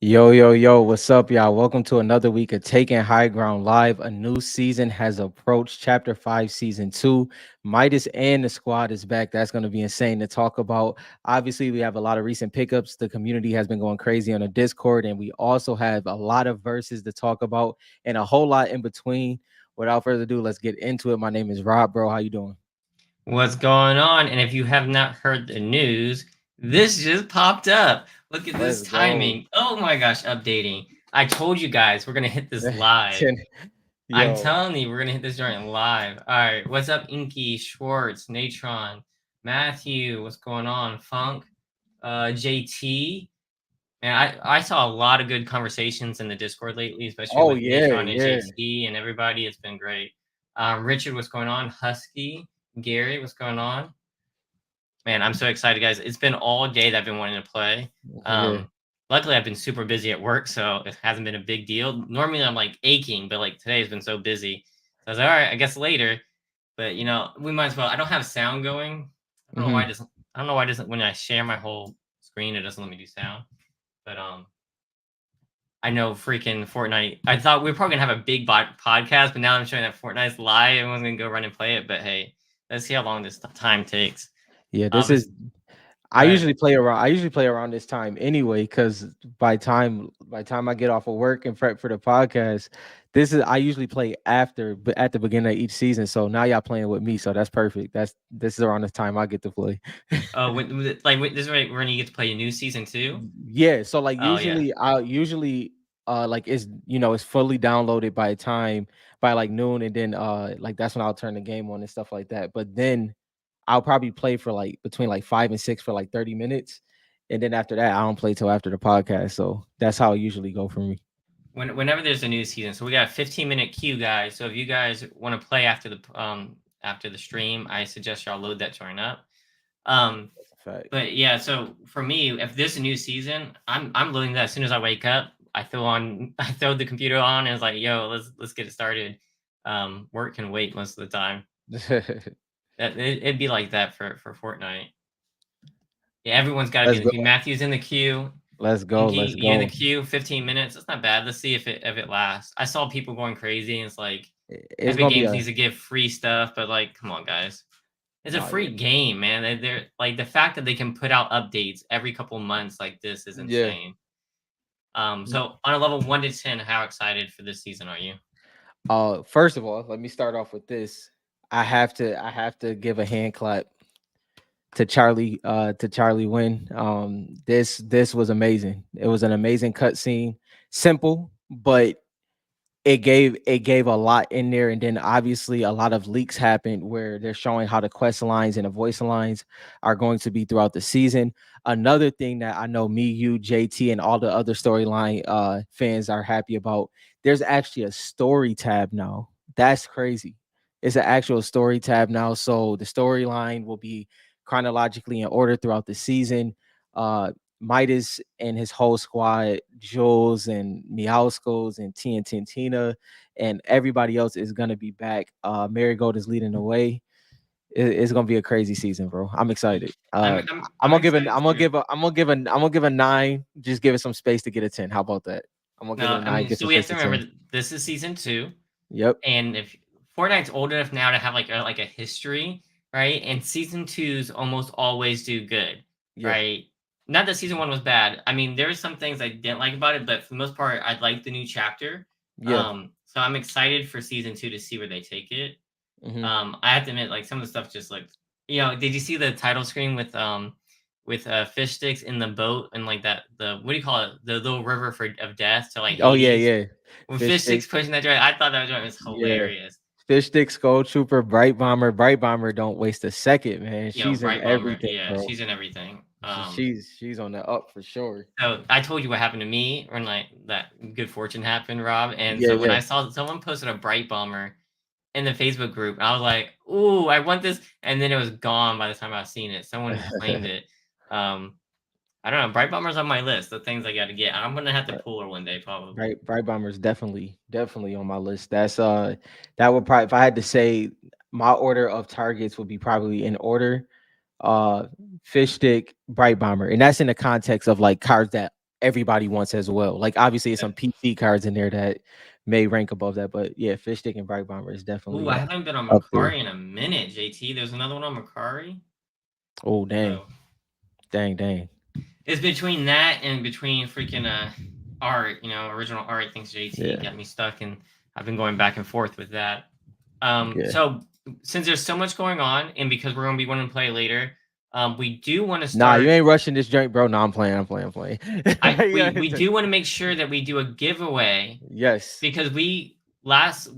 Yo, yo, yo, what's up, y'all? Welcome to another week of Taking High Ground Live. A new season has approached. Chapter 5, Season 2. Midas and the squad is back. That's going to be insane to talk about. Obviously, we have a lot of recent pickups. The community has been going crazy on the Discord, and we also have a lot of verses to talk about and a whole lot in between. Without further ado, let's get into it. My name is Rob, bro. How you doing? What's going on? And if you have not heard the news, this just popped up. Look at this Let's go. timing. Oh my gosh, updating. I told you guys we're gonna hit this live. I'm Yo. telling you, we're gonna hit this joint live. All right, what's up, Inky, Schwartz, Natron, Matthew? What's going on, Funk, JT? And I saw a lot of good conversations in the Discord lately, especially Oh, with yeah, Natron and yeah. JT and everybody. It's been great. Richard, what's going on? Husky, Gary, what's going on? Man, I'm so excited, guys. It's been all day that I've been wanting to play. Yeah. Luckily, I've been super busy at work, so it hasn't been a big deal. Normally, I'm like aching, but like today has been so busy. So I was like, all right, I guess later. But we might as well. I don't have sound going. I don't know why it Hmm. doesn't. I don't know why it doesn't. When I share my whole screen, it doesn't let me do sound. But I know freaking Fortnite. I thought we were probably gonna have a big podcast, but now I'm showing that Fortnite's live. Everyone's gonna go run and play it. But hey, let's see how long this time takes. Yeah, this But is go ahead. I usually play around this time anyway, because by time I get off of work and prep for the podcast, this is I usually play after but at the beginning of each season. So now y'all playing with me, so that's perfect. This is around the time I get to play. Oh, this is when you get to play a new season too. Yeah, so like Oh yeah. usually like it's fully downloaded by time by like noon, and then like that's when I'll turn the game on and stuff like that. But then I'll probably play for like between like 5 and 6 for like 30 minutes. And then after that, I don't play till after the podcast. So that's how it usually go for me. Whenever there's a new season, so we got a 15-minute queue, guys. So if you guys want to play after the stream, I suggest y'all load that join up. Um, Fact. but yeah, so for me, if there's a new season, I'm loading that as soon as I wake up. I throw the computer on and it's like, yo, let's get it started. Work can wait most of the time. It'd be like that for Fortnite. Yeah, everyone's got to be Let's in the go. queue. Matthew's in the queue. Let's go. Inky, Let's you in the go. queue? 15 minutes. That's not bad. Let's see if it lasts. I saw people going crazy, and it's like It's Epic gonna be Games a needs to give free stuff, but like, come on, guys. It's a no, yeah. free game, man. They're like the fact that they can put out updates every couple months like this is Yeah. insane. So on a level 1 to 10, how excited for this season are you? First of all, let me start off with this. I have to give a hand clap to Charlie Wynn. This was amazing. It was an amazing cutscene. Simple, but it gave a lot in there, and then obviously a lot of leaks happened where they're showing how the quest lines and the voice lines are going to be throughout the season. Another thing that I know me, you, JT, and all the other storyline fans are happy about, there's actually a story tab now. That's crazy. It's an actual story tab now, so the storyline will be chronologically in order throughout the season. Midas and his whole squad, Jules and Meowscles and T and Tintina and everybody else is gonna be back. Marigold is leading the way. It's gonna be a crazy season, bro. I'm excited. I'm I'm gonna give a excited I'm gonna too. give a I'm gonna give a I'm gonna give a 9. Just give it some space to get a 10. How about that? I'm gonna give it No, a I 9. mean, Get so some we have space to to remember 10. that this is season 2. Yep. And if Fortnite's old enough now to have like a history, right? And season twos almost always do good, Yeah. right? Not that season 1 was bad. I mean, there were some things I didn't like about it, but for the most part, I liked the new chapter. Yeah. So I'm excited for season 2 to see where they take it. Hmm. I have to admit, like some of the stuff just like, did you see the title screen with fish sticks in the boat and like that the what do you call it, the little river of death to like Oh yeah, Hades yeah. with Fish fish sticks sticks. pushing that joint? I thought that joint was Yeah. hilarious. Fish stick, skull trooper, bright bomber. Bright bomber don't waste a second, man. Yo, She's in Bright Bomber, everything, yeah, bro. she's in everything. She's on the up for sure. So I told you what happened to me when like that good fortune happened, Rob. And Yeah, so when yeah. I saw someone posted a Bright Bomber in the Facebook group, I was like, "Ooh, I want this!" And then it was gone by the time I seen it. Someone claimed it. Um, I don't know. Bright Bomber's on my list of things I got to get. I'm gonna have to Bri- pull her one day, probably. Bright bomber's definitely on my list. That would probably, if I had to say, my order of targets would be probably in order. Uh Fish stick, bright bomber. And that's in the context of like cards that everybody wants as well. Like obviously, it's Yeah. some PC cards in there that may rank above that, but yeah, Fish Stick and Bright Bomber is Ooh, definitely I haven't been on up there. Macari in a minute, JT. There's another one on Macari. Oh dang, So dang. it's between that and between freaking art, original art. Thanks, JT, Yeah, got me stuck, and I've been going back and forth with that. yeah. So since there's so much going on, and because we're gonna be wanting to play later, we do want to Nah, you start. ain't rushing this joint, bro. No, I'm playing. I Yeah, we do want to make sure that we do a giveaway yes. because we last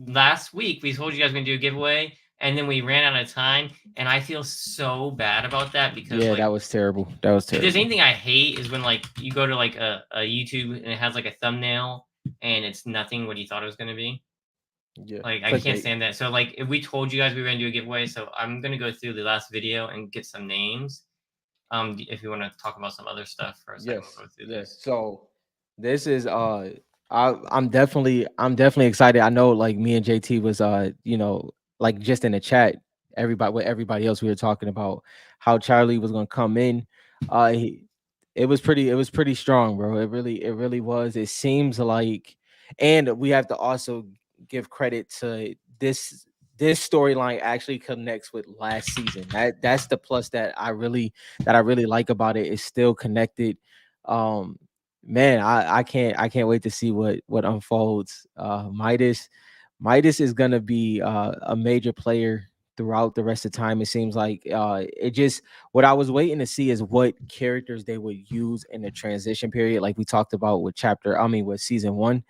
week we told you guys we're gonna do a giveaway, and then we ran out of time, and I feel so bad about that because Yeah, like that was terrible. That was if there's terrible. anything I hate is when like you go to like a YouTube and it has like a thumbnail and it's nothing what you thought it was gonna be. Yeah, Like I can't clickbait. stand that. So like if we told you guys we were gonna do a giveaway, so I'm gonna go through the last video and get some names. If you want to talk about some other stuff for a second, Yes, we'll go through yes. this. So this is I'm definitely excited. I know like me and JT was like just in the chat, everybody with everybody else we were talking about how Charlie was gonna come in. He, it was pretty strong, bro. It really was. It seems like, and we have to also give credit to this storyline actually connects with last season. That's the plus that I really like about it. Is still connected. Um, man, I can't wait to see what unfolds. Midas is gonna be a major player throughout the rest of the time. It seems like it just what I was waiting to see is what characters they would use in the transition period, like we talked about with season one.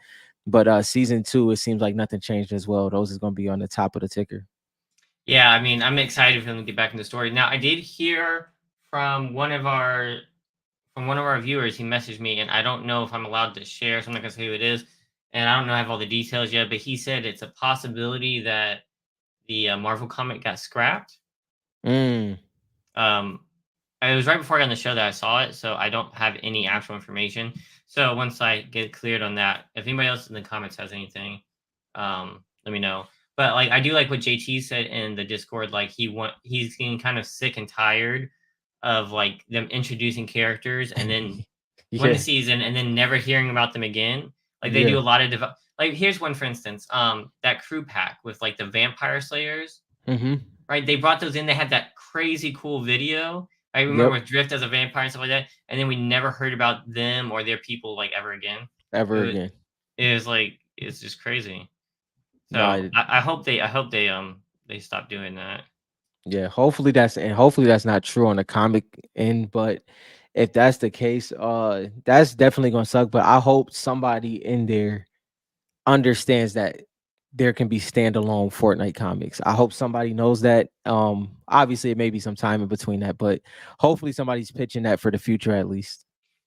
But season two, it seems like nothing changed as well. Those is gonna be on the top of the ticker. Yeah, I mean, I'm excited for them to get back in the story. Now, I did hear from one of our viewers. He messaged me, and I don't know if I'm allowed to share, so I'm not gonna say who it is, and I don't know I have all the details yet. But he said it's a possibility that the Marvel comic got scrapped. Mm, Um, it was right before I got on the show that I saw it, so I don't have any actual information. So once I get cleared on that, if anybody else in the comments has anything, let me know. But like I do like what JT said in the Discord, like he's getting kind of sick and tired of like them introducing characters and then one yeah, season and then never hearing about them again. Like they do yeah. a lot of like here's one for instance, that crew pack with like the vampire slayers, Mm-hmm. right? They brought those in. They had that crazy cool video. I remember Yep. with Drift as a vampire and stuff like that. And then we never heard about them or their people like ever again. It Ever was, again. it was like it's just crazy. So No, I hope they stop doing that. yeah, hopefully that's not true on the comic end, but if that's the case, that's definitely gonna suck. But I hope somebody in there understands that there can be standalone Fortnite comics. I hope somebody knows that. Obviously it may be some time in between that, but hopefully somebody's pitching that for the future at least.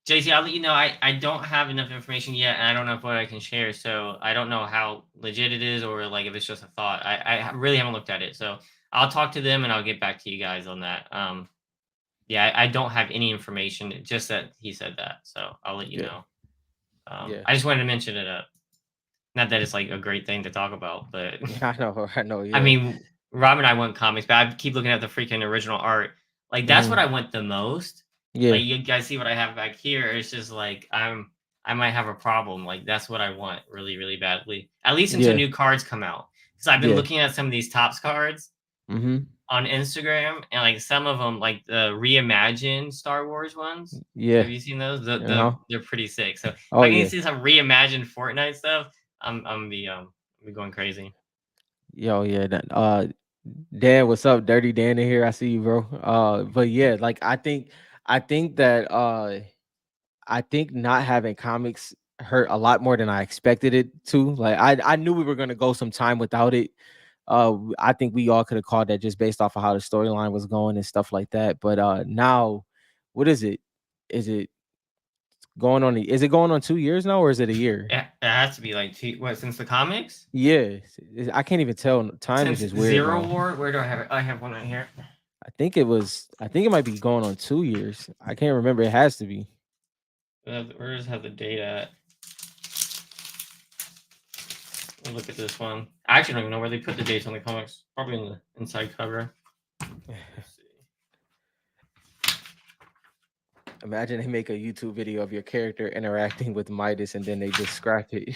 JC, I'll let you know. I don't have enough information yet, and I don't know what I can share. So I don't know how legit it is, or like if it's just a thought. I really haven't looked at it. So I'll talk to them and I'll get back to you guys on that. Yeah, I don't have any information. Just that he said that, so I'll let you Yeah, know. yeah. I just wanted to mention it up. Not that it's like a great thing to talk about, but I know, I yeah. mean, Rob and I want comics, but I keep looking at the freaking original art. Like that's what Hmm. I want the most. Yeah, Like you guys see what I have back here. It's just like I might have a problem. Like that's what I want really, really badly. At least until yeah, new cards come out. Because I've been yeah. looking at some of these tops cards Hmm. on Instagram, and like some of them, like the reimagined Star Wars ones. Have Yeah. you seen those? The Uh-huh. they're pretty sick. So if Oh I can yeah. see some reimagined Fortnite stuff, I'm be going crazy. Yo, yeah. Dan, what's up? Dirty Dan in here. I see you, bro. But yeah, like I think that I think not having comics hurt a lot more than I expected it to. Like I knew we were gonna go some time without it. I think we all could have called that just based off of how the storyline was going and stuff like that. But now, what is it? Is it is it going on 2 years now, or is it a year? It has to be like what since the comics. Yeah, I can't even tell. Time is Since just weird Zero now. War, where do I have it? I have one right here. I think it might be going on 2 years. I can't remember. It has to be. Where does it have the date at? Let me look at this one. I actually don't even know where they put the dates on the comics. Probably in the inside cover. Let's see. Imagine they make a YouTube video of your character interacting with Midas and then they just scrap it.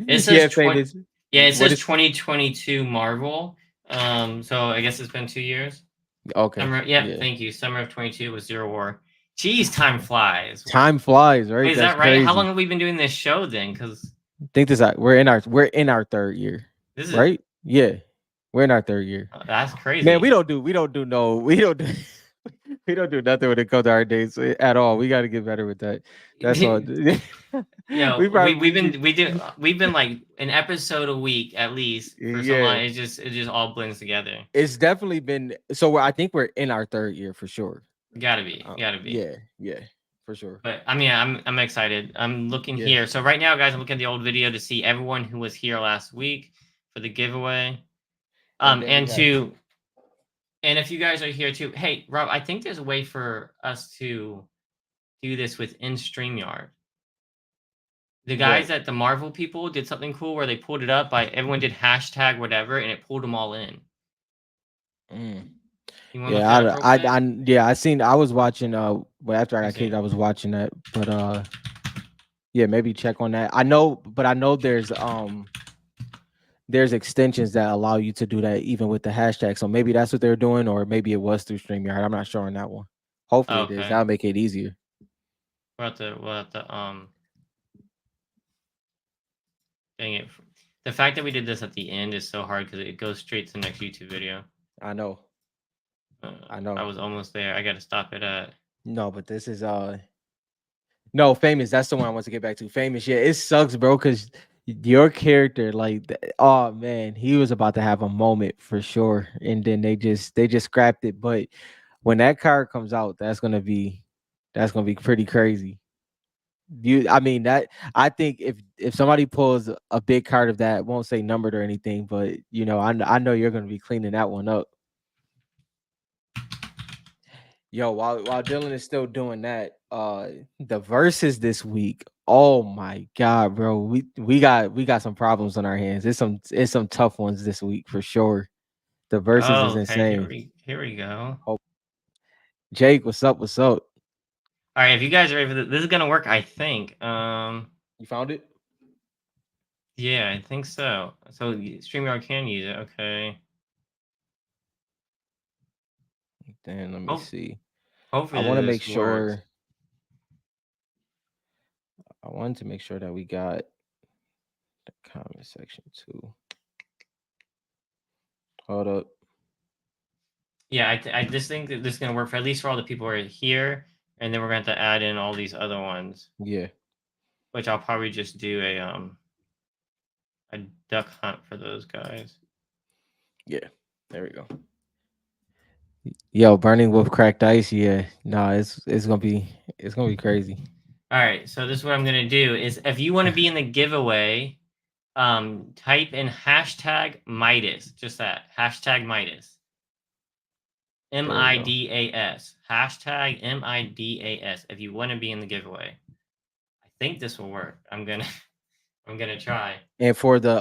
It says Yeah, 20. famous. Yeah, it What says is 2022 Marvel. So I guess it's been 2 years. okay? Summer. Yep. Yeah. Thank you. Summer of 22 was Zero War. Jeez, time flies. Time flies, right? Wait, is That's that right? How crazy. long have we been doing this show then? Because Think this out. We're in our third year, this is right? Yeah. We're in our third year. that's Man, crazy. we don't do no we don't do we don't do nothing when it comes to our dates at all. We got to get better with that. That's all. We probably We've been like an episode a week at least for so long. yeah. It just all blends together. It's definitely been so. I think we're in our third year for sure. Gotta be. Yeah, yeah, for sure. But I mean, I'm excited. I'm looking Yeah, here. So right now, guys, I'm looking at the old video to see everyone who was here last week for the giveaway. and then we And have to and if you guys are here too, hey Rob, I think there's a way for us to do this within StreamYard. The what? guys at the Marvel people did something cool where they pulled it up by everyone did hashtag whatever and it pulled them all in. Mm. You want to look Yeah, that up real quick? yeah, I seen. I was watching. But after I Let me got kicked, see. I was watching that. But yeah, maybe check on that. I know there's extensions that allow you to do that even with the hashtag. So maybe that's what they're doing, or maybe it was through StreamYard. I'm not sure on that one. Hopefully it is. Okay. That'll make it easier. We'll have to dang it. The fact that we did this at the end is so hard because it goes straight to the next YouTube video. I know. I I know. was almost there. I got to stop it at. No, but this is no famous. That's the one I want to get back to. Famous. Yeah, it sucks, bro, because your character, like, oh man, he was about to have a moment for sure, and then they just scrapped it. But when that card comes out, that's gonna be pretty crazy. I mean that I think if somebody pulls a big card of that, won't say numbered or anything, but you know, I know you're gonna be cleaning that one up. Yo, while Dylan is still doing that, the verses this week. Oh my god, bro. We got some problems on our hands. It's some tough ones this week for sure. The verses Oh, is okay. insane. Here we go. Oh, Jake, what's up? What's up? All right, if you guys are ready for this is gonna work, I think. You found it? Yeah, I think so. So StreamYard can use it. Okay. Then let me Hope see. I hopefully want to make this works. sure. I wanted to make sure that we got the comment section too. Hold up. Yeah, I just think that this is gonna work for at least for all the people who are here, and then we're going to have to add in all these other ones, Yeah. which I'll probably just do a duck hunt for those guys. Yeah. There we go. Yo, burning with cracked ice. Yeah. Nah, it's gonna be crazy. All right, so this is what I'm gonna do is if you want to be in the giveaway, type in hashtag Midas, just that hashtag Midas, There we go. MIDAS, hashtag MIDAS. If you want to be in the giveaway, I think this will work. I'm gonna I'm gonna try. And for the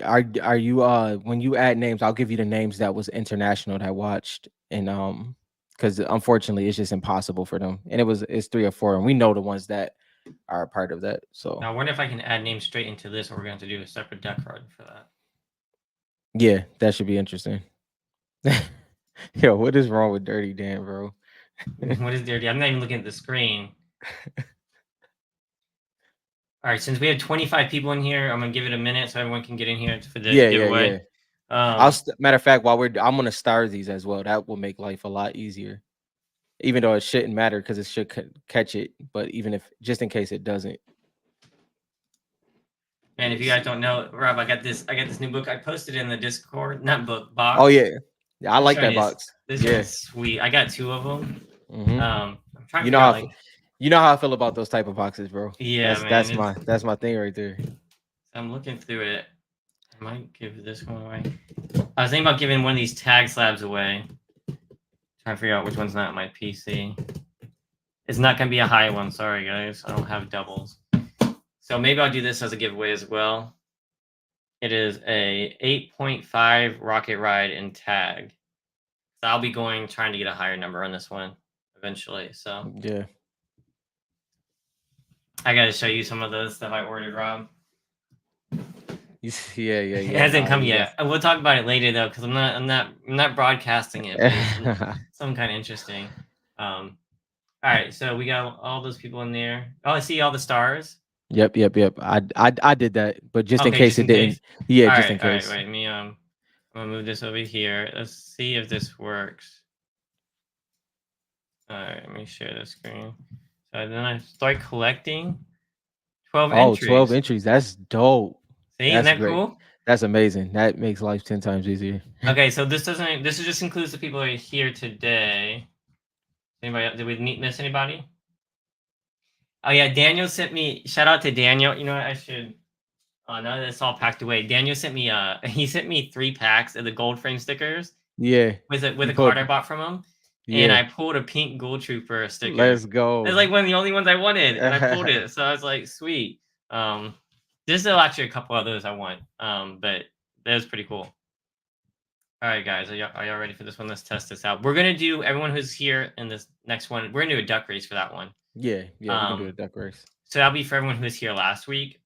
are you when you add names, I'll give you the names that was international that watched and because unfortunately it's just impossible for them. And it's 3 or 4, and we know the ones that are a part of that. So Now, I wonder if I can add names straight into this, or we're going to do a separate deck card for that. yeah, that should be interesting. Yo, what is wrong with Dirty Dan, bro? What is dirty? I'm not even looking at the screen. All right, since we have 25 people in here, I'm gonna give it a minute so everyone can get in here for the Yeah, yeah, giveaway. yeah. Matter of fact, while I'm gonna star these as well. That will make life a lot easier. Even though it shouldn't matter because it should catch it, but even if just in case it doesn't. And if you guys don't know, Rob, I got this new book. I posted in the Discord, not book Oh box. yeah, yeah, I like that box. This one Yeah. is sweet. I got 2 of them. Hmm. I'm trying to You know figure out you know how I feel about those type of boxes, bro. yeah, man. That's my thing right there. I'm looking through it. I might give this one away. I was thinking about giving one of these tag slabs away. Trying to figure out which one's not my PC. It's not going to be a high one. Sorry, guys. I don't have doubles. So maybe I'll do this as a giveaway as well. It is a 8.5 rocket ride in tag. So I'll be trying to get a higher number on this one. eventually. So Yeah. I got to show you some of the stuff I ordered, Rob. Yeah, yeah, It yeah. hasn't come You yet. We'll talk about it later though, because I'm not broadcasting it, but it's guys. some kind of interesting. All right, so we got all those people in there. Oh, I see all the stars. Yep, yep, yep. I did that, but just in Okay, case just it in didn't. case. Yeah, All just right, in all right. case. Wait, I'm gonna move this over here. Let's see if this works. All right, let me share the screen. So then I start collecting 12 Oh, 12 entries. entries. That's dope. See, isn't That's that great. cool? That's amazing. That makes life 10 times easier. Okay, so this doesn't. This just includes the people who are here today. Anybody? Did we miss anybody? Oh yeah, Daniel sent me. Shout out to Daniel. You know what? I should. Oh, now that it's all packed away. Daniel sent me. He sent me 3 packs of the gold frame stickers Yeah. with You a card put I bought from him, and yeah. I pulled a pink gold trooper sticker. Let's It's go. like one of the only ones I wanted, and I pulled it. So I was like, sweet. There's still actually a couple others I want. But that was pretty cool. All right, guys, are y'all ready for this one? Let's test this out. We're gonna do everyone who's here in this next one. We're gonna do a duck race for that one. Yeah, yeah, we can do a duck race. So that'll be for everyone who was here last week.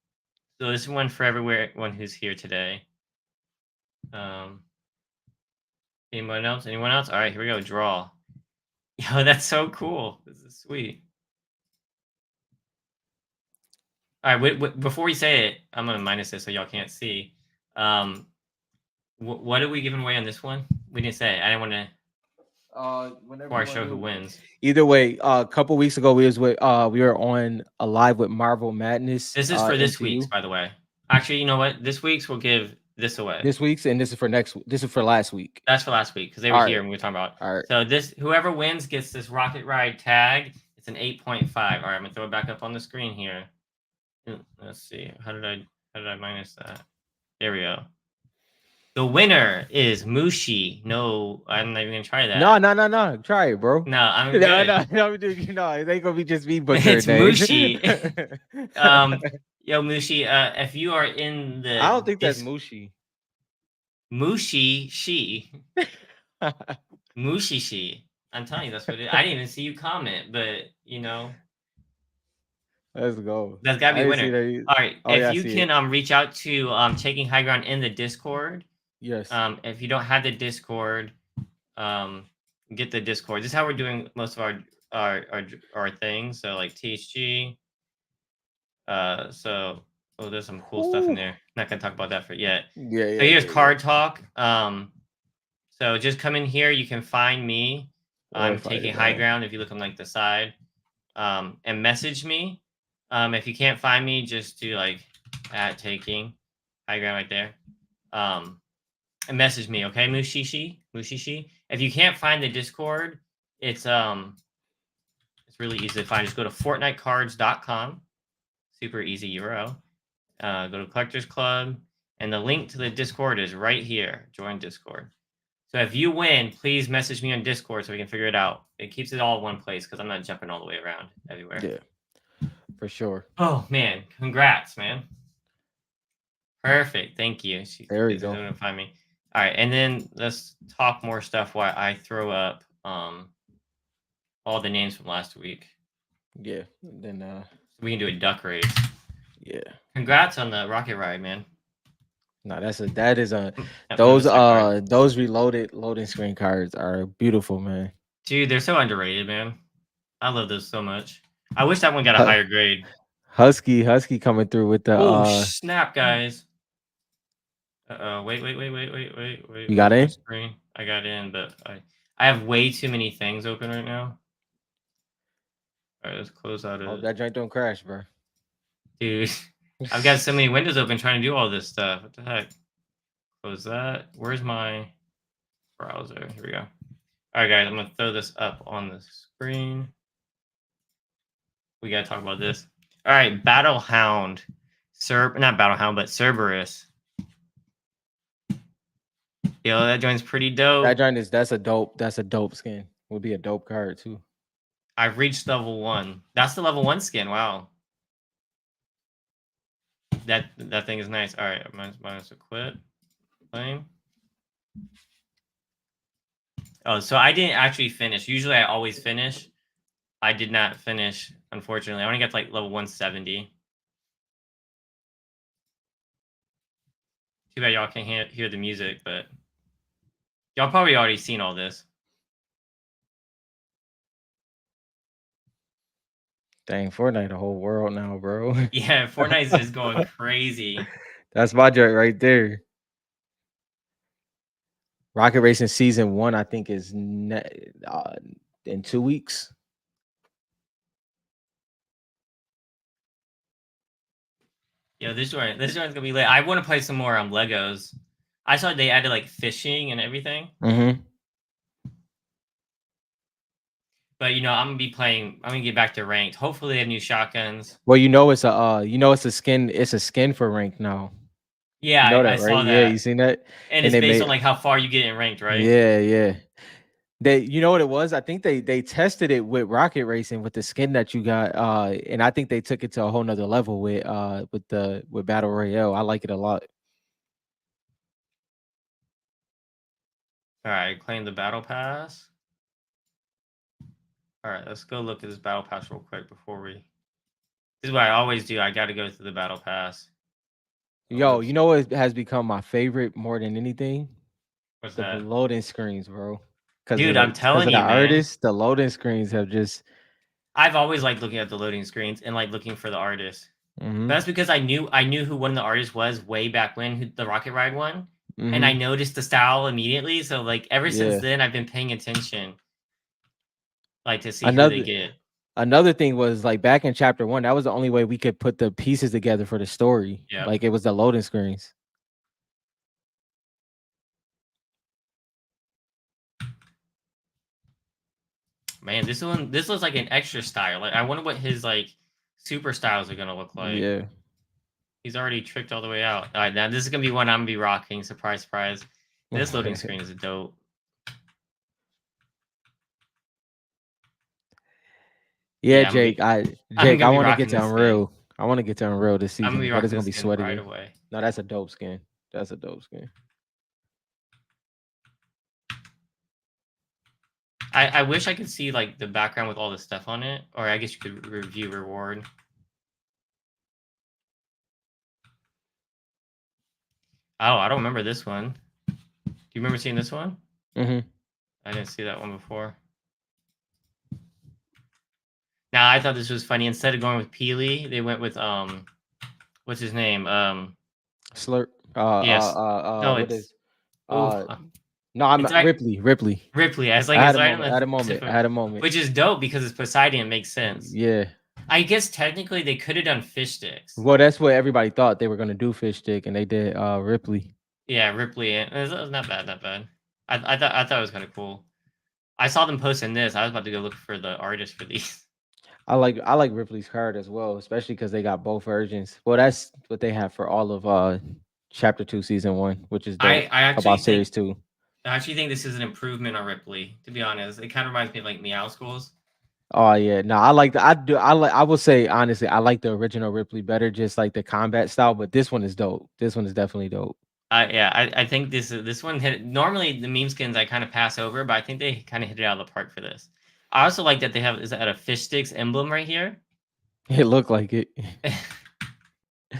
So this one for everyone who's here today. Anyone else? Anyone else? All right, here we go. Draw. Yo, that's so cool. This is sweet. All right, before we say it, I'm gonna minus this so y'all can't see. What are we giving away on this one? We didn't say. I didn't want to. Whenever Before you I want show to who do. wins. Either way, a couple weeks ago we were on a live with Marvel Madness This is for this week's, MCU. by the way. Actually, you know what? This week's we'll give this away. This week's and this is for this is for last week. That's for last week because they were All here right. and we were talking about. All right. So this whoever wins gets this Rocket Ride tag. It's an 8.5. All right, I'm gonna throw it back up on the screen here. Let's see. How did I minus that? There we go. The winner is Mushi. No, I'm not even gonna try that. No. Try it, bro. No, I'm No, good. no, it ain't gonna be just me It's butchering names. Mushi. Yo, Mushi. If you are in the I don't think that's Mushi. Mushi she. Mushi she. I'm telling you, that's what it is. I didn't even see you comment, but you know. Let's go. That's gotta be I a didn't see winner. that. All right. Oh yeah, If I you see it. can reach out to Taking High Ground in the Discord. Yes. If you don't have the Discord, get the Discord. This is how we're doing most of our things. So like THG. There's some cool stuff in there. Not gonna talk about that for yet. Yeah, So here's card talk. So just come in here. You can find me. I'm Taking High Ground if you look on like the side. And message me. If you can't find me, just do like at Taking High Ground right there. And message me, okay, Mushishi. If you can't find the Discord, it's really easy to find. Just go to fortnitecards.com. Super easy URL. Go to Collectors Club, and the link to the Discord is right here. Join Discord. So if you win, please message me on Discord so we can figure it out. It keeps it all in one place because I'm not jumping all the way around everywhere. Yeah, for sure. Oh man, congrats, man. Perfect. Thank you. There we go. Gonna find me. All right, and then let's talk more stuff while I throw up all the names from last week. Yeah. Then we can do a duck race. Yeah. Congrats on the rocket ride, man. No, those reloaded loading screen cards are beautiful, man. Dude, they're so underrated, man. I love those so much. I wish that one got a higher grade. Husky coming through with the snap, guys. Wait. You got in? Screen. I got in, but I have way too many things open right now. All right, let's close out of that joint don't crash, bro. Dude, I've got so many windows open trying to do all this stuff. What the heck? Close that. Where's my browser? Here we go. All right, guys, I'm gonna throw this up on the screen. We gotta talk about this. All right, Battlehound, not Battlehound, but Cerberus. Yo, that joint's pretty dope. That joint that's a dope skin. Would be a dope card too. I've reached level 1. That's the level 1 skin. Wow. That thing is nice. All right, minus a quit. Playing. Oh, so I didn't actually finish. Usually I always finish. I did not finish, unfortunately. I only got to like level 170. Too bad y'all can't hear the music, but y'all probably already seen all this. Dang, Fortnite, the whole world now, bro. Yeah, Fortnite's just going crazy. That's my joint right there. Rocket Racing season 1, I think, is in 2 weeks. Yo, this joint's gonna be lit. I want to play some more Legos. I saw they added like fishing and everything. Mm-hmm. But I'm gonna get back to ranked. Hopefully they have new shotguns. Well, it's a skin. It's a skin for rank now. Yeah, You know I that, right? saw Yeah, that. you seen that? And And it's they based made, on like how far you get in ranked, right? yeah, yeah. You know what it was? I think they tested it with Rocket Racing with the skin that you got, and I think they took it to a whole nother level with Battle Royale. I like it a lot. Alright, claim the battle pass. Alright, let's go look at this battle pass real quick before we. This is what I always do. I gotta go through the battle pass. Oh, Yo, whoops. you know what has become my favorite more than anything? What's The that? loading screens, bro. Dude, I'm Because telling of the you, man. artists, the loading screens have just. I've always liked looking at the loading screens and like looking for the artist. Mm-hmm. But that's because I knew who one of the artists was way back when the Rocket Ride one. And I Mm-hmm. noticed the style immediately. So like ever since Yeah. then I've been paying attention like to see who they Another get. another thing was like back in chapter 1, that was the only way we could put the pieces together for the story. Yep. Like it was the loading screens. Man, this looks like an extra style. Like I wonder what his like super styles are gonna look like. Yeah. He's already tricked all the way out. All right, now this is gonna be one I'm gonna be rocking. Surprise, surprise. This loading screen is dope. Yeah, Yeah, Jake. I'm I gonna be want to get rocking to this skin. Unreal. I want to get to Unreal this I'm gonna season, be but it's rocking gonna this be skin sweaty right though. away. No, that's a dope skin. That's a dope skin. I wish I could see like the background with all the stuff on it, or I guess you could review reward. Oh, I don't remember this one. Do you remember seeing this one? Mm-hmm. I didn't see that one before. Now I thought this was funny. Instead of going with Peely, they went with what's his name? Slurp. Yes. No, What it's is? oh, Uh, no, I'm it's right. Ripley. Ripley. Ripley. I was like, I had it's a right on moment. I the had a moment. tip I of, had a moment. which is dope because it's Poseidon. It makes sense. Yeah. I guess technically they could have done fish sticks. Well, that's what everybody thought they were gonna do. Fish stick, and they did Ripley. Yeah, Ripley. It was not bad. Not bad. I thought it was kind of cool. I saw them posting this. I was about to go look for the artist for these. I like Ripley's card as well, especially because they got both versions. Well, that's what they have for all of chapter 2 season 1, which is I dope I actually about think series 2. I actually think this is an improvement on Ripley. To be honest, it kind of reminds me of like Meow Schools. Oh yeah, no, I like the I do I like I will say honestly, I like the original Ripley better, just like the combat style. But this one is dope. This one is definitely dope. Yeah, I think this one hit. Normally the meme skins I kind of pass over, but I think they kind of hit it out of the park for this. I also like that they have is that a fish sticks emblem right here. It looked like it. All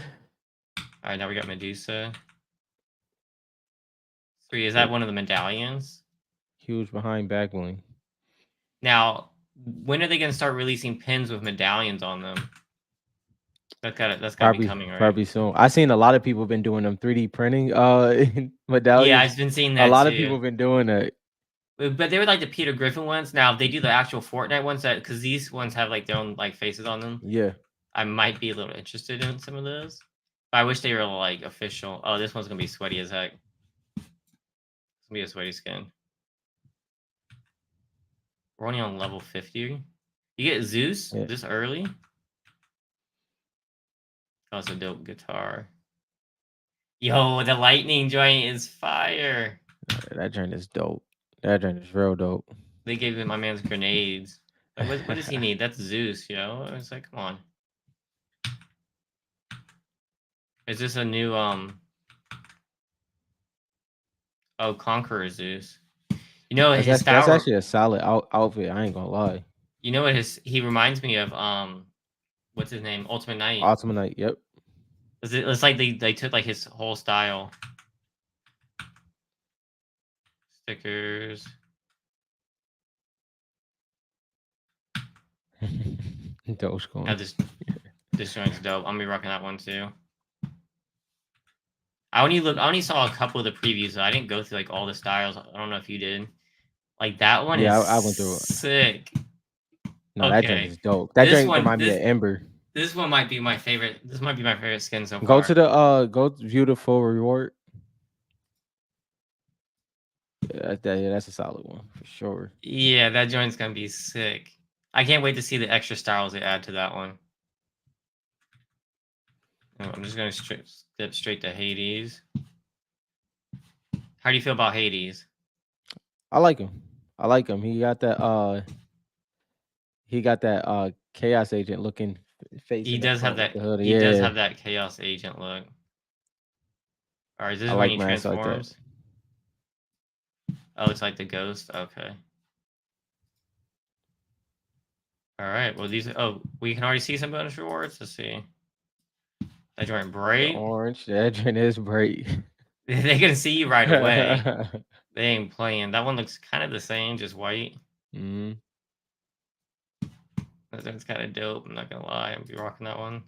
right, now we got Medusa. 3, is that Yep. one of the medallions? Huge behind back bling. Now, when are they going to start releasing pins with medallions on them? That's gotta be Probably coming, right? probably soon. I seen a lot of people been doing them 3D printing Yeah, medallions. I've been seeing A that lot of too. people been doing that. But they were like the Peter Griffin ones. Now, if they do the actual Fortnite ones, that because these ones have like their own like faces on them, Yeah. I might be a little interested in some of those. But I wish they were like official. Oh, this one's gonna be sweaty as heck. It's gonna be a sweaty skin. We're only on level 50. You get Zeus Yeah. this early. Oh, it's a dope guitar. Yo, the lightning joint is fire. That joint is dope. That joint is real dope. They gave him my man's grenades. Like, what does he need? That's Zeus, yo. I was like, come on. Is this a new Oh, Conqueror Zeus? You know his That's style. actually a solid outfit. I ain't gonna lie. You know what he reminds me of? What's his name? Ultimate Knight. Ultimate Night. Yep. It's like they took like his whole style. Stickers. Dogecoin. Now this joint's dope. I'm gonna be rocking that one too. I only saw a couple of the previews. So I didn't go through like all the styles. I don't know if you did. Like that one Yeah, is I went through it. sick. No, that drink Okay. is dope. That drink One remind me of Ember. this one might be my favorite. This might be my favorite skin so Go to far. the go view the full reward. Yeah, that's a solid one for sure. Yeah, that joint's gonna be sick. I can't wait to see the extra styles they add to that one. I'm just gonna step straight to Hades. How do you feel about Hades? I like him. I like him. He got that chaos agent looking face He in the does have front with that. the hood. He does Yeah. have that Chaos Agent look. All right, this I is when like he masks like that. transforms. Oh, it's like the ghost. Okay. All right. Well, these. Oh, we can already see some bonus rewards. Let's see. That joint The break. orange, that drink is bright. They can see you right away. They ain't playing. That one looks kind of the same, just white. Mm-hmm. That's kind of dope. I'm not gonna lie. I'm be rocking that one.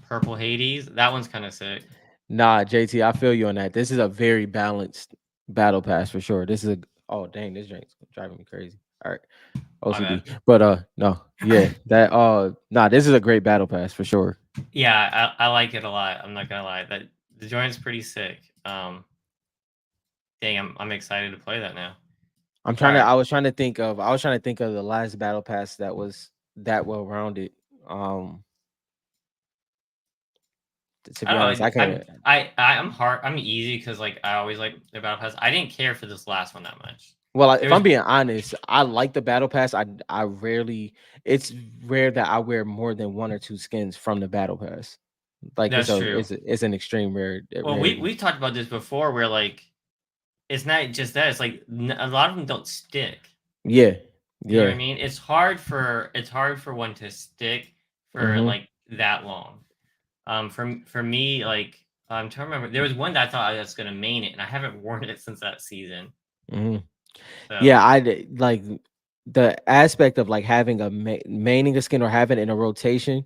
Purple Hades. That one's kind of sick. Nah, JT, I feel you on that. This is a very balanced battle pass for sure. This is a oh dang, this drink's driving me crazy. All right, My bad. OCD. But no, yeah, that nah, this is a great battle pass for sure. Yeah, I like it a lot. I'm not gonna lie. That the joint's pretty sick. Dang, I'm excited to play that now. All right. I was trying to think of the last battle pass that was that well rounded. Um, to I be honest, don't know. I can't. I'm hard. I'm easy because like I always like the battle pass. I didn't care for this last one that much. Well, There if was I'm being honest, I like the battle pass. I rarely. It's rare that I wear more than one or two skins from the battle pass. Like That's true. it's an extreme Well, rarity. we talked about this before, where like it's not just that. It's like a lot of them don't stick. Yeah, You know what yeah. I mean? It's hard for one to stick for Mm-hmm. like that long. For me, like I'm trying to remember. There was one that I thought I was gonna main it, and I haven't worn it since that season. Mm-hmm. So Yeah, like the aspect of like having a maining a skin or having it in a rotation.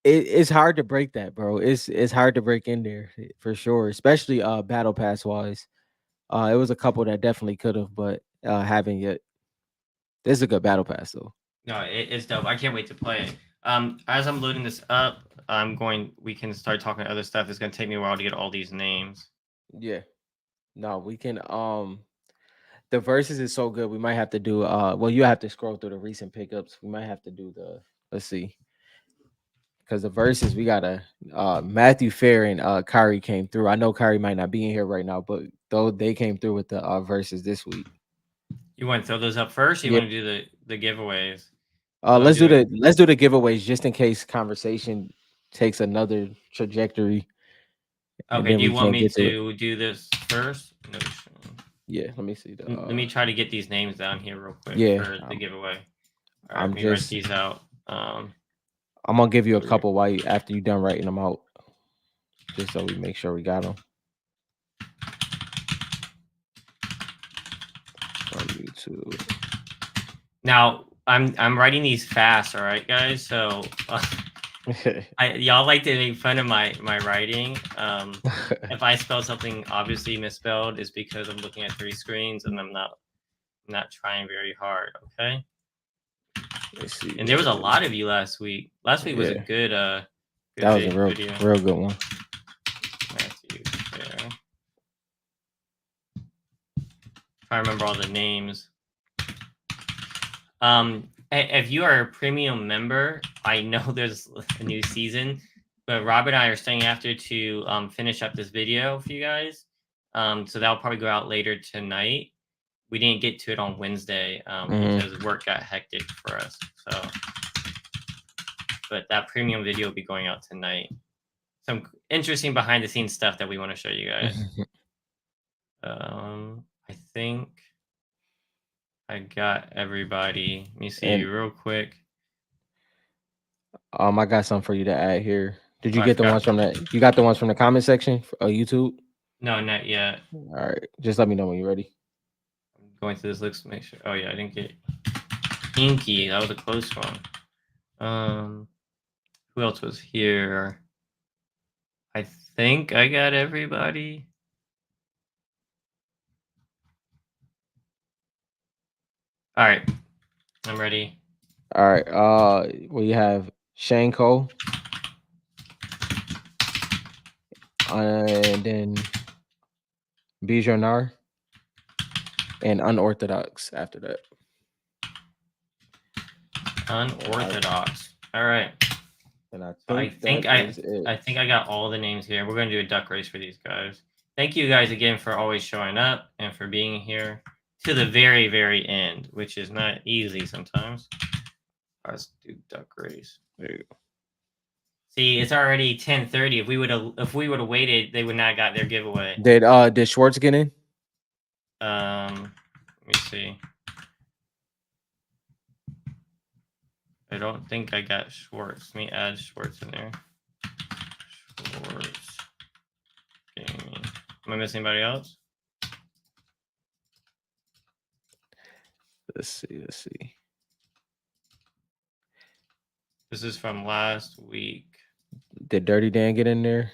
It's hard to break that, bro. It's hard to break in there for sure, especially battle pass wise. It was a couple that definitely could have, but having it, this is a good battle pass though. no, it's dope. I can't wait to play it. As I'm loading this up, we can start talking other stuff. It's gonna take me a while to get all these names. Yeah. No, we can the verses is so good. We might have to do well, you have to scroll through the recent pickups. We might have to do the let's see. Because the verses we got a Matthew Fair and Kyrie came through. I know Kyrie might not be in here right now, but though they came through with the verses this week. You want to throw those up first? Or you Yeah. want to do the giveaways? You want Let's to do do it? the giveaways just in case conversation takes another trajectory, and Okay. then Do you we want can't me get to it. to do this first? No. Yeah, let me see the Let me try to get these names down here real quick yeah. for the giveaway. All right. Let I'm me write just these out. I'm gonna give you a Three. couple while after you done writing them out, just so we make sure we got them from YouTube. Now I'm writing these fast. All right, guys. So y'all like to make fun of my writing. If I spell something obviously misspelled, it's because I'm looking at three screens and I'm not trying very hard. Okay. Let's see. And there was a lot of you last week. Last week was a Yeah, good that was a video. real good one. Matthew, yeah. I remember all the names. If you are a premium member, I know there's a new season, but Rob and I are staying after to finish up this video for you guys. So that'll probably go out later tonight. We didn't get to it on Wednesday because work got hectic for us. So, but that premium video will be going out tonight. Some interesting behind the scenes stuff that we want to show you guys. I think I got everybody. Let me see And real quick. I got something for you to add here. Did Oh, you I get the forgot. ones from the? You got the ones from the comment section of YouTube? No, not yet. All right, just let me know when you're ready. I'm going through this list to make sure. Oh yeah, I didn't get Inky. That was a close one. Who else was here? I think I got everybody. All right, I'm ready. All right, we have Shane Cole, and then Bijonar, and Unorthodox after that. Unorthodox. All right. And I So I think think that is it. I think I got all the names here. We're gonna do a duck race for these guys. Thank you guys again for always showing up and for being here to the very, very end, which is not easy sometimes. Let's do duck race. There you go. See, it's already 10:30. If we would have waited, they would not have got their giveaway. Did Schwartz get in? Let me see. I don't think I got Schwartz. Let me add Schwartz in there. Schwartz Gaming. Am I missing anybody else? Let's see. Let's see. This is from last week. Did Dirty Dan get in there?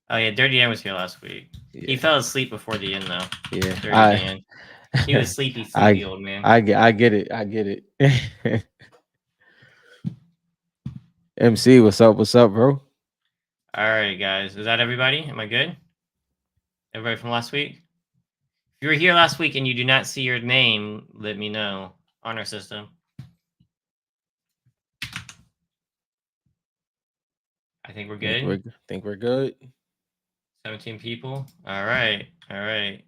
Oh yeah, Dirty Dan was here last week. Yeah. He fell asleep before the end though. Yeah, Dirty Dan. He was sleepy, old man. I get it. I get it. MC, what's up? What's up, bro? All right, guys. Is that everybody? Am I good? Everybody from last week? If you were here last week and you do not see your name, let me know on our system. I think we're good. Think we're good. 17 people. All right. All right.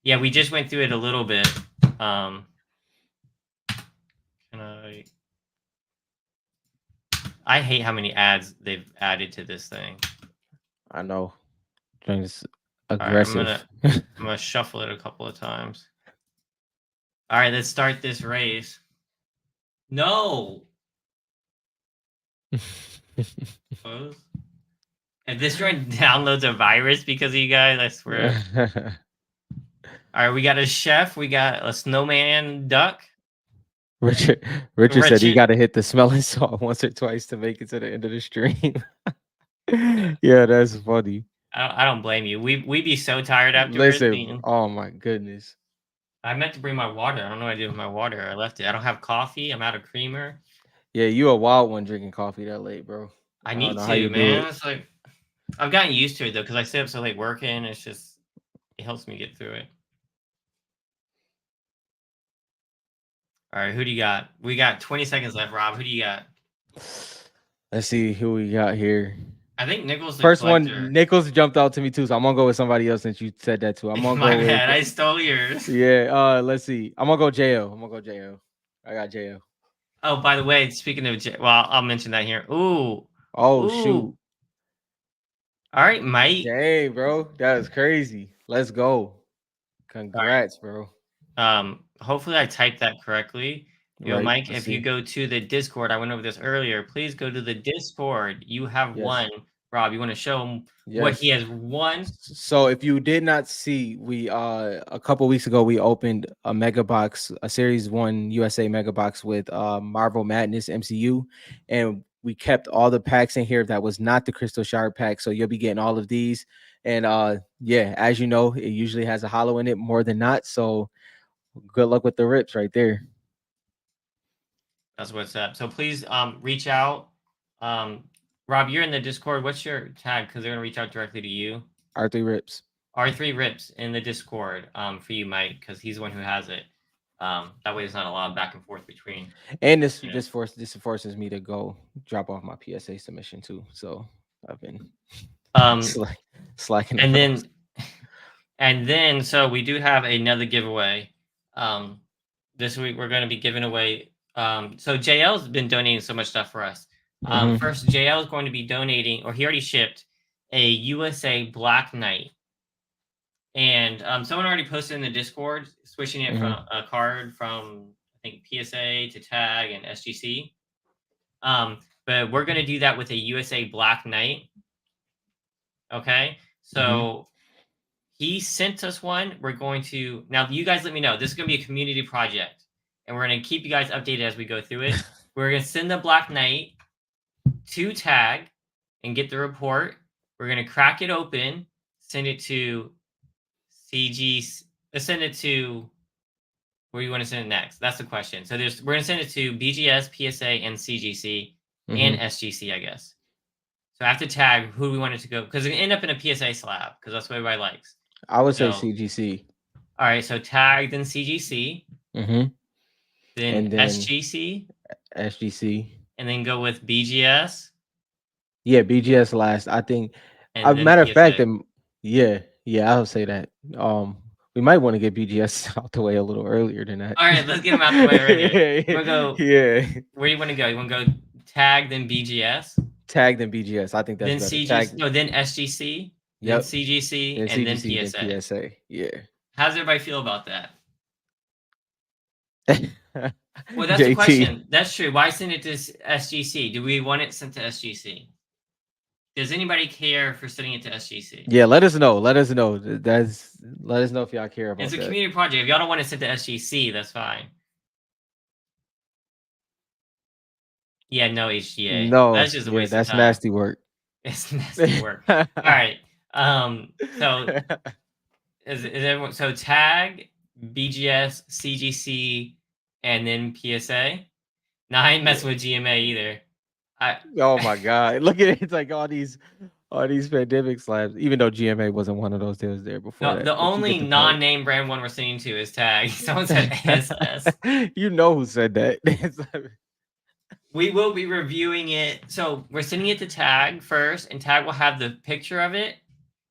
Yeah, we just went through it a little bit. Can I hate how many ads they've added to this thing. I know. Just aggressive. aggressive. Right, I'm gonna shuffle it a couple of times. All right, let's start this race. No. Close. If this run downloads a virus because of you guys, I swear. All right, we got a chef, we got a snowman duck. Richard said you got to hit the smelling salt once or twice to make it to the end of the stream. Yeah, that's funny. I don't blame you. We be so tired afterwards. Listen, oh my goodness. I meant to bring my water. I don't know what I did with my water. I left it. I don't have coffee. I'm out of creamer. Yeah, you a wild one drinking coffee that late, bro. I need to, man. It's like I've gotten used to it though, because I stay up so late working. It's just it helps me get through it. All right, who do you got? We got 20 seconds left, Rob. Who do you got? Let's see who we got here. I think Nichols. First one, Nichols jumped out to me too, so I'm gonna go with somebody else since you said that too. I'm gonna My go bad, with. I stole yours. Yeah. Let's see. I'm gonna go Jo. I got Jo. Oh, by the way, speaking of well, I'll mention that here. Ooh. Oh shoot. All right, Mike. Dang, bro, that was crazy. Let's go. Congrats, bro. Hopefully I typed that correctly. Yo, right, Mike, if you go to the Discord, I went over this earlier. Please go to the Discord. You have won. Rob, you want to show him what he has won? So if you did not see, we a couple weeks ago we opened a mega box, a series 1 USA mega box with Marvel Madness MCU, and we kept all the packs in here that was not the Crystal Shard pack. So you'll be getting all of these. And yeah, as you know, it usually has a hollow in it more than not. So good luck with the rips right there. That's what's up. So please reach out. Rob, you're in the Discord. What's your tag? Because they're gonna reach out directly to you. R3 rips. R3 rips in the Discord for you, Mike, because he's the one who has it. That way there's not a lot of back and forth between. And this forces me to go drop off my PSA submission too. So I've been slacking. And then so we do have another giveaway. This week we're going to be giving away. So JL's been donating so much stuff for us. First, JL is going to be donating, or he already shipped a USA Black Knight And someone already posted in the Discord switching it from Hmm. a card from I think PSA to tag and SGC. But we're gonna do that with a USA Black Knight. Okay, Hmm. so he sent us one. We're going to now. You guys, let me know. This is gonna be a community project, and we're gonna keep you guys updated as we go through it. We're gonna send the Black Knight to tag and get the report. We're gonna crack it open, send it to CG, send it to where you want to send it next. That's the question. So we're gonna send it to BGS, PSA, and CGC and Hmm. SGC, I guess. So I have to tag who we want it to go because it can end up in a PSA slab because that's what everybody likes. I would say So CGC. all right, so tag then CGC, Hmm. then And then SGC, SGC. and then go with BGS Yeah, BGS last. I think. and then Matter of fact, PSA. yeah, yeah, I'll say that. We might want to get BGS out the way a little earlier than that. All right, let's get them out the way earlier. You want to go? Yeah, Where do you want to go? You want to go tag then BGS, tag then BGS. I think that's then better. CGC, Tag. no, then SGC, then Yep. CGC, Then and then CGC, then PSA. PSA. Yeah. How does everybody feel about that? Well, that's the JT. question. That's true. Why send it to SGC? Do we want it sent to SGC? Does anybody care for sending it to SGC? Yeah, let us know. Let us know. Let us know if y'all care It's about a that. community project. If y'all don't want it sent to SGC, that's fine. Yeah, no HGA. No, That's just a yeah, waste of that's time. nasty work. It's nasty work. All right. So is everyone so tag BGS, CGC, and then PSA? Now I ain't Yeah. messing with GMA either. I Oh my god. Look at it. It's like all these pandemic slabs. Even though GMA wasn't one of those, they was there before no, that. the But you get only the point. non-name brand one we're sending to is tag. Someone said ASS. You know who said that. It's like- We will be reviewing it. So we're sending it to Tag first, and Tag will have the picture of it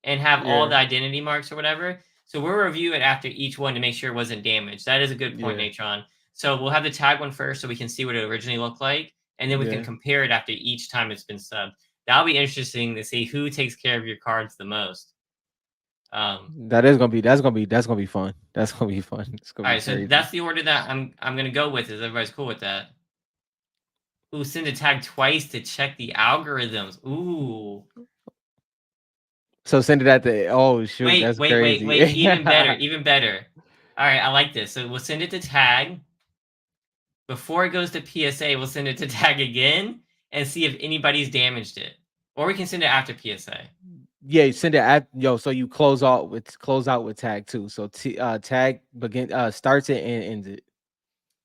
and have all yeah, the identity marks or whatever. So we'll review it after each one to make sure it wasn't damaged. That is a good point, yeah, Natron. So we'll have the Tag one first so we can see what it originally looked like, and then we can yeah. compare it after each time it's been subbed. That'll be interesting to see who takes care of your cards the most. That's gonna be fun. That's gonna be fun. It's gonna All be right, so crazy. that's the order that I'm gonna go with. Is everybody's cool with that? Ooh, send a tag twice to check the algorithms. Ooh. So send it at the oh shoot, Wait, that's wait, wait, crazy. wait. Even better, even better. All right, I like this. So we'll send it to tag. Before it goes to PSA, we'll send it to tag again and see if anybody's damaged it. Or we can send it after PSA. Yeah, send it at so you close out with tag too. So tag begin starts it and ends it.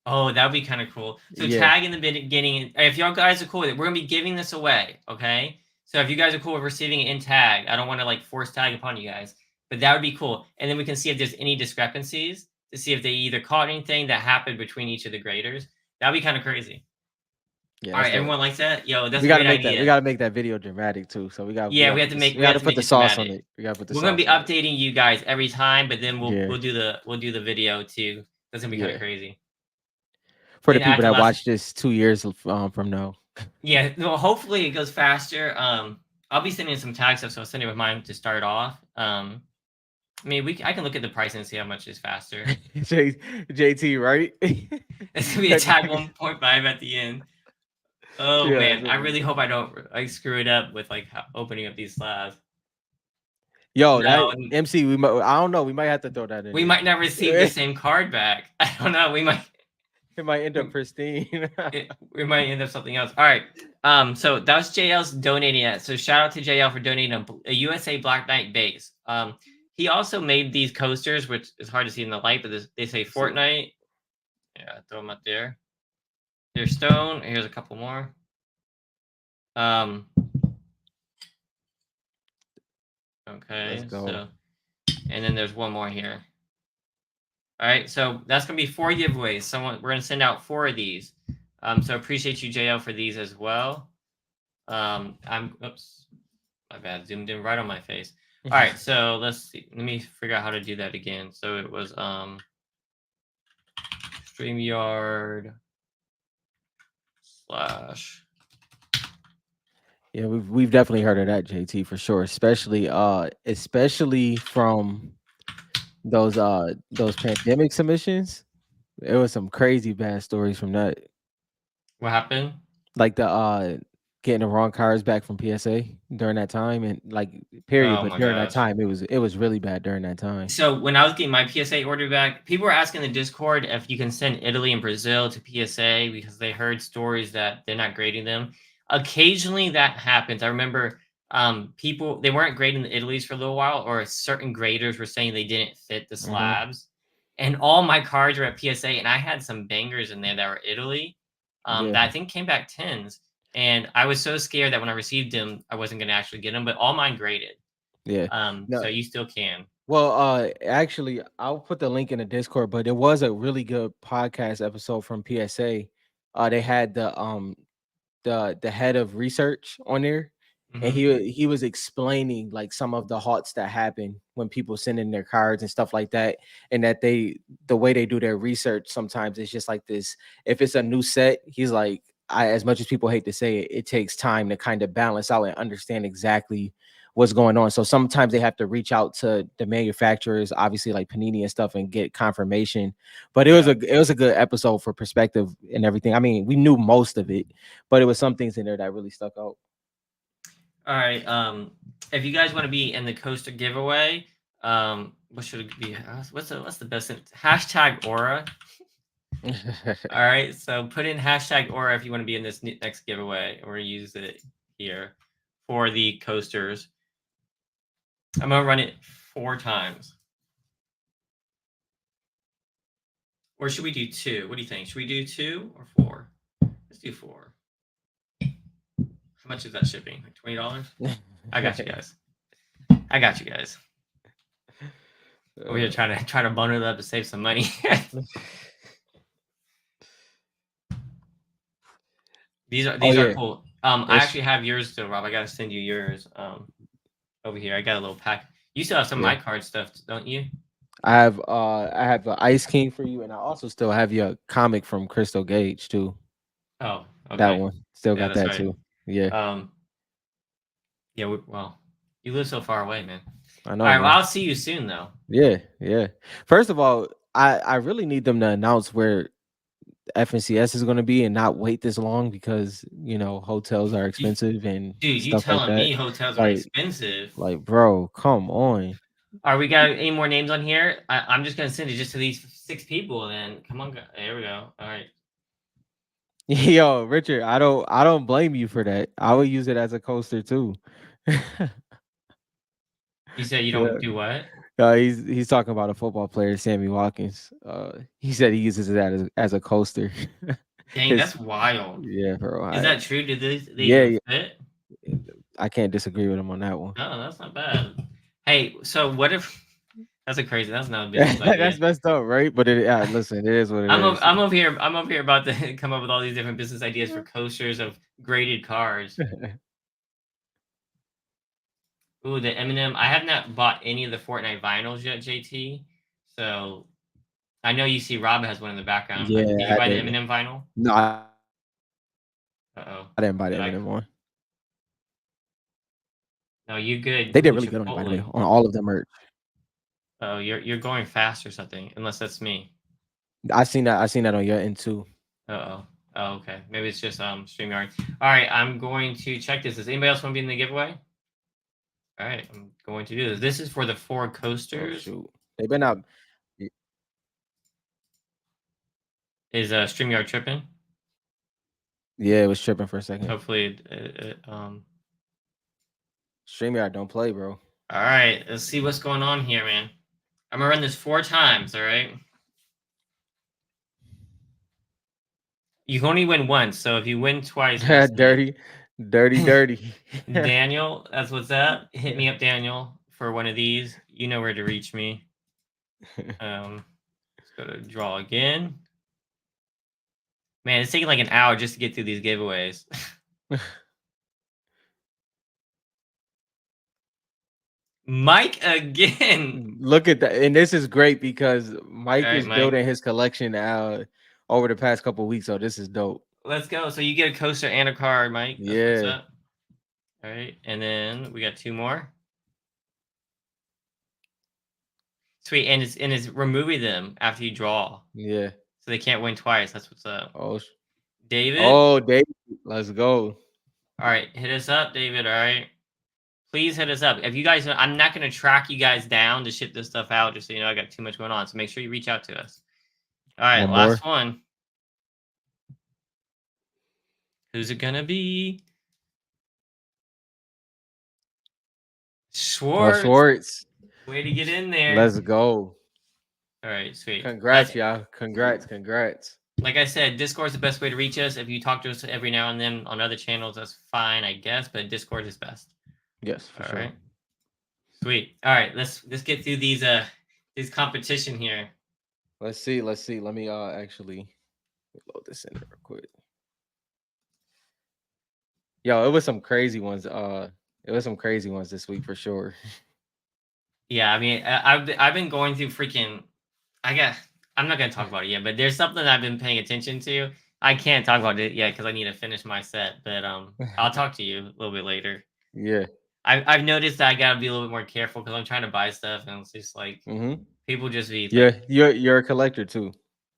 Oh, that would be kind of cool. So Yeah. tag in the beginning. If y'all guys are cool with it, we're gonna be giving this away. Okay. So if you guys are cool with receiving it in tag, I don't want to like force tag upon you guys, but that would be cool. And then we can see if there's any discrepancies to see if they either caught anything that happened between each of the graders. That'd be kind of crazy. Yeah, All that's right, dope. everyone likes that. Yo, that's We a gotta great make that. We idea. gotta make that video dramatic too. So Yeah, we have to we we have gotta to put make the it sauce on dramatic. it. We gotta put the We're gonna be sauce on it. updating you guys every time, but then Yeah, we'll do the video too. That's gonna be kind of yeah. crazy. For the And people after that last, watch this 2 years from now. yeah, well, hopefully it goes faster. I'll be sending some tag stuff, so I'll send it with mine to start off. I mean, I can look at the price and see how much is faster. JT, right? It's gonna be a tag 1.5 at the end. Oh Yeah, man, it's I gonna be really hope fun. I don't like screw it up with like opening up these slabs. Yo, No, that MC, I don't know. We might have to throw that in we might not receive the there. same card back. I don't know. It might end up We, pristine. we might end up something else. All right. So that was JL's donating it. So shout out to JL for donating a USA Black Knight base. He also made these coasters, which is hard to see in the light, but they say See, Fortnite. Yeah, throw them up there. Here's stone. Here's a couple more. Um. let's Okay. go. So, and then there's one more here. All right. So that's gonna be 4 giveaways. We're gonna send out 4 of these. So appreciate you, JL, for these as well. Oops, my bad, zoomed in right on my face. All right, so let's see. Let me figure out how to do that again. So it was StreamYard slash. Yeah, we've definitely heard of that, JT, for sure. Especially especially from those pandemic submissions. It was some crazy bad stories from that. What happened? Like the getting the wrong cards back from PSA during that time and like period, Oh but my during that gosh. time it was really bad during that time. So when I was getting my PSA order back, people were asking in the Discord if you can send Italy and Brazil to PSA because they heard stories that they're not grading them. Occasionally that happens. I remember people they weren't grading the Italy's for a little while, or certain graders were saying they didn't fit the Mhm. slabs. And all my cards were at PSA, and I had some bangers in there that were Italy Yeah. that I think came back tens. And I was so scared that when I received them, I wasn't going to actually get them, but all mine graded. Yeah. So No. you still can. Well, actually, I'll put the link in the Discord, but it was a really good podcast episode from PSA. They had the head of research on there, and Hmm. he was explaining like some of the halts that happen when people send in their cards and stuff like that, and that the way they do their research sometimes it's just like this. If it's a new set, he's like, as much as people hate to say it, it takes time to kind of balance out and understand exactly what's going on. So sometimes they have to reach out to the manufacturers, obviously like Panini and stuff, and get confirmation. But Yeah. it was a good episode for perspective and everything. I mean, we knew most of it, but it was some things in there that really stuck out. All right. If you guys want to be in the coaster giveaway, what should it be? What's the best thing? Hashtag Aura. All right. So put in hashtag Aura if you want to be in this next giveaway, or use it here for the coasters. I'm gonna run it 4 times, or should we do two? What do you think? Should we do 2 or 4? Let's do 4. How much is that shipping? Like $20? I got you guys. I got you guys. Over here Uh, trying to bundle it up to save some money. oh These are yeah, cool. I it's actually have yours still, Rob. I gotta send you yours. Over here, I got a little pack. You still have some of yeah. my card stuff, don't you? I have the Ice King for you, and I also still have your comic from Crystal Gage too. Oh, That okay. one still Yeah, got that's that right. too. Yeah, Um, yeah. Well, you live so far away, man. I All know, right. Well, man. I'll see you soon, though. Yeah, yeah. First of all, I really need them to announce where FNCS is going to be and not wait this long because hotels are You, expensive and dude, you stuff like telling that. me hotels are Like, expensive? bro, come on. Are we got any more names on here? I'm just gonna send it just to these 6 people. Then come on, there we go. All right. Yo, Richard, I don't blame you for that. I would use it as a coaster too. You said you Yeah. don't do what? He's talking about a football player, Sammy Watkins. He said he uses it as a coaster. Dang, His that's wild. Yeah, bro. Is that true? Did they Yeah, even yeah, fit? I can't disagree with him on that one. Oh, that's not bad. Hey, so what if that's a crazy? That's not a business idea. That's messed up, right? But listen, it is what it is. I'm over here. I'm over here about to come up with all these different business ideas for coasters of graded cars. Ooh, the Eminem. I have not bought any of the Fortnite vinyls yet, JT. So I know you see Rob has one in the background. Yeah, Did you I buy the did. Eminem vinyl? No, Uh oh. I didn't buy the Did I? Eminem one. No, you good. They Ooh, did really good on it, by the way, Chipotle. on all of the merch. Oh, you're going fast or something. Unless that's me. I seen that. I seen that on your end too. Uh-oh. Oh, okay. Maybe it's just StreamYard. All right, I'm going to check this. Does anybody else want to be in the giveaway? All right, I'm going to do this. This is for the 4 Oh coasters. shoot, they been out. Is StreamYard tripping? Yeah, it was tripping for a second. Hopefully StreamYard don't play, bro. all right, let's see what's going on here, man. I'm gonna run this 4 times, all right? You can only win once, so if you win twice, that's it. Dirty, dirty, dirty. Daniel, that's what's up. Hit me up, Daniel, for one of these. You know where to reach me. Let's go to draw again. Man, it's taking like an hour just to get through these giveaways. Mike again. Look at that, and this is great because All Mike right, is Mike. building his collection over the past couple weeks. So this is dope. Let's go. So you get a coaster and a card, Mike. That's what's Yeah. up. All right, and then we got 2 more. Sweet, and it's removing them after you draw, Yeah. so they can't win twice. That's what's up. Oh, David, oh, Dave, let's go. all right, hit us up, David. All right, please hit us up. If you guys, I'm not gonna track you guys down to ship this stuff out, just so you know I got too much going on. So make sure you reach out to us. All right, One last more. one. Who's it gonna be? Schwartz. Schwartz. Way to get in there. Let's go. All right, sweet. Congrats, y'all. Congrats. Congrats. Like I said, Discord's the best way to reach us. If you talk to us every now and then on other channels, that's fine, I guess. But Discord is best. Yes, for All sure. right, sweet. All right, let's get through these competition here. Let's see. Let's see. Let me actually load this in real quick. Yo, it was some crazy ones. It was some crazy ones this week for sure. Yeah, I mean, I've been going through freaking. I got. I'm not gonna talk about it yet, but there's something I've been paying attention to. I can't talk about it yet because I need to finish my set. But I'll talk to you a little bit later. Yeah. I've noticed that I gotta be a little bit more careful because I'm trying to buy stuff and it's just like Mm-hmm. people just be Yeah. like, You're a collector too.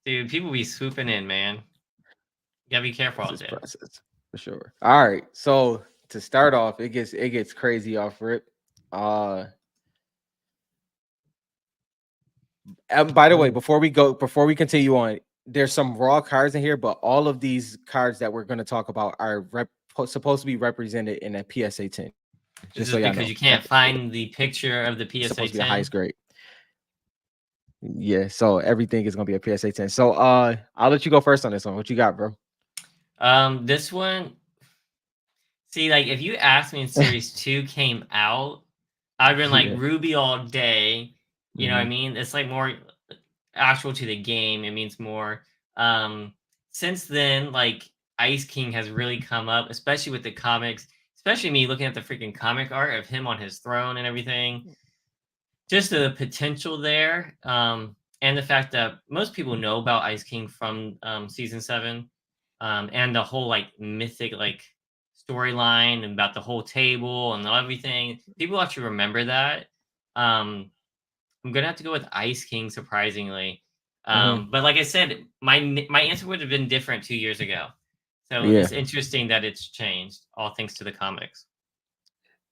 dude, people be swooping in, man. You gotta be careful This out is there. process for sure. All right. So to start off, it gets crazy off rip. Uh by the way, Ooh. before we continue on, there's some raw cards in here, but all of these cards that we're going to talk about are supposed to be represented in a PSA 10. Just so y'all Is know, this because you can't find the picture of the supposed to be the PSA highest 10? grade. Yeah, so everything is gonna be a PSA 10. So I'll let you go first on this one. What you got, bro? This one, see, like if you asked me in Series 2 came out, I've been like Yeah. Ruby all day. You know what I Hmm. mean? It's like more actual to the game. It means more. Um, since then, like Ice King has really come up, especially with the comics, especially me looking at the freaking comic art of him on his throne and everything. Just the potential there, and the fact that most people know about Ice King from season 7, and the whole like mythic like storyline and about the whole table and everything. People actually remember that. Um, I'm gonna have to go with Ice King, surprisingly. Hmm. But like I said, my answer would have been different 2 years ago. So Yeah. it's interesting that it's changed, all thanks to the comics.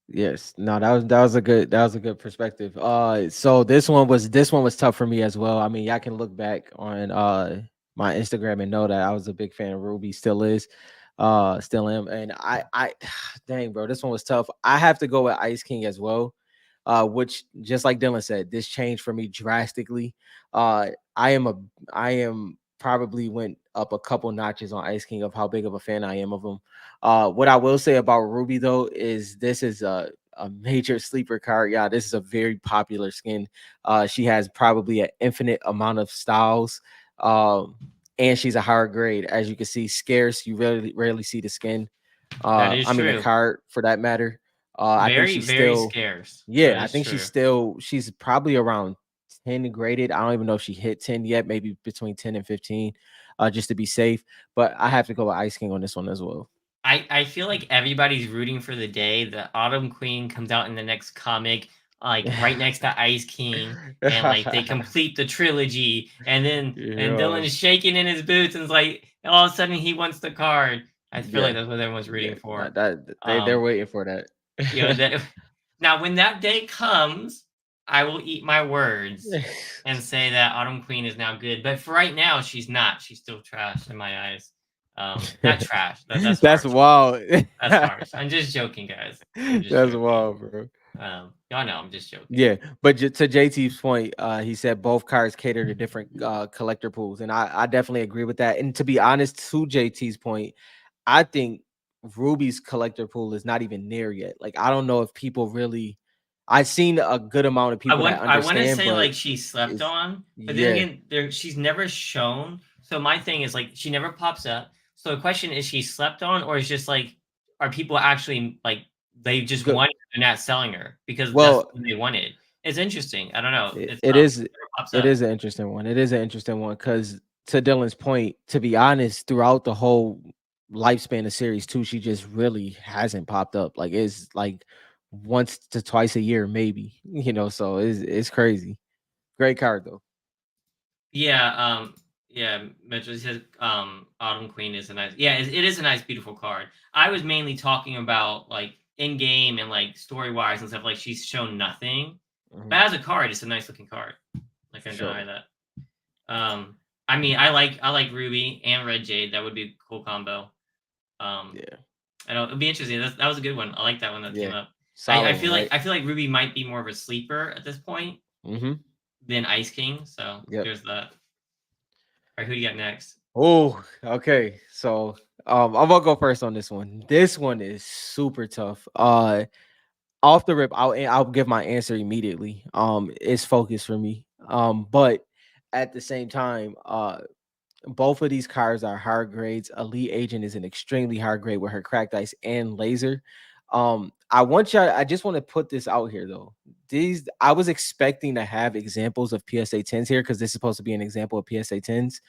Yes. No, that was a good perspective. So this one was tough for me as well. I mean, y'all can look back on my Instagram and know that I was a big fan of Ruby, still am. And I dang bro, this one was tough. I have to go with Ice King as well. Which just like Dylan said, this changed for me drastically. Uh I am a I am probably went up a couple notches on Ice King of how big of a fan I am of him. What I will say about Ruby though is this is a major sleeper card. Yeah, this is a very popular skin. She has probably an infinite amount of styles. Um, and she's a higher grade. As you can see, scarce. You rarely see the skin. That is I mean the true. card for that matter. I think Very, she's very still, scarce. yeah, That I is think true. she's probably around 10 graded. I don't even know if she hit 10 yet, maybe between 10 and 15, just to be safe. But I have to go with Ice King on this one as well. I feel like everybody's rooting for the day that Autumn Queen comes out in the next comic, like right next to Ice King, and like they complete the trilogy, and then and Yeah, Dylan's shaking in his boots and it's like all of a sudden he wants the card. I feel like yeah, that's what everyone's yeah. rooting That, for. that they're Um, waiting for that. you know that now when that day comes, I will eat my words and say that Autumn Queen is now good. But for right now, she's not. She's still trash in my eyes. Not trash. That's That's harsh. wild. That's harsh. I'm just joking, guys. I'm just That's joking. wild, bro. Y'all know I'm just joking. Yeah, but to JT's point, he said both cards cater to different collector pools, and I definitely agree with that. And to be honest, to JT's point, I think Ruby's collector pool is not even near yet. Like I don't know if people really. I've seen a good amount of people that I wouldn't understand, say but like she slept it's on, but then yeah, again, she's never shown. So my thing is like she never pops up. So the question is, she slept on, or is just like, are people actually like they just good. want her and not selling her because that's Well, what they wanted? It's interesting. I don't know. It, It's it is it never pops it up. is an interesting one. It is an interesting one because to Dylan's point, to be honest, throughout the whole lifespan of series two, she just really hasn't popped up. Like it's like once to twice a year, maybe. So it's crazy. Great card though. Yeah, yeah, Metro says Autumn Queen is a nice, yeah, it is a nice, beautiful card. I was mainly talking about like in game and like story wise and stuff. Like she's shown nothing, but Hmm. as a card, it's a nice looking card. I For can deny sure. that. I mean, I like Ruby and Red Jade. That would be a cool combo. Um, Yeah. I know it'd be interesting. That was a good one. I like that one that came Yeah. up. Solid one, right? I feel like Ruby might be more of a sleeper at this point Mm-hmm. than Ice King. So Yep. there's that. All right, who do you got next? Oh, okay. So I'm gonna go first on this one. This one is super tough. Off the rip, I'll give my answer immediately. It's focus for me. But at the same time, both of these cards are hard grades. Elite Agent is an extremely hard grade with her cracked ice and laser. I just want to put this out here though. These I was expecting to have examples of PSA 10s here because this is supposed to be an example of PSA 10s.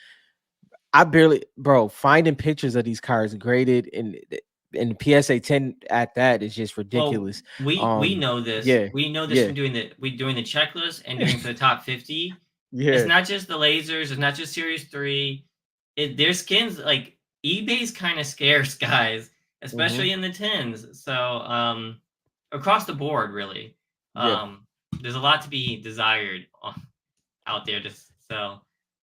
I barely, bro, finding pictures of these cards graded in PSA 10 at that is just Well, ridiculous. we know this. Yeah, We know this yeah, from doing the checklist and doing for the top 50. It's yeah. not just the lasers. It's not just Series 3. Their skins like eBay's kind of scarce, guys, Hmm. especially in the tens. So across the board, really, Yeah. um, there's a lot to be desired out there. Just so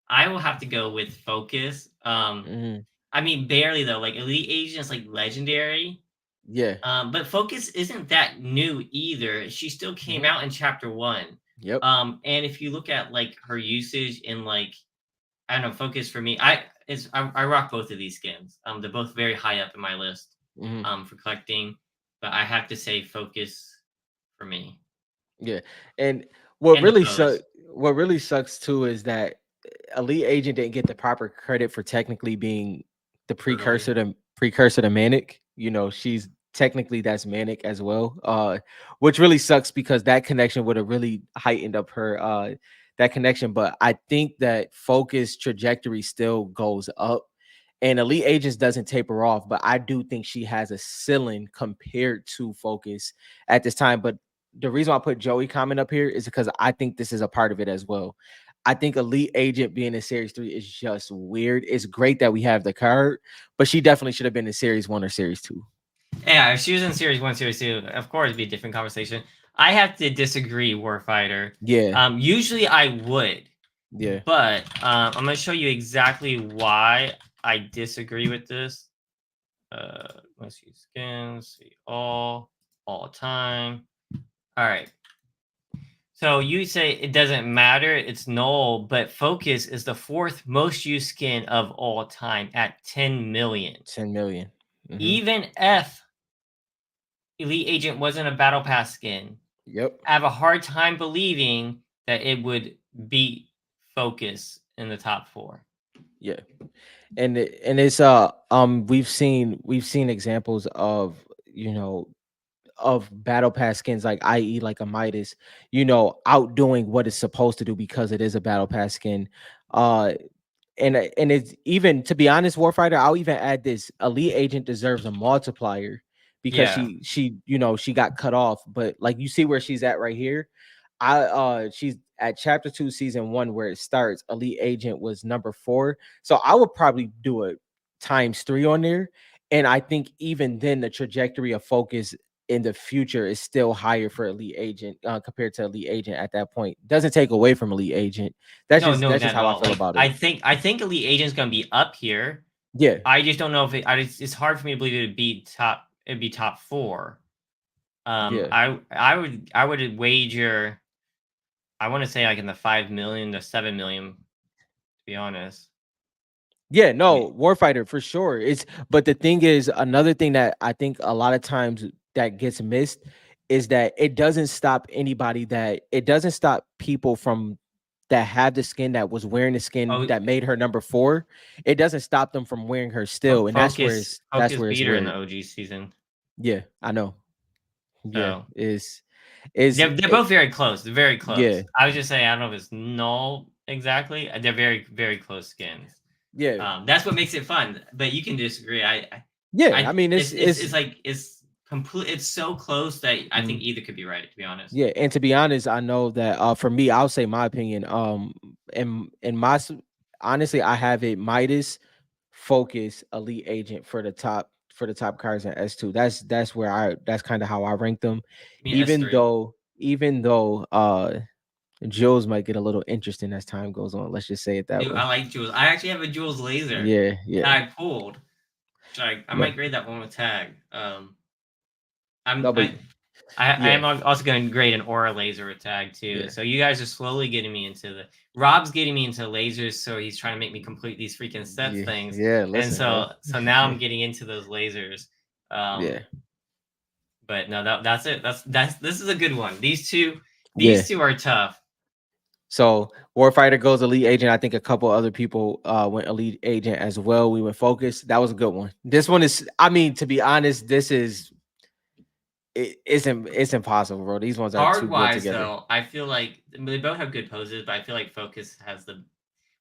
I will have to go with focus. Hmm. I mean, barely though. Like Elite Agents, like legendary. Yeah. But Focus isn't that new either. She still came Hmm. out in chapter one. Yep. And if you look at like her usage in like I don't know, Focus for me, I rock both of these skins. They're both very high up in my list Hmm. for collecting, but I have to say Focus for me Yeah. And and the pose what really sucks too is that Elite Agent didn't get the proper credit for technically being the early. precursor to Manic. You know, she's technically that's Manic as well. Which really sucks because that connection would have really heightened up her that connection. But I think that Focus trajectory still goes up. And Elite Agents doesn't taper off, but I do think she has a ceiling compared to Focus at this time. But the reason why I put Joey comment up here is because I think this is a part of it as well. I think Elite Agent being in Series 3 is just weird. It's great that we have the card, but she definitely should have been in Series 1 or Series 2. Yeah, if she was in Series 1, Series 2, of course it'd be a different conversation. I have to disagree, Warfighter. Yeah, Usually I would, yeah. but I'm going to show you exactly why I disagree with this. Let's see skins, see all time. All right. So you say it doesn't matter, it's null, but Focus is the fourth most used skin of all time at 10 million. 10 million. Hmm. Even if Elite Agent wasn't a Battle Pass skin, Yep. I have a hard time believing that it would beat Focus in the top four. Yeah. And it's we've seen examples of, you know, of battle pass skins like i.e. like a Midas, you know, outdoing what it's supposed to do because it is a battle pass skin. Uh and it's even, to be honest, Warfighter, I'll even add this: Elite Agent deserves a multiplier because Yeah. she you know, she got cut off, but like you see where she's at right here. She's at chapter 2 season 1 where it starts. Elite Agent was number 4, so I would probably do it times 3 on there. And I think even then the trajectory of Focus in the future is still higher for Elite Agent compared to Elite Agent at that point. Doesn't take away from Elite Agent. No, no, That's not just at how I all. feel Like about it. I think Elite Agent's gonna be up here. Yeah. I just don't know if it's hard for me to believe it'd be top four. Yeah. I would wager I want to say like in the 5 million to 7 million, to be honest. Yeah, I mean, no, Warfighter for sure. It's but the thing is, another thing that I think a lot of times that gets missed is that it doesn't stop people from that have the skin, that was wearing the skin oh, that made her number 4. It doesn't stop them from wearing her still, and that's Focus where it's beat her in the weird. OG season. Yeah, I know. Yeah, So is they're it, both very close. They're very yeah, close. I was just saying I don't know if it's null exactly. They're very close skins. yeah, That's what makes it fun. But you can disagree. yeah. I mean, It's like it's complete. It's so close that I think Mhm. either could be right. To be honest, Yeah, and to be honest, I know that for me, I'll say my opinion. In my honestly, I have it Midas, Focus, Elite Agent for the top cards in S2. That's where that's kind of how I rank them. I mean S3. Even though Jules might get a little interesting as time goes on. Let's just say it that Dude, I way. like Jules. I actually have a Jules laser Yeah, that yeah. I pulled. Which I No, might grade that one with tag. I'm no, but I yeah, am also going to grade an aura laser with tag too. yeah, So you guys are slowly getting me into the Rob's getting me into lasers, so he's trying to make me complete these freaking sets yeah, things. yeah. And Listen, bro. so now I'm getting into those lasers. Yeah, Um, but no, that's it. That's this is a good one. yeah. These two are tough. So Warfighter goes Elite Agent. I think a couple other people went Elite Agent as well. We went Focus. That was a good one. This one is, I mean, to be honest, this is it's impossible, bro. These ones are too Card good wise together. though, I feel like they both have good poses, but I feel like Focus has the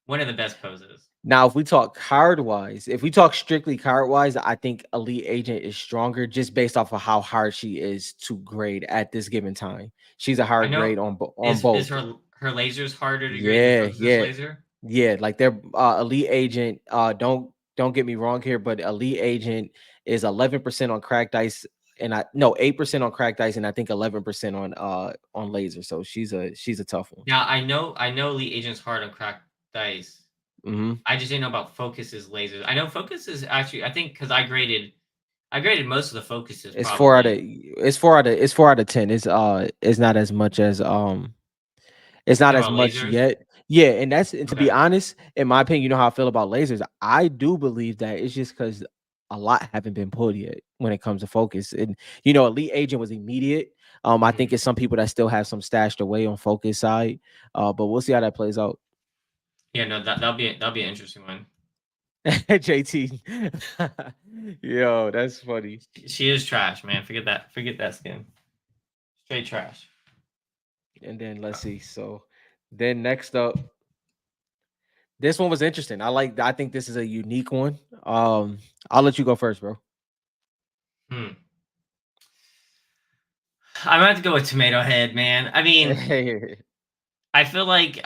one of the best poses. Now, if we talk card wise, if we talk strictly card wise, I think Elite Agent is stronger just based off of how hard she is to grade at this given time. She's a I hard know grade on is both. her lasers harder to grade than Yeah, Focus's yeah, laser? yeah. Like they're Elite Agent. Don't get me wrong here, but Elite Agent is 11% on cracked dice, and I no 8% on cracked dice, and I think 11% on laser. So she's a tough one. Now I know Elite Agent's hard on cracked dice. Hmm. I just didn't know about Focus's lasers. I know Focus is actually I think because I graded most of the Focuses It's four out of probably. it's 4 out of 10. It's not as much as it's You not know as about much lasers? yet. Yeah, and to be Okay. honest, in my opinion, you know how I feel about lasers. I do believe that it's just because a lot haven't been pulled yet when it comes to focus. And Elite Agent was immediate. I think Mhm. it's some people that still have some stashed away on focus side. But we'll see how that plays out. Yeah, no, that'll be an interesting one. JT. Yo, that's funny. She is trash, man. Forget that. Forget that skin. Straight trash. And then let's see. So then next up, this one was interesting. I think this is a unique one. I'll let you go first, bro. Hmm. I'm gonna have to go with Tomato Head, man. I mean, I feel like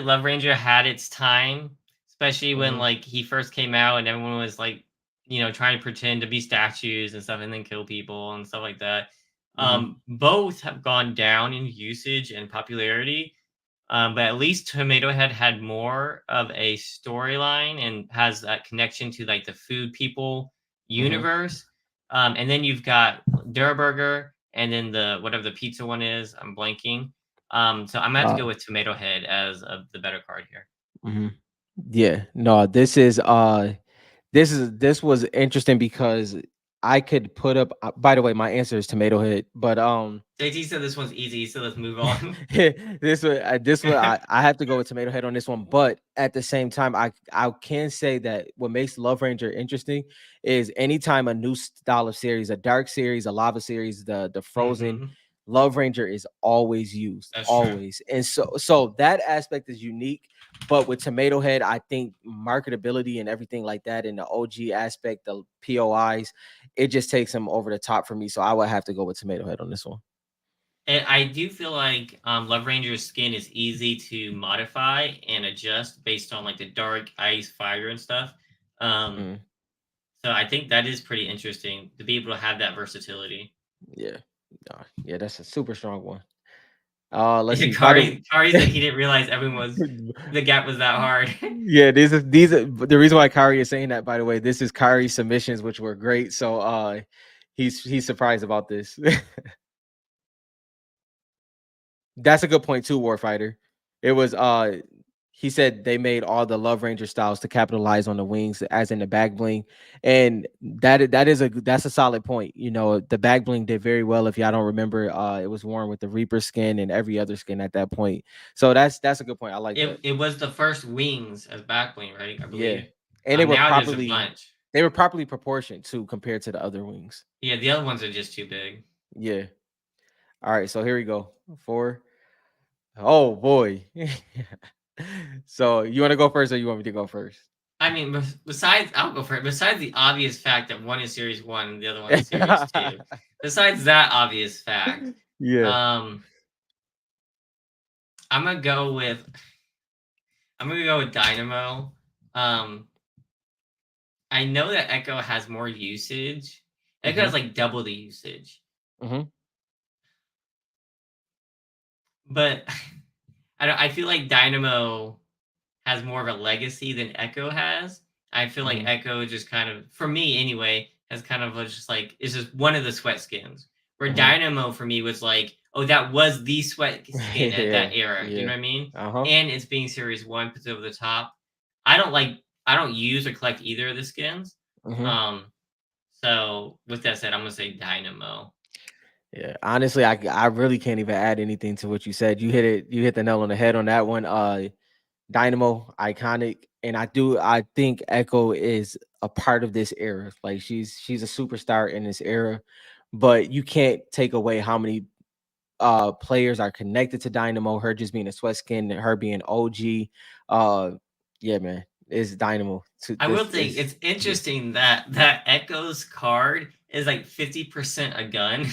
Love Ranger had its time, especially when Mhm, like he first came out and everyone was like, trying to pretend to be statues and stuff and then kill people and stuff like that. mhm, Both have gone down in usage and popularity. But at least Tomato Head had more of a storyline and has that connection to like the food people mhm. universe. And then you've got Durburger and then the whatever the pizza one is. I'm blanking. So I'm gonna have to Uh, go with Tomato Head as the better card here. mhm. Yeah, no, this was interesting because I could put up. By the way, my answer is Tomato Head, but JT said this one's easy, so let's move on. this one I have to go with Tomato Head on this one, but at the same time, I can say that what makes Love Ranger interesting is anytime a new style of series, a dark series, a lava series, the Frozen, Hmm. Love Ranger is always used, That's true. always, and so that aspect is unique. But with Tomato Head, I think marketability and everything like that, and the OG aspect, the POIs, it just takes him over the top for me. So I would have to go with Tomato Head on this one. And I do feel like Love Ranger's skin is easy to modify and adjust based on like the dark, ice, fire, and stuff. Um, Mm, So I think that is pretty interesting to be able to have that versatility. yeah, yeah, that's a super strong one. Let's Yeah, see. By the Kari said he didn't realize the gap was that hard. yeah, these are the reason why Kari is saying that. By the way, this is Kari's submissions, which were great. So he's surprised about this. That's a good point too, Warfighter. It was he said they made all the Love Ranger styles to capitalize on the wings, as in the back bling, and that's a solid point. The back bling did very well. If y'all don't remember, it was worn with the Reaper skin and every other skin at that point. So that's a good point. I like that. It was the first wings as backbling, right? I Yeah, believe. and Now there's a bunch. they were properly proportioned too compared to the other wings. Yeah, the other ones are just too big. Yeah. All right, so here we go. Four. Oh boy. So you want to go first, or you want me to go first? I mean, besides, I'll go for it. Besides the obvious fact that one is Series 1 and the other one is Series 2, besides that obvious fact, Yeah. um, I'm gonna go with Dynamo. Um, I know that Echo has more usage. Echo Mhm. has like double the usage, Mhm. but I feel like Dynamo has more of a legacy than Echo has. I feel like Mhm. Echo just kind of, for me anyway, has kind of just like is just one of the sweat skins. Where Mhm. Dynamo for me was like, oh, that was the sweat skin at that Yeah. era. You Yeah. know what I mean? Uh-huh. And it's being Series One puts it over the top. I don't like I don't use or collect either of the skins. Mhm. Um, so with that said, I'm gonna say Dynamo. Yeah. Honestly, I really can't even add anything to what you said. You hit it. You hit the nail on the head on that one. Dynamo, iconic, and I think Echo is a part of this era. Like she's a superstar in this era, but you can't take away how many players are connected to Dynamo, her just being a sweat skin, her being OG. Uh yeah, man. It's Dynamo. I will This think is it's yeah. interesting that Echo's card is like 50% a gun.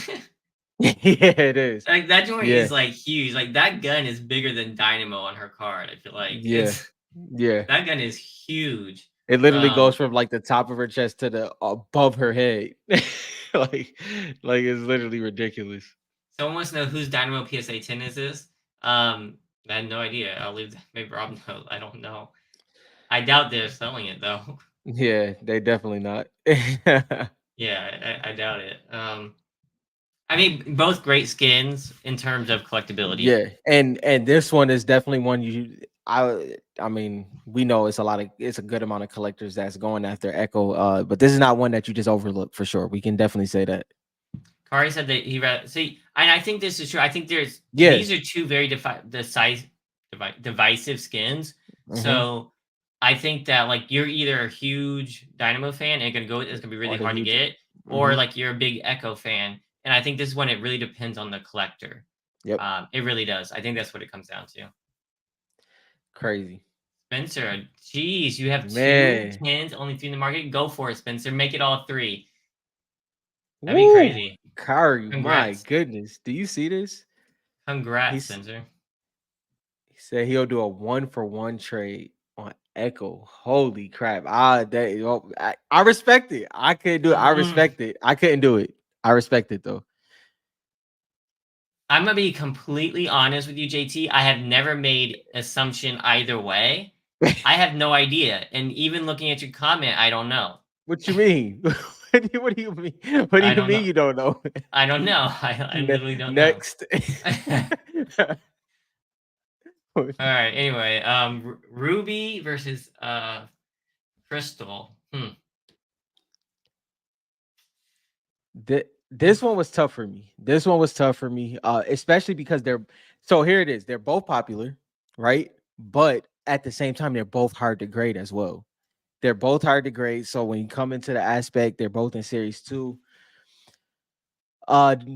Yeah, it is. Like that joint Yeah. is like huge. Like that gun is bigger than Dynamo on her card. I feel like Yeah. it's Yeah. that gun is huge. It literally goes Um, from like the top of her chest to the above her head. like like it's literally ridiculous. Someone wants to know whose Dynamo PSA 10 is this. I had no idea. I'll leave that. Maybe Rob knows. I don't know. I doubt they're selling it though. Yeah, they definitely not. Yeah, I doubt it. I mean, both great skins in terms of collectability. Yeah, and this one is definitely one you I mean, we know it's a good amount of collectors that's going after Echo, but this is not one that you just overlook for sure. We can definitely say that. Kari said that he read. See, and I think this is true. I think Yeah. these are two very divisive skins. Hmm. So I think that like you're either a huge Dynamo fan and it's gonna be really Or the hard to huge. get, or Hmm. like you're a big Echo fan. And I think this one it really depends on the collector. Yep. It really does. I think that's what it comes down to. Crazy. Spencer, geez, you have two Man. tens, only three in the market. Go for it, Spencer. Make it all three. That'd be Woo! crazy. Kari, my Congrats. goodness. Do you see this? Congrats, He's Spencer. he said he'll do a 1-for-1 trade on Echo. Holy crap. I respect it. I couldn't do it. I Mm, respect it. I couldn't do it. I respect it though. I'm gonna be completely honest with you, JT. I have never made assumption either way. I have no idea, and even looking at your comment, I don't know. What you mean? What do you mean? What do I you don't mean know. you don't know? I don't know. I literally don't know. Next. All right. Anyway, Ruby versus Crystal. This one was tough for me. This one was tough for me, especially because they're so here it is. They're both popular, right? But at the same time, they're both hard to grade as well. They're both hard to grade. So when you come into the aspect, they're both in series two.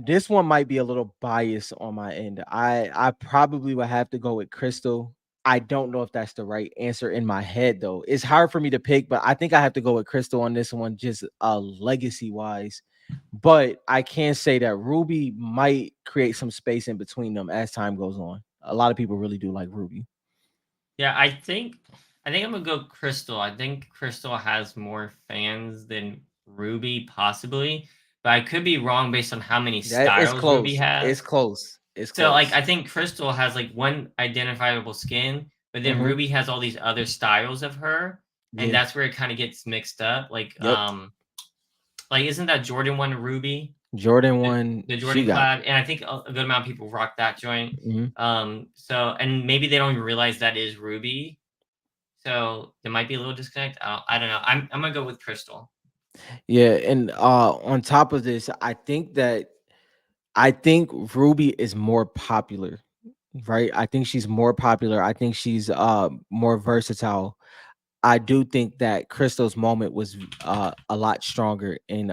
This one might be a little biased on my end. I probably would have to go with Crystal. I don't know if that's the right answer in my head though. It's hard for me to pick, but I think I have to go with Crystal on this one, just legacy wise. But I can say that Ruby might create some space in between them as time goes on. A lot of people really do like Ruby. Yeah, I think I'm gonna go Crystal. I think Crystal has more fans than Ruby, possibly, but I could be wrong based on how many That is styles Ruby close. It's has. close. It's So, like, close. I think Crystal has like one identifiable skin, but then Hmm. Ruby has all these other styles of her, and Yeah. that's where it kind of gets mixed up. Yep. Like isn't that Jordan one Ruby? Jordan The, one. the She Jordan got. collab, and I think a good amount of people rock that joint. Mhm. So and maybe they don't even realize that is Ruby. So there might be a little disconnect. I don't know. I'm gonna go with Crystal. Yeah, and on top of this, I think Ruby is more popular, right? I think she's more popular. I think she's more versatile. I do think that Crystal's moment was a lot stronger in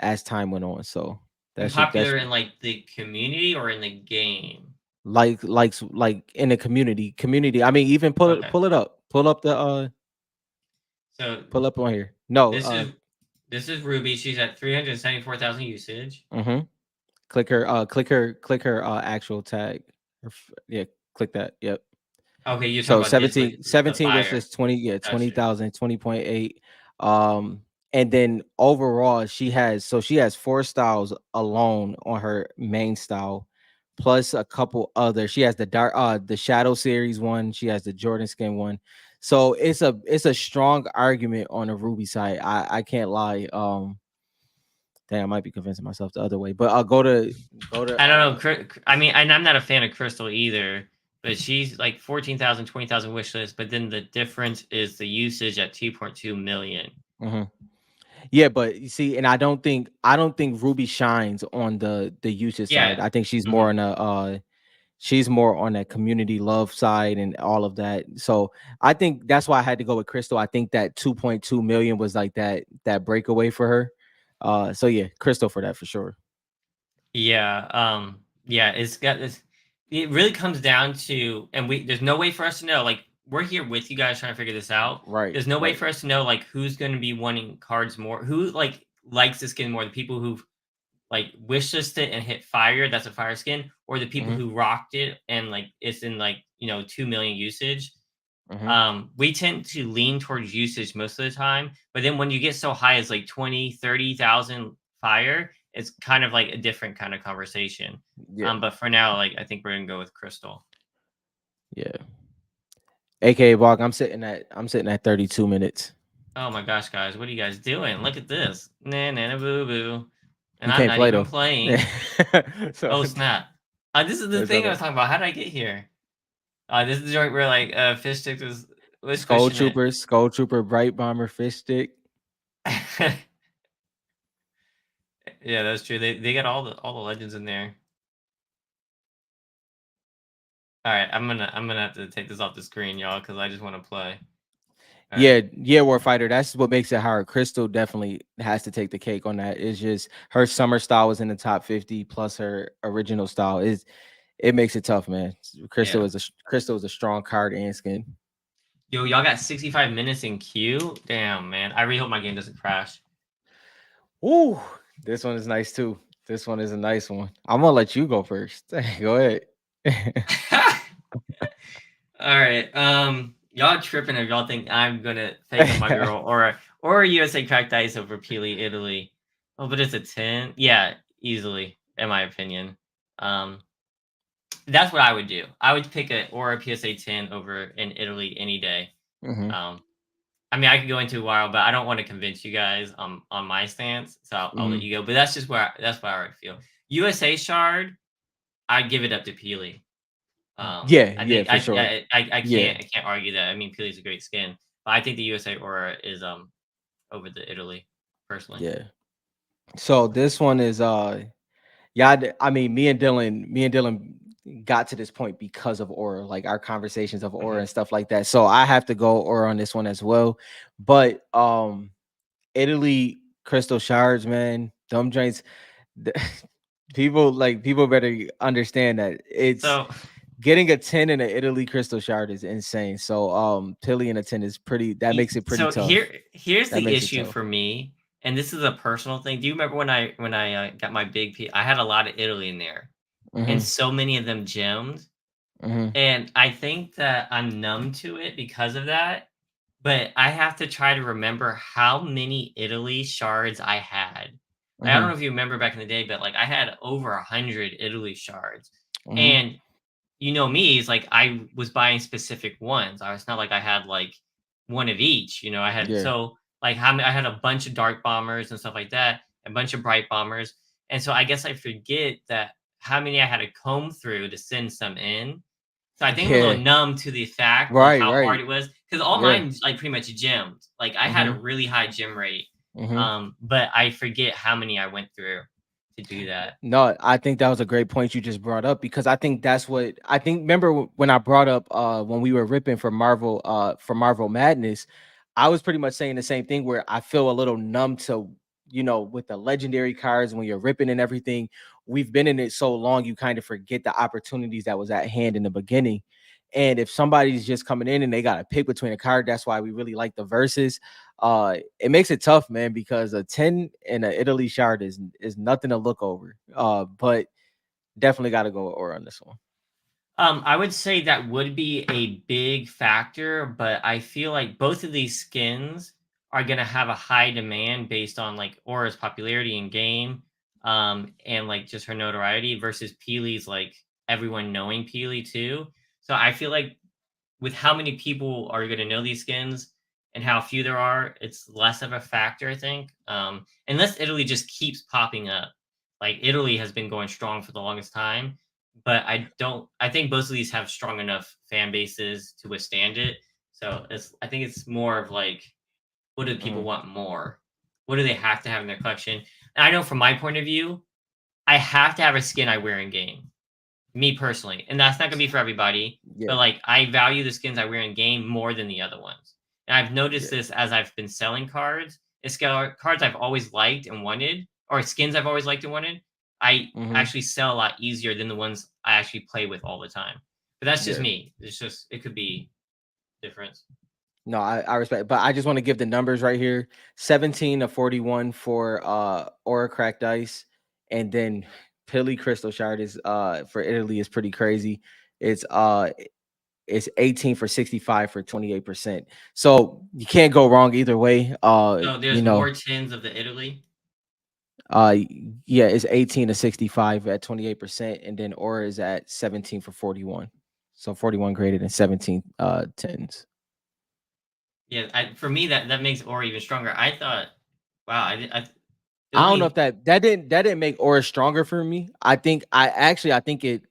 as time went on. So And that's popular in like the community or in the game. like in the community. I mean, even Okay. pull it up. So Pull up on here. No, this is This is Ruby. She's at 374,000 usage. Mm-hmm. Click her actual tag. Yeah, click that. Yep. Okay, you're talking So about this with 17, the 17 wish fire. list 20, yeah, Gotcha. 20,000, 20.8. And then overall she has four styles alone on her main style, plus a couple other. She has the Shadow series one, she has the Jordan skin one. So it's a strong argument on the Ruby side. I can't lie. Dang, I might be convincing myself the other way. But I'll go to I don't know. I mean, and I'm not a fan of Crystal either, but she's like 14,000, 20,000 wish list. But then the difference is the usage at 2.2 million. Mhm. Yeah, but you see, and I don't think Ruby shines on the usage side. Yeah. I think she's more Hmm. on a she's more on that community love side and all of that. So I think that's why I had to go with Crystal. I think that 2.2 million was like that breakaway for her. So yeah, Crystal for that for sure. Yeah. Yeah. It's got this. It really comes down to, and there's no way for us to know. Like, we're here with you guys trying to figure this out. Right, There's no way right. for us to know like who's going to be wanting cards more, who like likes the skin more, the people who like wishlist it and hit fire, that's a fire skin, or the people Hmm. who rocked it and like it's in like 2 million usage. Hmm. We tend to lean towards usage most of the time, but then when you get so high as like 20, 30,000 fire, it's kind of like a different kind of conversation. Yeah, But for now, like I think we're gonna go with Crystal. yeah. AKA Bog, I'm sitting at 32 minutes. Oh my gosh, guys, what are you guys doing? Look at this. Nah, nah, nah, boo boo. And You I'm can't not play even though. playing. So Oh snap. This is the it's thing I okay. was talking about. How did I get here? This is the joint where like Fish Stick was pushing it. Skull Trooper, Bright Bomber, Fish Stick. Yeah, that's true. They got all the legends in there. All right, I'm gonna have to take this off the screen, y'all, because I just want to play. All right. Yeah, yeah, Warfighter. That's what makes it hard. Crystal definitely has to take the cake on that. It's just her summer style was in the top 50 plus her original style. Is it makes it tough, man. Yeah. Crystal is a strong card and skin. Yo, y'all got 65 minutes in queue. Damn, man. I really hope my game doesn't crash. Ooh, this one is nice too. This one is a nice one. I'm gonna let you go first. Go ahead. All right. Y'all tripping if y'all think I'm gonna fake up my girl or USA cracked ice over Pili, Italy. Oh, but it's a 10. Yeah, easily, in my opinion. Um, that's what I would do. I would pick a or a PSA 10 over in Italy any day. Hmm. Um, I mean, I could go into a while, but I don't want to convince you guys on my stance, so I'll let Hmm. you go. But that's just that's where I would feel. USA shard, I'd give it up to Peely. Yeah, I yeah, think for sure. Yeah. I can't argue that. I mean, Peely's a great skin, but I think the USA Aura is over the Italy personally. Yeah. So this one is yeah, I mean, me and Dylan got to this point because of Aura, like our conversations of Aura Hmm. and stuff like that. So I have to go Aura on this one as well. But Italy crystal shards, man, dumb joints. th- people better understand that it's So getting a 10 in an Italy crystal shard is insane. So Pilly and a 10 is pretty that makes it pretty so tough. here's That the makes it issue tough. for me, and this is a personal thing. Do you remember when I got my big P? I had a lot of Italy in there, and Hmm. so many of them gemmed. Hmm. And I think that I'm numb to it because of that, but I have to try to remember how many Italy shards I had. Like, I don't Hmm. know if you remember back in the day, but, like, I had over 100 Italy shards, Hmm. and you know me, it's like I was buying specific ones. It's not like I had, like, one of each, I had Yeah. so, like, how many I had a bunch of dark bombers and stuff like that, a bunch of bright bombers, and so I guess I forget that how many I had to comb through to send some in. So I think I'm a little Yeah. numb to the fact of Right, how hard right. it was because all Yeah. mine like pretty much gemmed. Like I had a Mhm. really high gem rate, Mhm. but I forget how many I went through to do that. No, I think that was a great point you just brought up because I think that's what I think. Remember when I brought up when we were ripping for Marvel Madness, I was pretty much saying the same thing where I feel a little numb to with the legendary cards when you're ripping and everything. We've been in it so long, you kind of forget the opportunities that was at hand in the beginning. And if somebody's just coming in and they got to pick between a card, that's why we really like the verses. It makes it tough, man, because a 10 in an Italy shard is nothing to look over. But definitely got to go with Aura on this one. I would say that would be a big factor, but I feel like both of these skins are gonna have a high demand based on like Aura's popularity in game, and like just her notoriety versus Peely's like everyone knowing Peely too. So I feel like with how many people are going to know these skins and how few there are, it's less of a factor, I think. Unless Italy just keeps popping up. Like Italy has been going strong for the longest time, but I don't. I think both of these have strong enough fan bases to withstand it. So I think it's more of like, what do people Mhm. want more? What do they have to have in their collection? And I know from my point of view, I have to have a skin I wear in game, me personally, and that's not gonna be for everybody, but, Yeah, like, I value the skins I wear in game more than the other ones, and I've noticed yeah. this as I've been selling cards. It's cards I've always liked and wanted, or skins I've always liked and wanted, I Hmm. actually sell a lot easier than the ones I actually play with all the time. But that's just Yeah. me. It's just it could be difference. No, I respect, but I just want to give the numbers right here: 17 to 41 for Aura Cracked Ice, and then Pilly Crystal Shard is for Italy is pretty crazy. It's uh it's 18 for 65 for 28%. So you can't go wrong either way. So You there's know, more tins of the Italy? uh yeah, it's 18 to 65 at 28%, and then Aura is at 17 for 41. So 41 graded and 17 tens. Yeah, for me, that makes Ori even stronger. I thought, wow, it I don't know if only that didn't make Aura stronger for me. I think it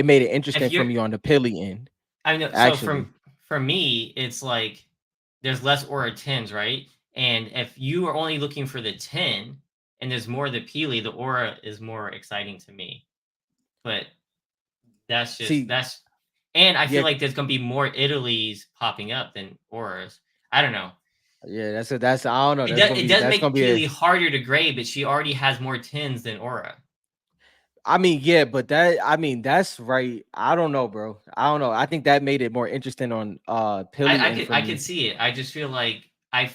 made it interesting if for you're me on the Pilly end. I know. So Actually, for me, it's like there's less aura tens, right? And if you are only looking for the 10 and there's more of the Peely, the aura is more exciting to me. But see, that's and I feel yeah, like there's gonna be more Italy's popping up than auras. I don't know. yeah, that's I don't know. It does That's gonna make be a. Peely harder to grade, but she already has more tens than aura. I mean, yeah, but that's right. I don't know, bro. I don't know. I think that made it more interesting on Pilly end for I could me. see it. I just feel like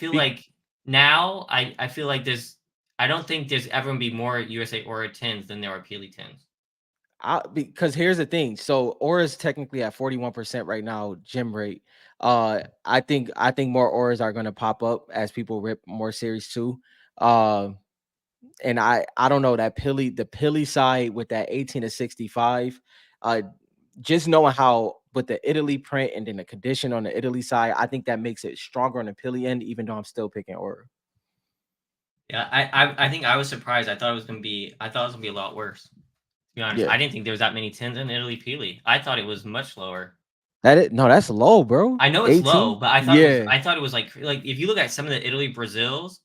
Be, now I feel like there's I don't think there's ever gonna be more USA Aura tens than there are Peely tens. because here's the thing. So Aura's technically at 41% right now, gym rate. I think more auras are gonna pop up as people rip more series too. Um and I don't know that the Pilly side with that 18 to 65. Just knowing how with the Italy print and then the condition on the Italy side, I think that makes it stronger on the Pilly end, even though I'm still picking Aura. Yeah, I think I was surprised. I thought it was gonna be a lot worse. To be honest, Yeah. I didn't think there was that many tens in Italy Peely. I thought it was much lower. That's low, bro. I know it's low, 18. but Yeah. I thought it was like if you look at some of the Italy Brazils,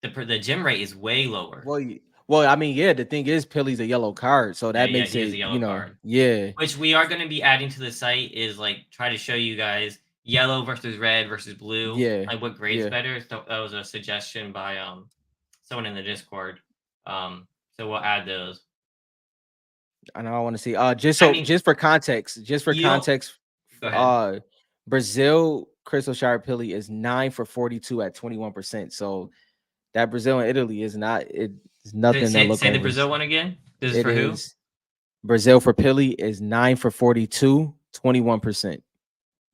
the gym rate is way lower. Well, well, I mean, yeah, the thing is Pilly's a yellow card, so Yeah, that yeah, makes he has a it, yellow card. yeah. Which we are going to be adding to the site is like try to show you guys yellow versus red versus blue, Yeah. like what grades Yeah. better. So that was a suggestion by someone in the Discord. So we'll add those. And I want to see I mean, just for you don't context, go ahead. uh Brazil Crystal Shire Pilly is 9 for 42 at 21%. So that Brazil and Italy is nothing to look Say the over. Brazil one again. This is It for who? is Brazil for Pilly is 9 for 42, 21%.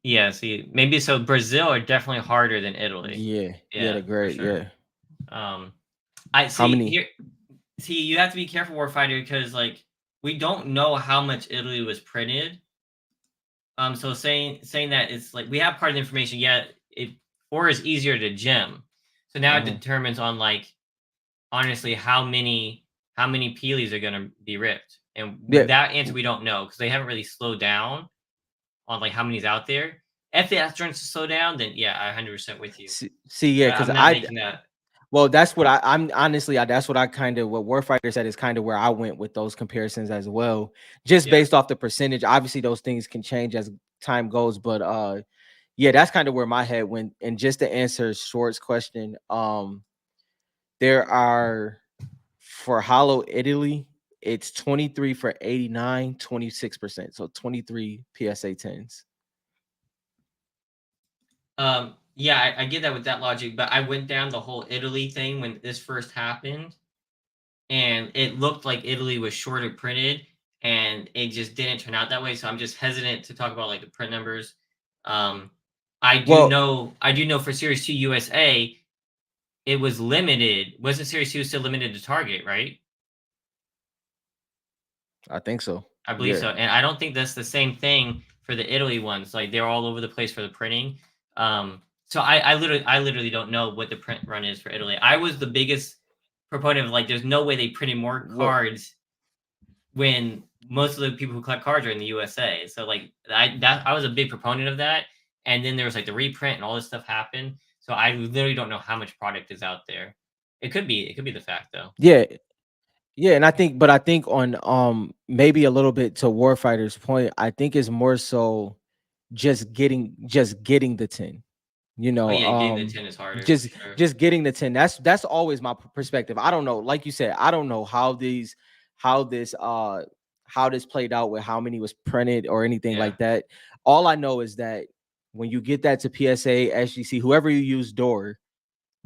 Yeah, see, maybe so Brazil are definitely harder than Italy. Yeah, yeah, Yeah, the for great, sure. yeah. Um I How see many? here see you have to be careful Warfighter because like we don't know how much Italy was printed. So saying that it's like we have part of the information, yet it or is easier to gem. So now it Uh-huh. determines on like honestly how many Peelies are gonna be ripped. And Yeah. that answer we don't know because they haven't really slowed down on like how many's out there. If that starts to slow down, then yeah, I 100% with you. See, yeah, But because I'm not making that. well, that's what I'm honestly, that's what I kind of what Warfighter said is kind of where I went with those comparisons as well, just Yeah. based off the percentage. Obviously, those things can change as time goes, but yeah, that's kind of where my head went. And just to answer Short's question, there are for Hollow Italy, it's 23 for 89, 26%. So 23 PSA 10s. Yeah, I get that with that logic, but I went down the whole Italy thing when this first happened, and it looked like Italy was shorter printed, and it just didn't turn out that way. So I'm just hesitant to talk about like the print numbers. Um, Well, I do know for Series 2 USA, it was limited. Wasn't Series 2 still limited to Target, right? I think so. I believe Yeah. so. And I don't think that's the same thing for the Italy ones. Like they're all over the place for the printing. So I literally don't know what the print run is for Italy. I was the biggest proponent of like there's no way they printed more What? cards when most of the people who collect cards are in the USA. So like I was a big proponent of that. And then there was like the reprint and all this stuff happened. So I literally don't know how much product is out there. It could be the fact though. Yeah. Yeah, and I think on maybe a little bit to Warfighter's point, I think it's more so just getting the 10. You Oh know, yeah, getting the 10 is harder for just sure. just getting the 10. That's always my perspective. I don't know, like you said, I don't know how this how this played out with how many was printed or anything Yeah, like that. All I know is that when you get that to PSA, SGC, whoever you use door,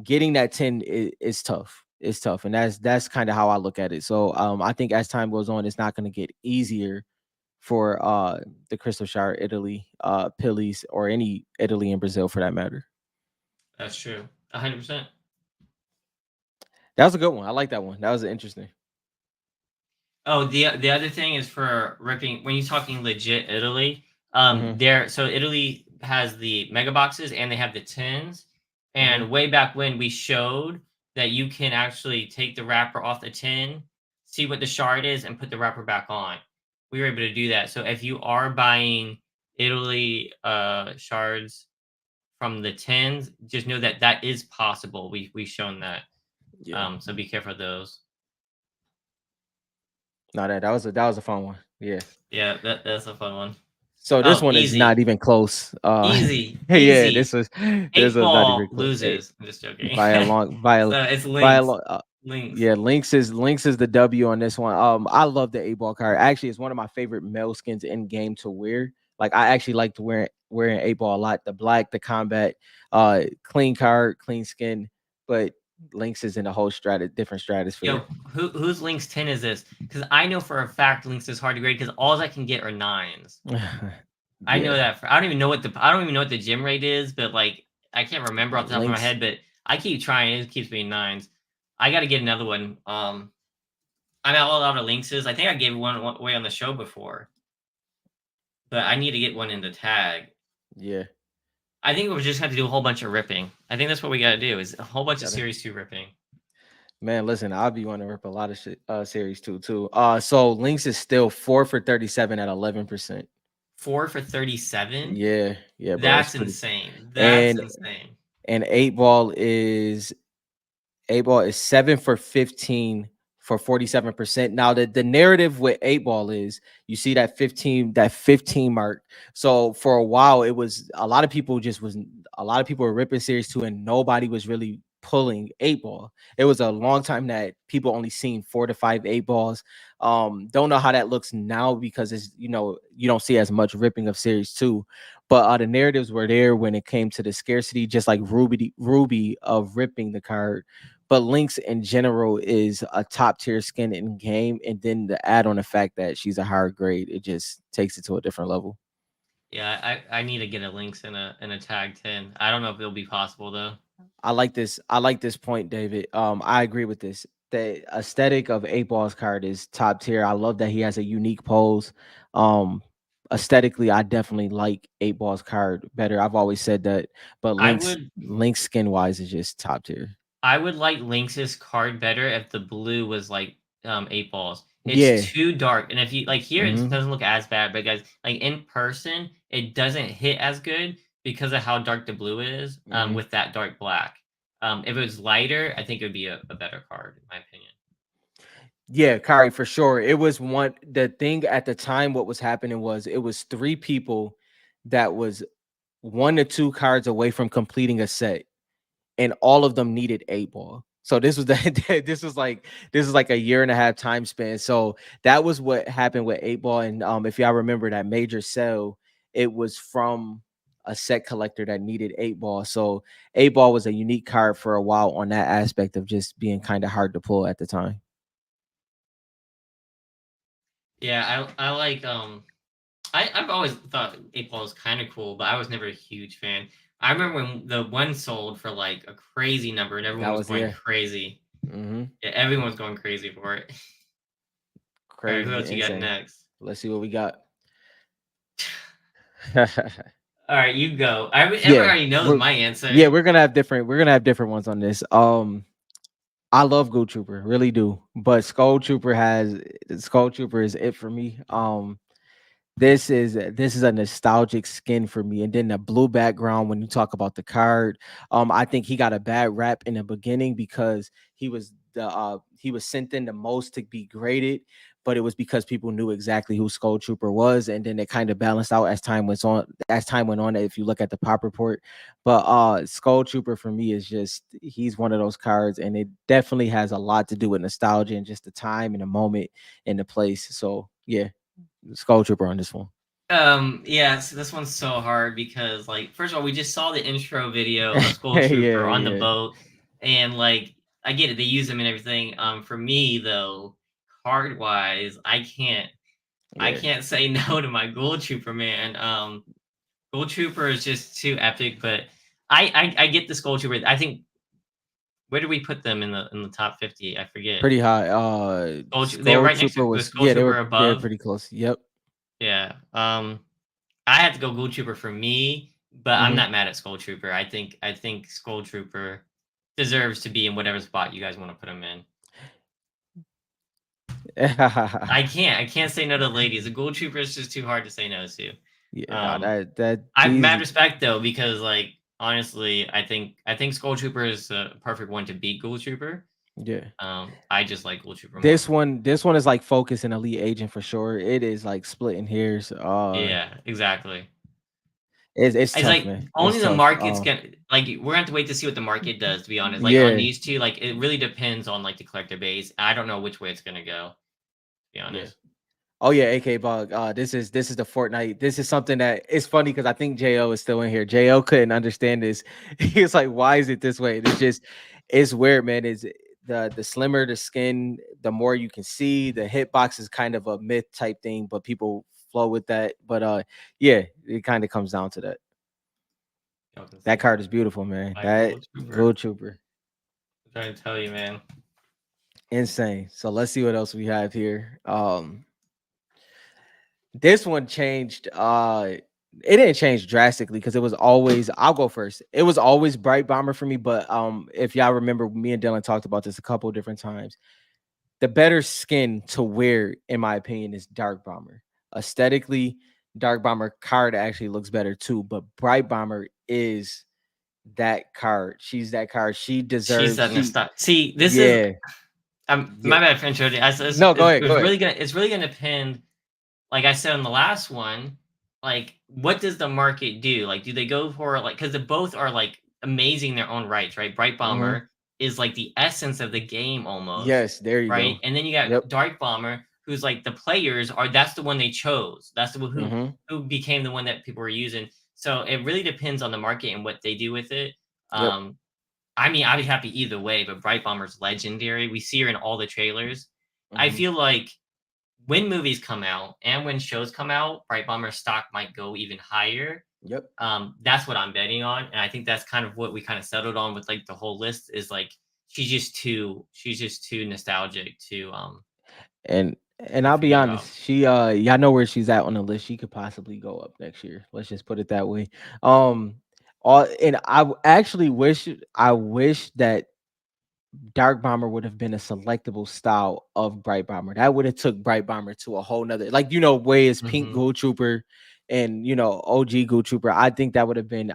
getting that 10 is tough. It's tough. And that's kind of how I look at it. So I think as time goes on, it's not going to get easier for the Crystal Shard Italy, Pillies, or any Italy and Brazil for that matter. that's true. 100%. That was a good one. I like that one. That was interesting. Oh, the other thing is for ripping when you're talking legit Italy. Hmm. There so Italy has the mega boxes and they have the tins. Hmm. And way back when we showed that you can actually take the wrapper off the tin, see what the shard is, and put the wrapper back on. We were able to do that. So if you are buying Italy shards from the tins, just know that that is possible. We've shown that. Yeah. So be careful of those. No, that was a fun one. Yeah. Yeah, that's a fun one. So this Oh, one is not easy. even close. Easy, Yeah, easy. this Eight was not ball even close. loses. I'm just joking. By a long So it's by a links. long Links. yeah, Lynx is the W on this one. I love the 8 ball card. Actually, it's one of my favorite male skins in game to wear. Like I actually like to wearing 8 ball a lot. The black, the combat, clean card, clean skin, but Lynx is in a whole different stratosphere. Yo, whose links 10 is this? Because I know for a fact links is hard to grade because all I can get are nines. I know Yeah, that I don't even know what the gym rate is, but like I can't remember off the top of my Lynx. head, but I keep trying, it keeps being nines. I gotta get another one. I'm all out of linkses. I think I gave one away on the show before, but I need to get one in the tag. Yeah, I think we just have to do a whole bunch of ripping. I think that's what we got to do is a whole bunch of gotta series 2 ripping. man. Listen, I'll be wanting to rip a lot of shit, series too. So Lynx is still 4 for 37 at 11%. 4 for 37? Yeah, yeah, bro, it's That's pretty. insane. That's And insane. and 8 ball is 7 for 15 for 47%. Now the narrative with 8 ball is you see that 15 mark. So for a while it was a lot of people were ripping series 2 and nobody was really pulling 8 ball. It was a long time that people only seen 4 to 5 8 balls. Don't know how that looks now because it's you don't see as much ripping of series 2, but the narratives were there when it came to the scarcity, just like Ruby of ripping the card. But Lynx in general is a top tier skin in game, and then the add on the fact that she's a higher grade, it just takes it to a different level. Yeah, I need to get a links in a tag 10. I don't know if it'll be possible though. I like this. I like this point, David. I agree with this. The aesthetic of 8 ball's card is top tier. I love that he has a unique pose. Um, Aesthetically, I definitely like 8 ball's card better. I've always said that, but I Lynx would Lynx skin wise is just top tier. I would like Lynx's card better if the blue was like 8 balls. It's Yeah. too dark. And if you like here it Hmm. doesn't look as bad, but guys, like in person, it doesn't hit as good because of how dark the blue is Hmm. with that dark black. If it was lighter, I think it would be a better card, in my opinion. Yeah, Kari, for sure. It was one the thing at the time. What was happening was it was three people that was 1 to 2 cards away from completing a set, and all of them needed 8 ball. So this was the this was like a year and a half time span. So that was what happened with 8 ball. And if y'all remember that major sale, it was from a set collector that needed 8 ball. So 8 ball was a unique card for a while on that aspect of just being kind of hard to pull at the time. Yeah, I like I've always thought 8 ball was kind of cool, but I was never a huge fan. I remember when the one sold for like a crazy number and everyone That was was going yeah. crazy. Hmm. Yeah, everyone was going crazy for it. All right, who Crazy, else you got insane. next? Let's see what we got. All right, you go. Everyone Yeah, already knows we're my answer. we're gonna have different ones on this. I love Go Trooper, really do, but Skull Trooper is it for me. This is a nostalgic skin for me, and then the blue background when you talk about the card. I think he got a bad rap in the beginning because he was sent in the most to be graded, but it was because people knew exactly who Skull Trooper was, and then it kind of balanced out as time went on. If you look at the pop report, but Skull Trooper for me is just he's one of those cards, and it definitely has a lot to do with nostalgia and just the time and the moment and the place. So yeah, Skull Trooper on this one. Yeah, so this one's so hard because, like, first of all, we just saw the intro video of Skull Yeah, Trooper on the yeah, boat, and like, I get it, they use him and everything. For me though, card wise, I yeah. can't say no to my Ghoul Trooper, man. Ghoul Trooper is just too epic, but I get the Skull Trooper. I think where did we put them in the top 50? I forget. Pretty high. They're Skull right next to Trooper the was Skull yeah, Trooper they're above. pretty close. Yep. Yeah. I had to go Ghoul Trooper for me, but I'm Hmm. not mad at Skull Trooper. I think Skull Trooper deserves to be in whatever spot you guys want to put him in. I can't say no to ladies. The Ghoul Trooper is just too hard to say no to. Yeah, no, Um, that I have these mad respect though because like honestly, I think Skull Trooper is the perfect one to beat Ghoul Trooper. yeah. I just like Ghoul Trooper more. This one is like Focus and Elite Agent for sure. It is like splitting hairs. Yeah, exactly. It's It's tough, like man. It's only the tough. market's gonna like we're gonna have to wait to see what the market does, to be honest. Like on Yeah, these two, like it really depends on like the collector base. I don't know which way it's gonna go, to be yeah. honest. Oh yeah, AK Bug. This is the Fortnite. This is something that it's funny because I think Jo is still in here. Jo couldn't understand this. He was like, "Why is it this way?" And it's weird, man. Is the slimmer the skin, the more you can see. The hitbox is kind of a myth type thing, but people flow with that. But yeah, it kind of comes down to that. Y'all can That see card is beautiful, man. my That Gold Trooper. Gold Trooper, I'm trying to tell you, man. insane. So let's see what else we have here. This one changed. It didn't change drastically because it was always. I'll go first. It was always Bright Bomber for me, but if y'all remember, me and Dylan talked about this a couple of different times. The better skin to wear, in my opinion, is Dark Bomber. Aesthetically, Dark Bomber card actually looks better too, but Bright Bomber is that card. She's that card. She She's deserves. that She nostalgia. See, this is yeah yeah. my bad for interrupting. No, go ahead. Go ahead. It's really gonna depend like I said on the last one, like what does the market do? Like, do they go for like because the both are like amazing in their own rights, right? Bright Hmm. Bomber is like the essence of the game almost, Yes, there you right? go. And then you got Yep. Dark Bomber, who's like the players are that's the one they chose. That's the one Hmm. who became the one that people were using. So it really depends on the market and what they do with it. Yep. Um, I mean, I'd be happy either way, but Bright Bomber's legendary. We see her in all the trailers. I Hmm. feel like when movies come out and when shows come out, Bright Bomber stock might go even higher. Yep. That's what I'm betting on, and I think that's kind of what we kind of settled on with like the whole list is like she's just too nostalgic And and to I'll be forget about. honest, y'all know where she's at on the list. She could possibly go up next year. Let's just put it that way. All and I wish that Dark Bomber would have been a selectable style of Bright Bomber. That would have took Bright Bomber to a whole nother, like way is Pink Hmm. Ghoul Trooper and OG Ghoul Trooper. I think that would have been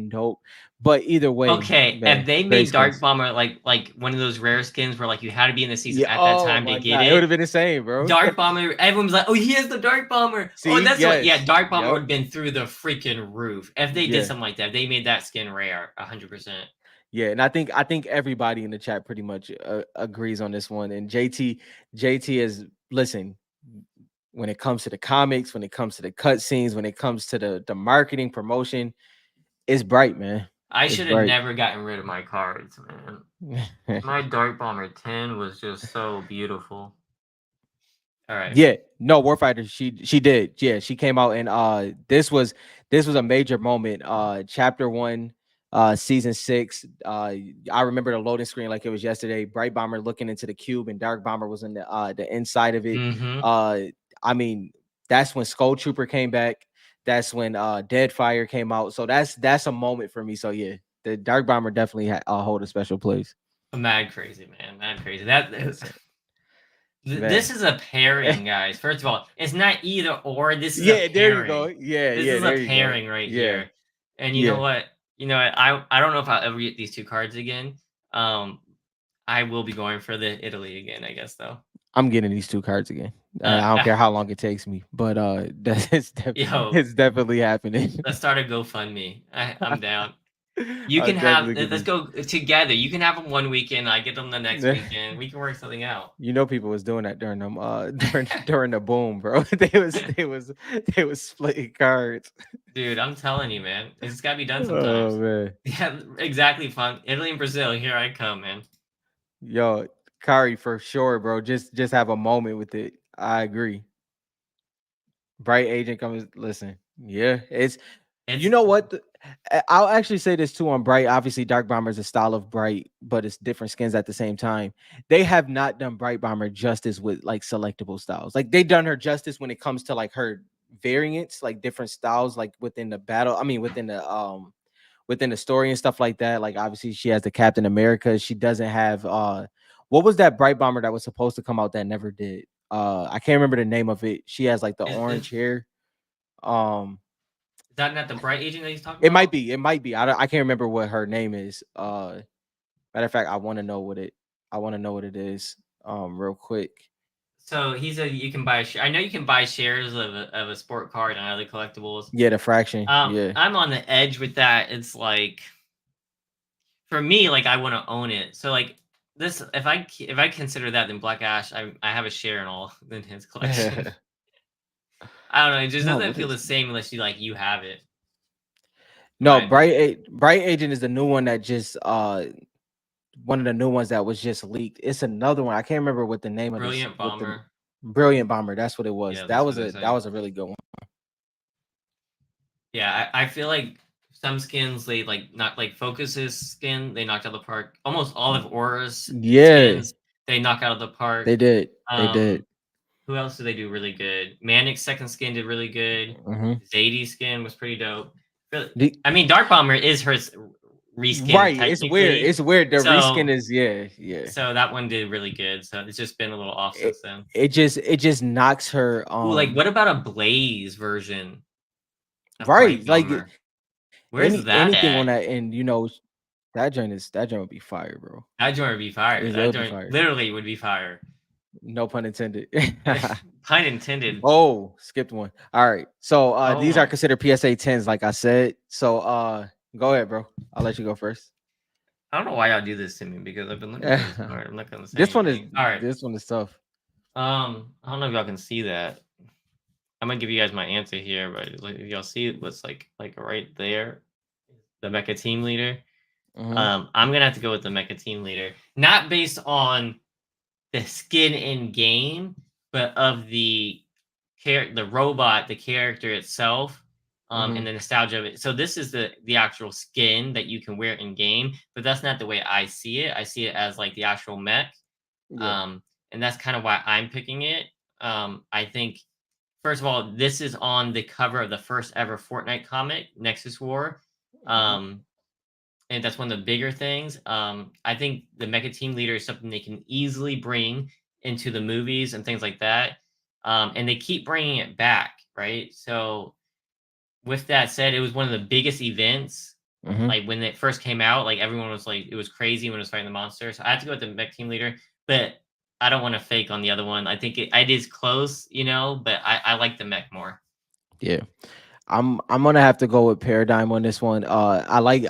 dope. But either way, Okay, if man, they great made Dark skins. Bomber like one of those rare skins where like you had to be in the season Yeah. at that Oh time to my get god, it would it, have been insane, bro. Dark Bomber, everyone's like, "Oh, he has the Dark Bomber." Oh, See, that's what. Yeah, yes, Dark Bomber would yep, have been through the freaking roof if they did yeah. something like that. If they made that skin rare, 100%. Yeah, and I think everybody in the chat pretty much agrees on this one. And JT is listen. when it comes to the comics, when it comes to the cutscenes, when it comes to the marketing promotion, it's bright, man. I It's should have bright. never gotten rid of my cards, man. My Dark Bomber 10 was just so beautiful. All right. Yeah, no, Warfighter, she did. Yeah, she came out and this was a major moment. Chapter 1, season 6. I remember the loading screen like it was yesterday. Bright Bomber looking into the cube and Dark Bomber was in the inside of it. Mm-hmm. Uh I mean, that's when Skull Trooper came back. That's when Deadfire came out. So that's a moment for me. So yeah, the Dark Bomber definitely hold a special place. Mad crazy, man. Mad crazy. That Listen, this man. is a pairing, guys. First of all, it's not either or. This is a Yeah, there you go. pairing. Yeah, This yeah, is a there you go. pairing right Yeah, here. And you know yeah. what? You know what? I don't know if I'll ever get these two cards again. Um, I will be going for the Italy again, I guess though. I'm getting these 2 cards again. Uh, I don't care how long it takes me, but yo, it's definitely happening. let's start a GoFundMe. I'm down. You I'll can have. definitely get Let's these. go together. You can have them one weekend. I get them the next weekend. We can work something out. You know, people was doing that during them during the boom, bro. They was splitting cards. Dude, I'm telling you, man. It's got to be done Oh sometimes. man, Yeah, exactly. Fun. Italy and Brazil. Here I come, man. yo, Kari for sure, bro. Just have a moment with it. I agree. Bright agent comes. Listen, yeah, it's you It's know what? I'll actually say this too on Bright. Obviously, Dark Bomber is a style of Bright, but it's different skins at the same time. They have not done Bright Bomber justice with like selectable styles. Like they done her justice when it comes to like her variants, like different styles, like within the battle. I mean, within the story and stuff like that. Like obviously, she has the Captain America. She doesn't have what was that Bright Bomber that was supposed to come out that never did? I can't remember the name of it. She has like the is orange hair. Um that not the bright agent that he's talking It might about? be. It might be. I can't remember what her name is. Matter of fact, I want to know what it. I want to know what it is. Real quick. So he said you can buy. I know you can buy shares of a sport card and other collectibles. Yeah, the fraction. Yeah. I'm on the edge with that. It's like for me, like I want to own it. So like this, if I consider that, then Black Ash, I have a share in all in his collection. I don't know. It just No, doesn't what feel is? the same unless you have it. No, But Bright Agent is the new one that just one of the new ones that was just leaked. It's another one. I can't remember what the name of this. Brilliant What the Bomber. Brilliant Bomber. That's what it was. Yeah, that's what they That say. was a really good one. Yeah, I feel like some skins they like not like Focus's skin they knocked out of the park. Almost all of Aura's Yeah, skins they knock out of the park. they did. They did. Um, who else did they do really good? Manic's second skin did really good. Hmm. Zadie's skin was pretty dope. I mean, Dark Bomber is her reskin Right. It's weird. technically, It's weird. The reskin so is yeah, yeah. that one did really good. So it's just been a little off it, since then. it just knocks her Ooh, like what about a Blaze version of right Bright like Bomber? Where's that anything on at? that end, that joint would be fire, bro. That joint would be fire. It That would be joint fire. literally would be fire. No pun intended. Pun intended. Oh, skipped one. All right, so Oh these are my! considered PSA 10s like I said. So go ahead, bro. I'll let you go first. I don't know why y'all do this to me because I've been looking for this card. I'm not gonna say this one is anything. All right. this one is tough. I don't know if y'all can see that. I'm gonna give you guys my answer here, but like, if y'all see it, what's like right there, the Mecha Team Leader. Hmm. I'm gonna have to go with the Mecha Team Leader, not based on the skin in game, but of the robot, the character itself, Hmm. and the nostalgia of it. So this is the actual skin that you can wear in game, but that's not the way I see it. I see it as like the actual mech, Yeah. um, and that's kind of why I'm picking it. I think first of all, this is on the cover of the first ever Fortnite comic, Nexus War. Hmm. Um, and that's one of the bigger things. I think the Mecha Team Leader is something they can easily bring into the movies and things like that. And they keep bringing it back, right? So with that said, it was one of the biggest events. Hmm. Like when it first came out, like everyone was like, it was crazy when it was fighting the monster. So I had to go with the Mech Team Leader, but I don't want to fake on the other one. I think it is close, but I like the Mech more. Yeah. I'm gonna have to go with Paradigm on this one. I like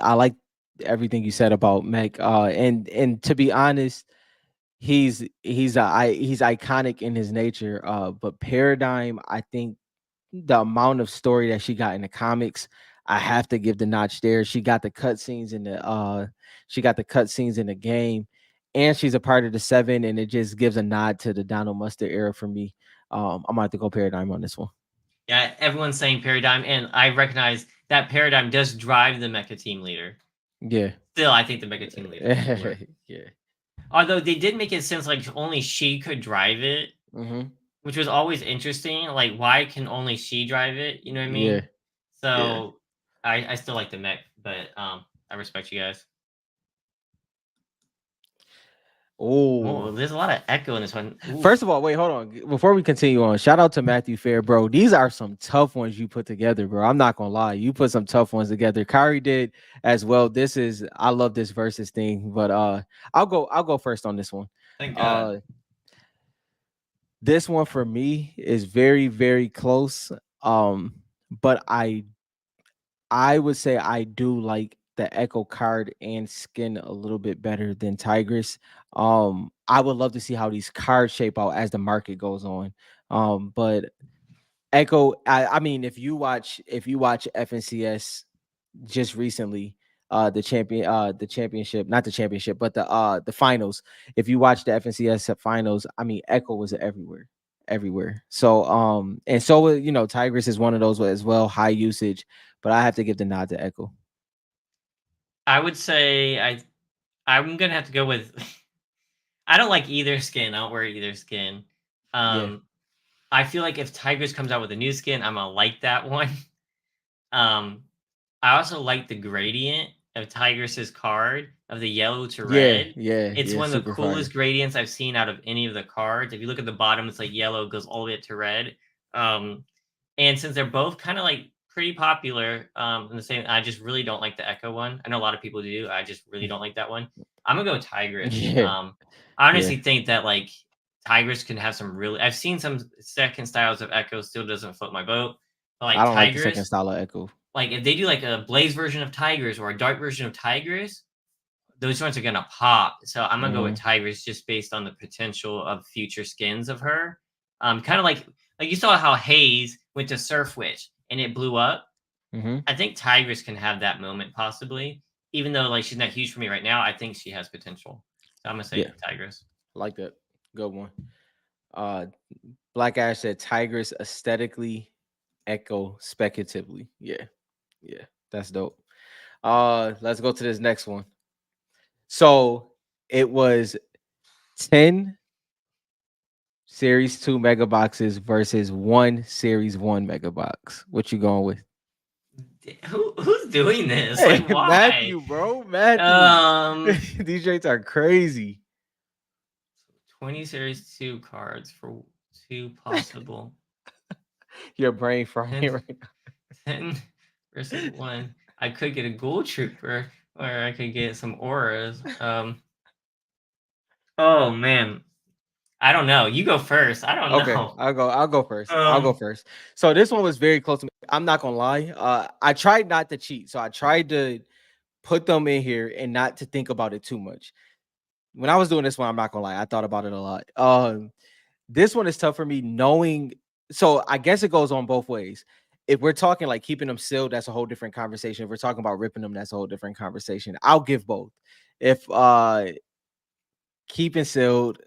everything you said about Mech. And to be honest, he's iconic in his nature. But Paradigm, I think the amount of story that she got in the comics, I have to give the notch there. She got the cutscenes in the game, and she's a part of the seven, and it just gives a nod to the Donald Mustard era for me. I'm gonna have to go Paradigm on this one. Yeah, everyone's saying Paradigm, and I recognize that Paradigm does drive the mecha team leader. Yeah. Still, I think the mecha team leader is cooler. Yeah. Although they did make it seem like only she could drive it, Hmm. which was always interesting. Like, why can only she drive it? You know what I Yeah. mean? Yeah. So I still like the mech, but I respect you guys. Oh, Oh, there's a lot of echo in this one. first Oof. of all, wait, hold on. Before we continue on, shout out to Matthew Fair, bro. These are some tough ones you put together, bro. I'm not gonna lie, you put some tough ones together. Kyrie did as well. I love this versus thing, but I'll go first on this one. Thank God. Uh, this one for me is very very close. But I would say I do like the Echo card and skin a little bit better than Tigress. I would love to see how these cards shape out as the market goes on. But Echo, I mean, if you watch FNCS just recently, the championship, not the championship, but the finals. If you watch the FNCS finals, I mean, Echo was everywhere. So and so Tigress is one of those as well, high usage, but I have to give the nod to Echo. I would say I'm gonna have to go with. I don't like either skin. I don't wear either skin. Yeah, Um, I feel like if Tigers comes out with a new skin, I'm gonna like that one. Um, I also like the gradient of Tigress's card of the yellow to yeah, red. yeah, It's yeah. one of the Super coolest fire. gradients I've seen out of any of the cards. If you look at the bottom, it's like yellow goes all the way to red. Um, and since they're both kind of like pretty popular, in the same, I just really don't like the Echo one. I know a lot of people do. I just really don't like that one. I'm gonna go with Tigress. Yeah, I yeah. honestly think that like Tigress can have some really. I've seen some second styles of Echo, still doesn't float my boat. But I like don't like the second Tigress, style of Echo. like if they do like a Blaze version of Tigers or a Dark version of Tigers, those ones are gonna pop. So I'm gonna go with Hmm. Tigers just based on the potential of future skins of her. Kind of like you saw how Haze went to Surf Witch and it blew up. Hmm. I think Tigers can have that moment possibly, even though like she's not huge for me right now. I think she has potential. So I'm gonna Yeah, say Tigers. like that. Good one. Uh, Black Ash said Tigress aesthetically, Echo speculatively. Yeah, yeah, that's dope. Let's go to this next one. So it was 10 Series 2 mega boxes versus one Series 1 mega box. What you going with? Who's doing this? Hey, Like why? Matthew, bro. Matthew. Um These rates are crazy. 20 series 2 cards for two possible Your brain frying 10, right 10 versus 1. I could get a Ghoul Trooper or I could get some auras. Oh man. I don't know. You go first. I don't Okay, know. I'll go first. I'll go Um first. So this one was very close to me. I'm not gonna lie. I tried not to cheat. So I tried to put them in here and not to think about it too much. When I was doing this one, I'm not gonna lie, I thought about it a lot. This one is tough for me knowing. So I guess it goes on both ways. If we're talking like keeping them sealed, that's a whole different conversation. If we're talking about ripping them, that's a whole different conversation. I'll give both. If keeping sealed,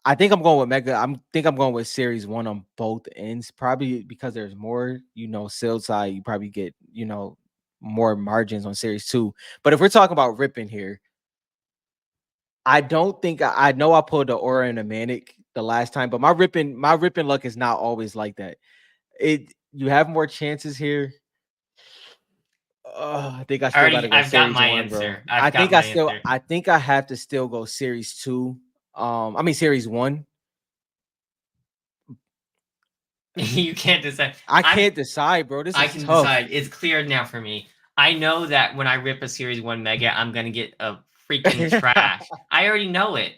I think I'm going with Mega. I'm going with Series One on both ends, probably because there's more, sealed side. You probably get, more margins on Series Two. But if we're talking about ripping here, I don't think I know I pulled the aura and the manic the last time, but my ripping luck is not always like that. You have more chances here. I think I still got to go I've got Series my One, bro. answer. I've got my answer. I think I have to still go Series Two. I mean Series One. You can't decide. I can't decide, bro. This I is can tough. decide. It's clear now for me. I know that when I rip a Series 1 Mega, I'm going to get a freaking trash. I already know it,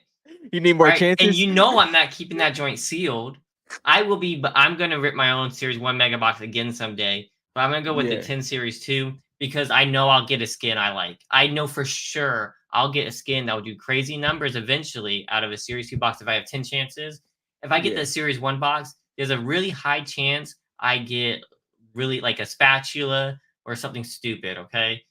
You need more right? And chances? you know I'm not keeping that joint sealed. But I'm going to rip my own Series 1 Mega Box again someday. But I'm going to go with the Yeah. 10 Series 2 because I know I'll get a skin I like. I know for sure I'll get a skin that will do crazy numbers eventually out of a Series 2 box if I have 10 chances. If I get Yeah. the Series 1 box, there's a really high chance I get really like a spatula or something stupid, okay?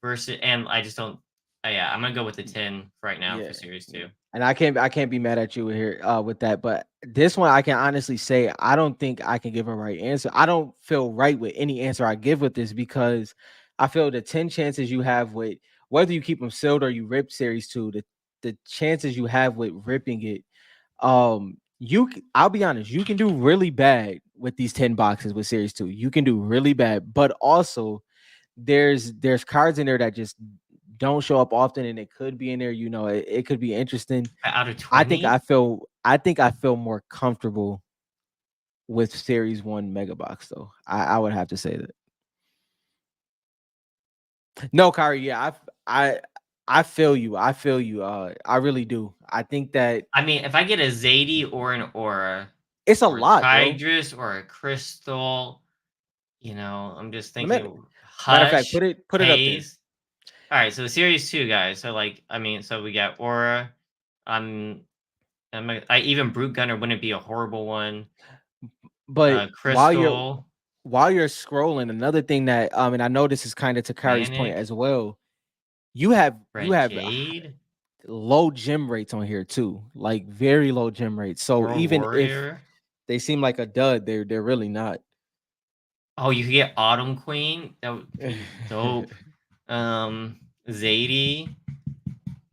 Versus, and I just don't, yeah, I'm gonna go with the 10 right now Yeah, for Series yeah. 2. And I can't be mad at you here with that, but this one I can honestly say I don't think I can give a right answer. I don't feel right with any answer I give with this because I feel the 10 chances you have with whether you keep them sealed or you rip series 2, the chances you have with ripping it, I'll be honest, you can do really bad with these 10 boxes with series 2. You can do really bad, but also there's cards in there that just don't show up often and it could be in there, it could be interesting. Out of I think I 20, feel I think I feel more comfortable with series 1 mega box though. I would have to say that. No, Kyrie, yeah, I feel you. I feel you. I really do. I think that I mean, if I get a Zadie or an Aura it's a or a lot, bro. Tidris or a Crystal, I'm just Matter, thinking matter of fact, Hush, put it up there. Haze. All right, so Series 2, guys. So, like, I mean, so we got Aura. Um, I even Brute Gunner wouldn't be a horrible one. But Crystal, while you're scrolling, another thing that and I know this is kind of to Kyrie's point Manic, as well. You have Jade, low gem rates on here too, like very low gem rates. So World even if Warrior. they seem like a dud, they're really not. Oh, you could get Autumn Queen. That would be dope. Zadie.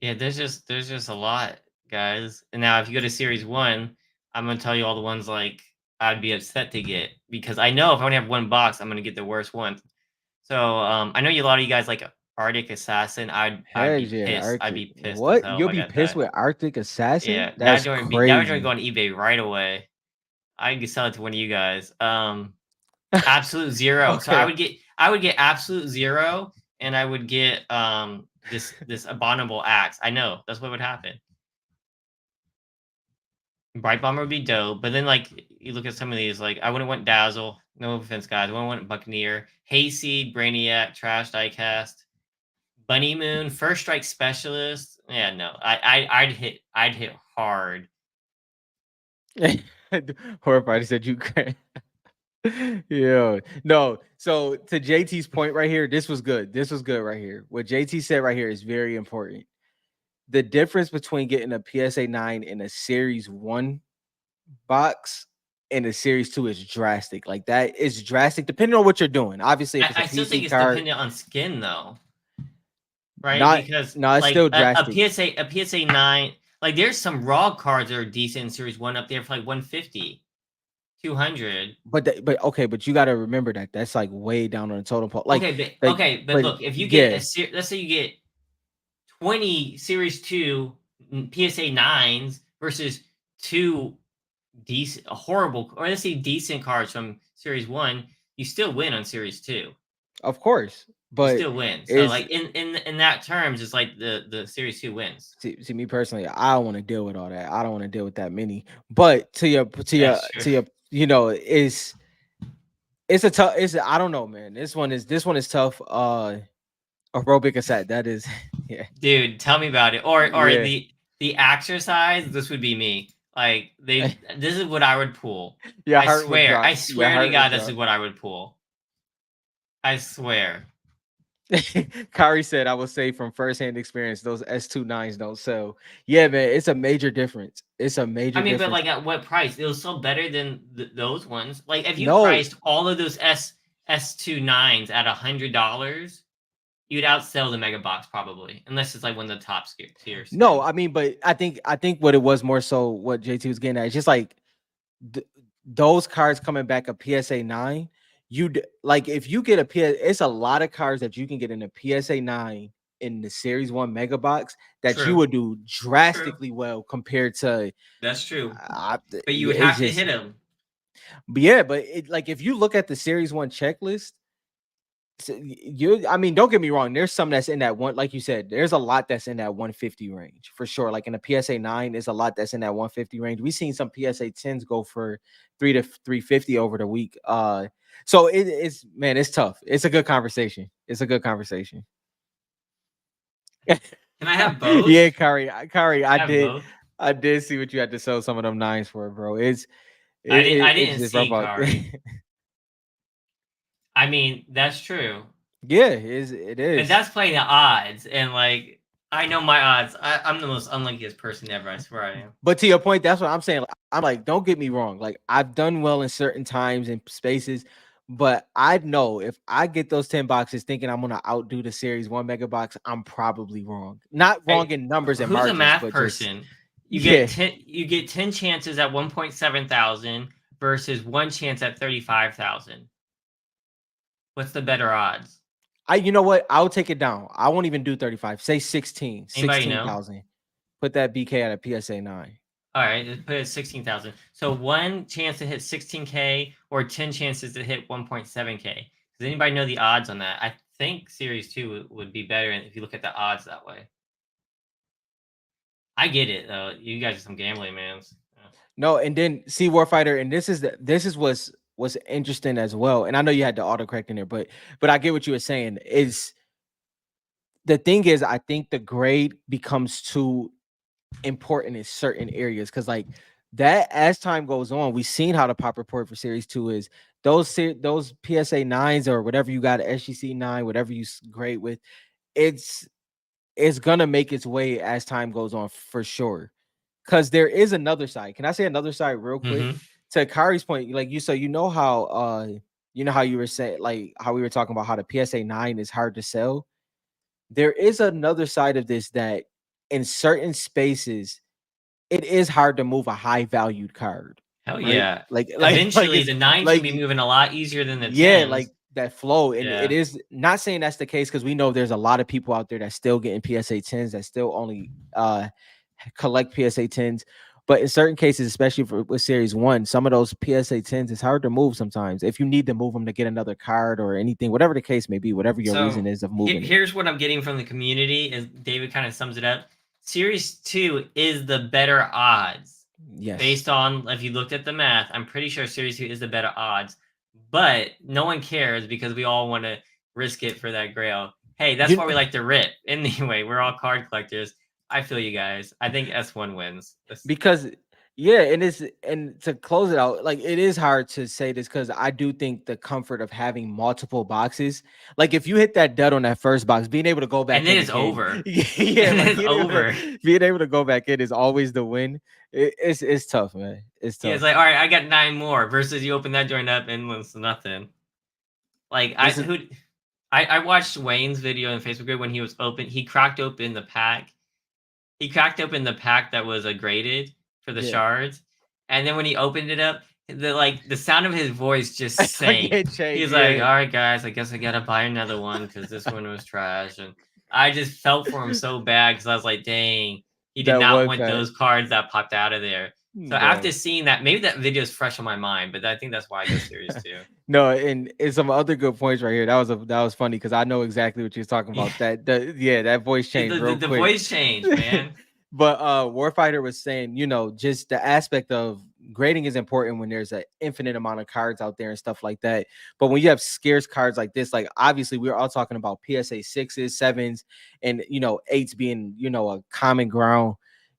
Yeah, there's just a lot, guys. And now if you go to Series 1, I'm gonna tell you all the ones like I'd be upset to get because I know if I only have one box, I'm gonna get the worst one. So I know a lot of you guys like Arctic Assassin. I'd Heck be yeah, pissed. I'd Arctic. be pissed as What? hell if You'll I be got pissed that. with Arctic Assassin? Yeah, That's that would go crazy. on eBay right away. I could sell it to one of you guys. Absolute zero. So Okay. I would get absolute zero, and I would get this abominable axe. I know that's what would happen. Bright Bomber would be dope, but then like you look at some of these, like I wouldn't want Dazzle. No offense, guys. I wouldn't want Buccaneer, Hayseed, Brainiac, Trash Diecast, Bunny Moon, First Strike Specialist. Yeah, no, I'd hit hard. Horror party said you can. Yeah. No. So to JT's point right here, this was good. This was good right here. What JT said right here is very important. The difference between getting a PSA 9 in a series 1 box and a series 2 is drastic. Like that is drastic depending on what you're doing. Obviously, if it's a I still think PC it's card, dependent on skin though, right? not Because no, it's like still drastic. a PSA 9, like there's some raw cards that are decent in Series 1 up there for like 150, 200. But okay, but you got to remember that that's like way down on the totem pole. Okay, but But look, if you get yeah, let's say you get 20 Series 2 PSA 9s versus two decent horrible, or let's say decent cards from Series 1, you still win on Series 2. of course. You But still win. So is like in that terms, it's like the Series 2 wins. see me personally, I don't want to deal with all that. I don't want to deal with that many. But That's true. it's a tough. It's I don't know, man. This one is tough. Aerobic aside, that is yeah, Dude, tell me about it. Or yeah. the exercise, this would be me. Like this is what I would pull. Your heart would I drop. Your swear to heart would God, this is drop. what I would pull. I swear. Kari said, "I will say from firsthand experience, those S29s don't sell." Yeah, man, it's a major difference. It's a I major mean, but difference. like at what price? It was still better than those ones. Like if you No, priced all of those S29s at $100, you'd outsell the Mega Box probably, unless it's like one of the top tier no, skins. I mean, but I think what it was more so what JT was getting at. It's just like th- those cards coming back a PSA 9. Like if you get a it's a lot of cards that you can get in a PSA 9 in the Series 1 Mega Box that you True. would do True. drastically well compared to. That's true. But you Yeah, would it's have to just hit them. but yeah, but like if you look at the Series 1 checklist, I mean, don't get me wrong, there's some that's in that one, like you said, there's a lot that's in that 150 range for sure. Like in a PSA 9, there's a lot that's in that 150 range. We've seen some PSA 10s go for 3 to 350 over the week. So it's man, it's tough. It's a good conversation. It's a good conversation. Can I have both? Yeah, Kari, Can I have both? I did see what you had to sell some of them nines for, bro. I It's didn't just rough see out. Kari. I mean, that's true. Yeah, it But is. that's playing the odds, and like I know my odds. I'm the most unluckiest person ever. I swear I am. But to your point, that's what I'm saying. Like, I'm like, don't get me wrong. Like, I've done well in certain times and spaces, but I know if I get those 10 boxes thinking I'm gonna outdo the series one mega box, I'm probably wrong. Not wrong Hey, in numbers and who's a margins, math but just person? yeah. You get 10 chances at 1.7 thousand versus one chance at 35,000. What's the better odds? You know what? I'll take it down. I won't even do 35. Say 16, Anybody know? 16,000. Put that BK at a PSA 9. All right, let's put it at 16,000. So one chance to hit 16K or 10 chances to hit 1.7K. Does anybody know the odds on that? I think Series 2 would be better if you look at the odds that way. I get it though. You guys are some gambling mans. Yeah. No, and then see Warfighter, and this is what's interesting as well. And I know you had the autocorrect in there, but I get what you were saying. Is the thing is, I think the grade becomes too important in certain areas because like that as time goes on, we've seen how the pop report for series two is those PSA nines or whatever you got SGC 9, whatever you grade with, it's it's gonna make its way as time goes on for sure. Cause there is another side. Can I say another side real quick? Mm-hmm. To Kari's point, like you so you know how you were saying like how we were talking about how the PSA 9 is hard to sell. There is another side of this that in certain spaces it is hard to move a high valued card, Hell right? yeah. Like Eventually, it's the nines can like be moving a lot easier than the yeah, tens. like that flow. And it Yeah. is not saying that's the case because we know there's a lot of people out there that still getting PSA 10s that still only collect PSA 10s. But in certain cases, especially with series one, some of those PSA 10s is hard to move sometimes. If you need to move them to get another card or anything, whatever the case may be, whatever your So reason is of moving it. here's what I'm getting from the community is David kind of sums it up. Series 2 is the better odds. Yes. Based on if you looked at the math, I'm pretty sure Series 2 is the better odds. But no one cares because we all want to risk it for that grail. Hey, that's You why we like to rip. Anyway, we're all card collectors. I feel you guys. I think S1 wins. because yeah, and it's and to close it out, like it is hard to say this because I do think the comfort of having multiple boxes, like if you hit that dud on that first box, being able to go And back then in it's again, over. yeah, And then like it's over. being able to go back in is always the win. It's tough, man. It's Yeah, it's tough. like, all right, I got 9 more versus you open that joint up and it's nothing. Like This is I watched Wayne's video in Facebook group when he was open. He cracked open the pack. He cracked open the pack that was graded for the yeah. shards, and then when he opened it up, the sound of his voice just It's like sank. it changed. He's like, Yeah, "All right, guys, I guess I gotta buy another one because this one was trash." And I just felt for him so bad because I was like, "Dang, he did that not one want pack, those cards that popped out of there." So after bro. seeing that, maybe that video is fresh on my mind, but I think that's why I go series two. No, and some other good points right here. That was funny because I know exactly what you're talking Yeah, about. Yeah, that voice changed real the quick. voice changed, man. But Warfighter was saying, you know, just the aspect of grading is important when there's an infinite amount of cards out there and stuff like that. But when you have scarce cards like this, like obviously we're all talking about PSA sixes, sevens, and you know, eights being, you know, a common ground.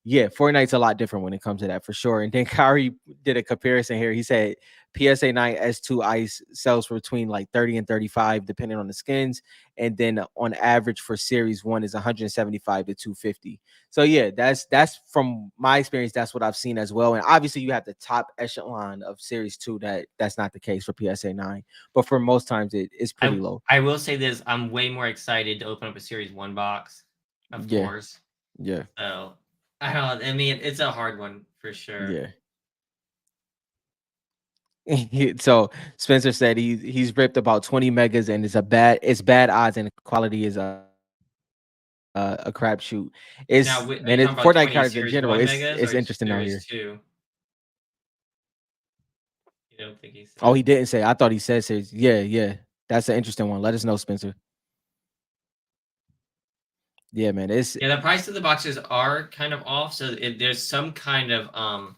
Yeah, Fortnite's a lot different when it comes to that for sure. And then Kari did a comparison here. He said PSA 9 S2 ice sells for between like 30 and 35, depending on the skins. And then on average for series one is 175 to 250. So yeah, that's from my experience. That's what I've seen as well. And obviously, you have the top echelon of Series Two. That's not the case for PSA 9, but for most times it's pretty low. I will say this: I'm way more excited to open up a Series One box, of Yeah, course. yeah, So I don't. I mean, it's a hard one for sure. yeah. So Spencer said he's ripped about 20 megas and it's bad odds and the quality is a crapshoot. It's man, it Now, Fortnite are you cards talking in about general. 20 Series It's One interesting megas out or here. Series Two? You don't think he Oh, he said? didn't say. I thought he said series. Yeah, yeah. That's an interesting one. Let us know, Spencer. Yeah, man. It's Yeah, the price of the boxes are kind of off, so there's some kind of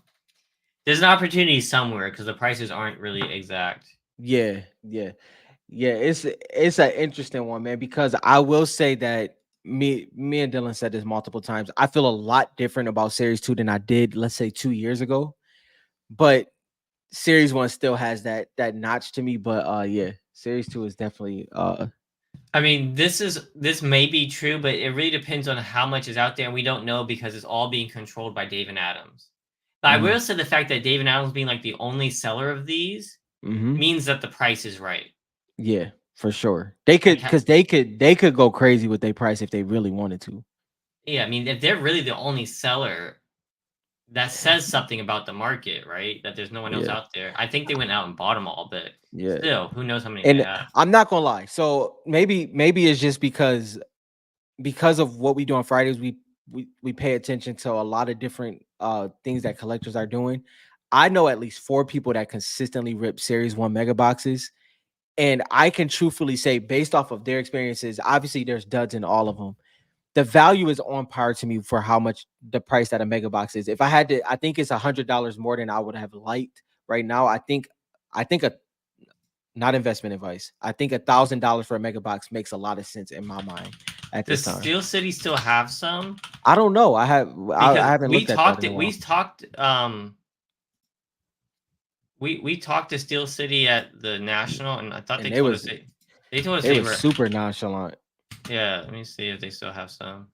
there's an opportunity somewhere because the prices aren't really exact. yeah, yeah, yeah. It's an interesting one, man. Because I will say that. me and Dylan said this multiple times. I feel a lot different about Series 2 than I did, let's say, 2 years ago. But Series 1 still has that notch to me. But yeah, Series 2 is definitely I mean, this may be true, but it really depends on how much is out there, and we don't know because it's all being controlled by Dave and Adams. But I will say the fact that Dave and Adams being like the only seller of these mm-hmm. means that the price is right. Yeah, for sure. They could Like, because they could go crazy with their price if they really wanted to. yeah, I mean, if they're really the only seller, that says something about the market, right? That there's no one else Yeah, out there. I think they went out and bought them all, but yeah. still, who knows how many they And have. I'm not gonna lie. So maybe it's just because of what we do on Fridays, we pay attention to a lot of different things that collectors are doing. I know at least 4 people that consistently rip Series 1 mega boxes. And I can truthfully say, based off of their experiences, obviously there's duds in all of them. The value is on par to me for how much the price that a mega box is. If I had to, I think it's $100 more than I would have liked right now. I think a not investment advice. I think $1,000 for a mega box makes a lot of sense in my mind at this Does time. Steel City still have some? I don't know. I Because haven't we looked at that talked in a it. We while. talked. We talked to Steel City at the National, and I thought And they they told us was they told us they they was were. super nonchalant. Yeah, let me see if they still have some.